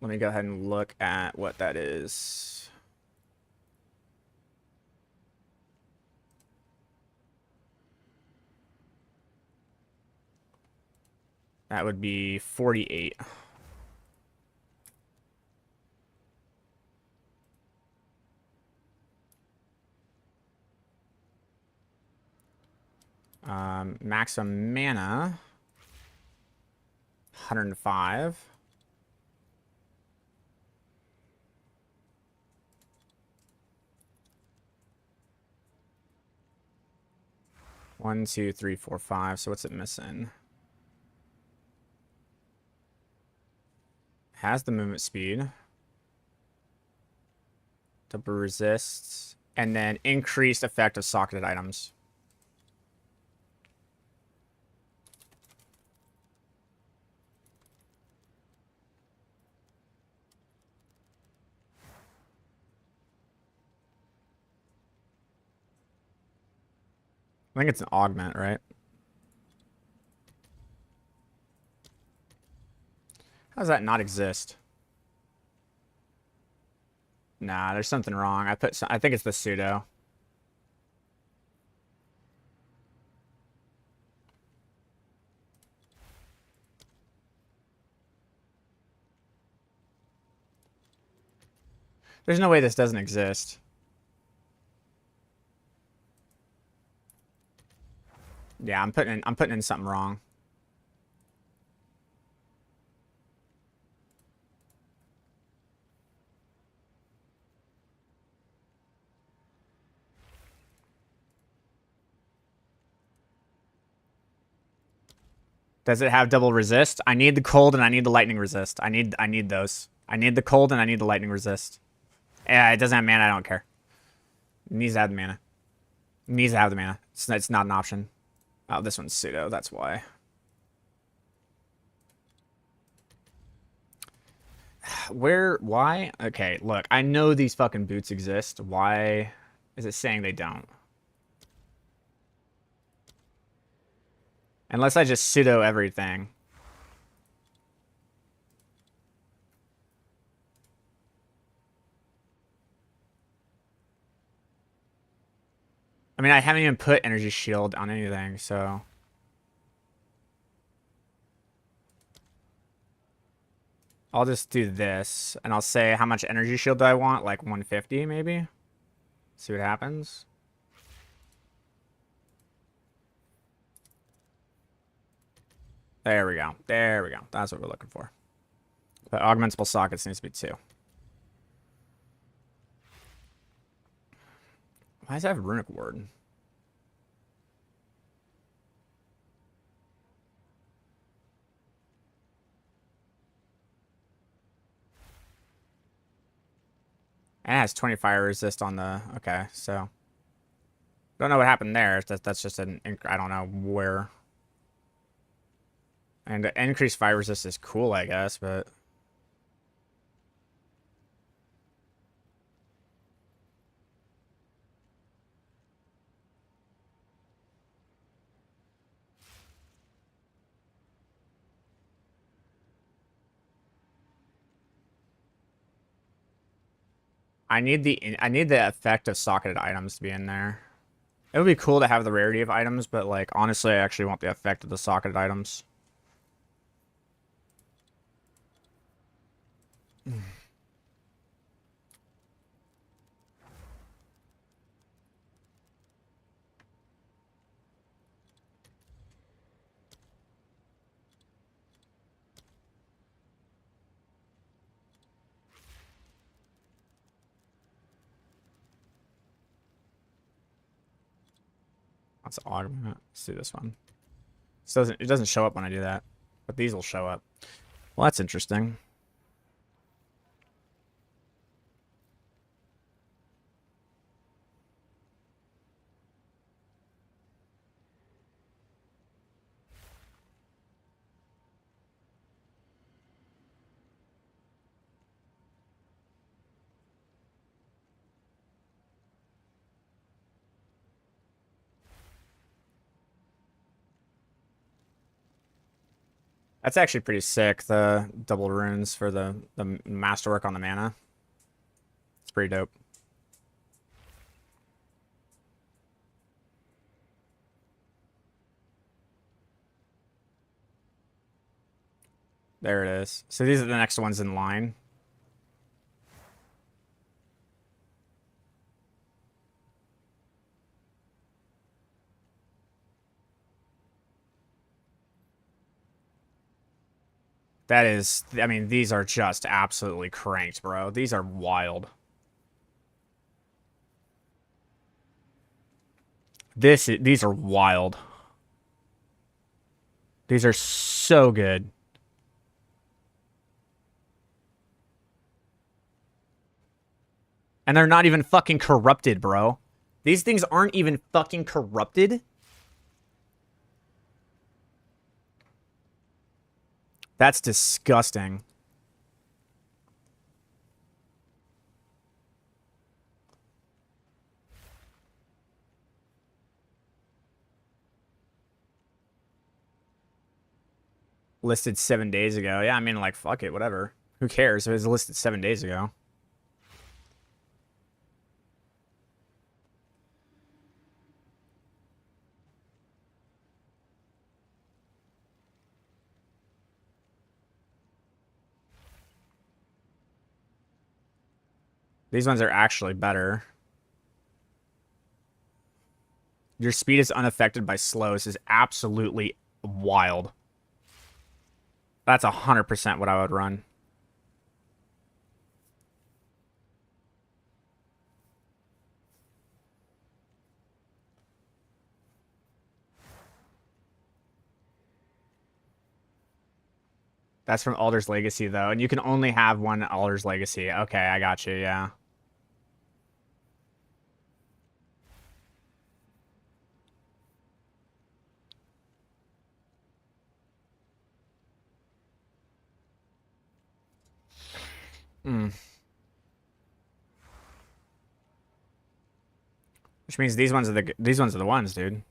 Let me go ahead and look at what that is. That would be 48. Maximum mana, 105. One, two, three, four, five. So what's it missing? Has the movement speed. Double resists. And then increased effect of socketed items. I think it's an augment, right? How does that not exist? Nah, there's something wrong. I think it's the pseudo. There's no way this doesn't exist. Yeah, I'm putting in something wrong. Does it have double resist? I need the cold and I need the lightning resist. I need those. I need the cold and I need the lightning resist. Yeah, it doesn't have mana, I don't care. It needs to have the mana. It needs to have the mana. It's not an option. Oh, this one's pseudo, that's why. Why? Okay, look, I know these fucking boots exist. Why is it saying they don't? Unless I just pseudo everything. I mean, I haven't even put energy shield on anything, so. I'll just do this, and I'll say how much energy shield do I want? Like 150, maybe? See what happens. There we go. There we go. That's what we're looking for. But augmentable sockets needs to be 2. Why does that have runic word? And it has 20 fire resist on the... Okay, so... Don't know what happened there. That's just an... I don't know where... And the increased fire resist is cool, I guess, but... I need the effect of socketed items to be in there. It would be cool to have the rarity of items, but like honestly, I actually want the effect of the socketed items. Let's augment. Let's do this one. It doesn't show up when I do that, but these will show up. Well, that's interesting. That's actually pretty sick, the double runes for the masterwork on the mana. It's pretty dope. There it is. So these are the next ones in line. That is, I mean, these are just absolutely cranked, bro. These are wild. These are wild. These are so good. And they're not even fucking corrupted, bro. These things aren't even fucking corrupted. That's disgusting. Listed 7 days ago. Yeah, I mean, like, fuck it, whatever. Who cares if it was listed 7 days ago? These ones are actually better. Your speed is unaffected by slows is absolutely wild. That's 100% what I would run. That's from Alder's Legacy, though. And you can only have one Alder's Legacy. Okay, I got you, yeah. Hmm. Which means these ones are the ones, dude.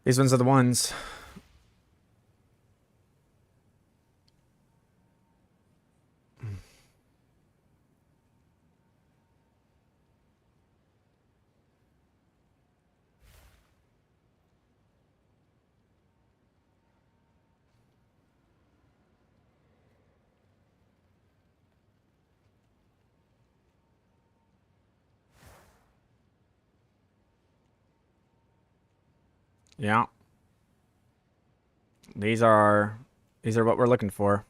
These ones are the ones. Yeah. These are what we're looking for.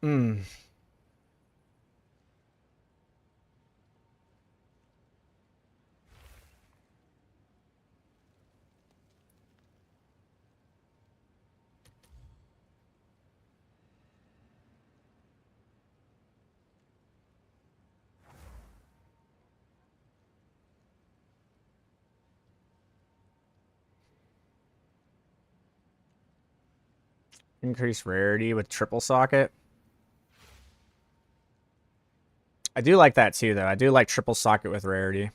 Hmm. Increase rarity with triple socket. I do like that too, though. I do like triple socket with rarity.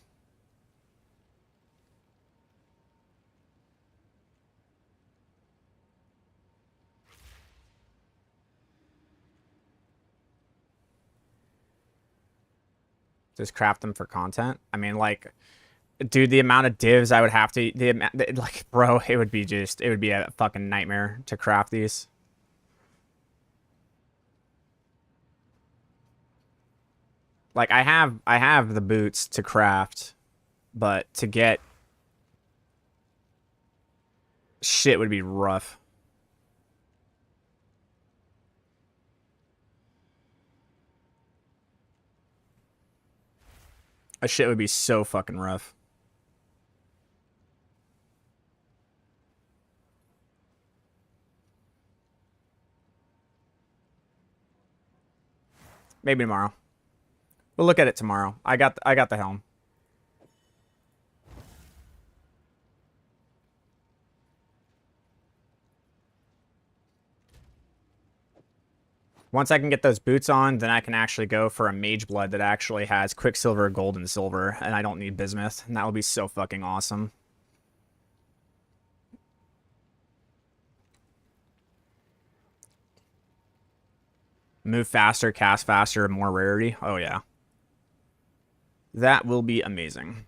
Just craft them for content. I mean, like, dude, the amount of divs I would have to, like, bro, it would be a fucking nightmare to craft these. Like, I have the boots to craft, but to get shit would be rough. A shit would be so fucking rough. Maybe tomorrow. We'll look at it tomorrow. I got the helm. Once I can get those boots on, then I can actually go for a mage blood that actually has quicksilver, gold, and silver, and I don't need bismuth, and that would be so fucking awesome. Move faster, cast faster, more rarity. Oh yeah. That will be amazing.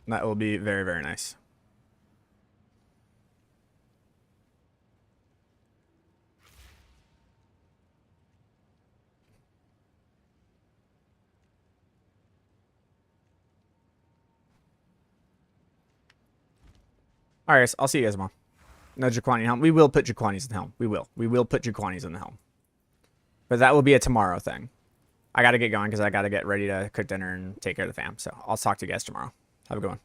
That will be very, very nice. Alright, guys, I'll see you guys tomorrow. No Jaquani helm. We will put Jaquanis in the helm. We will. We will put Jaquanis in the helm. But that will be a tomorrow thing. I gotta get going because I gotta get ready to cook dinner and take care of the fam. So I'll talk to you guys tomorrow. Have a good one.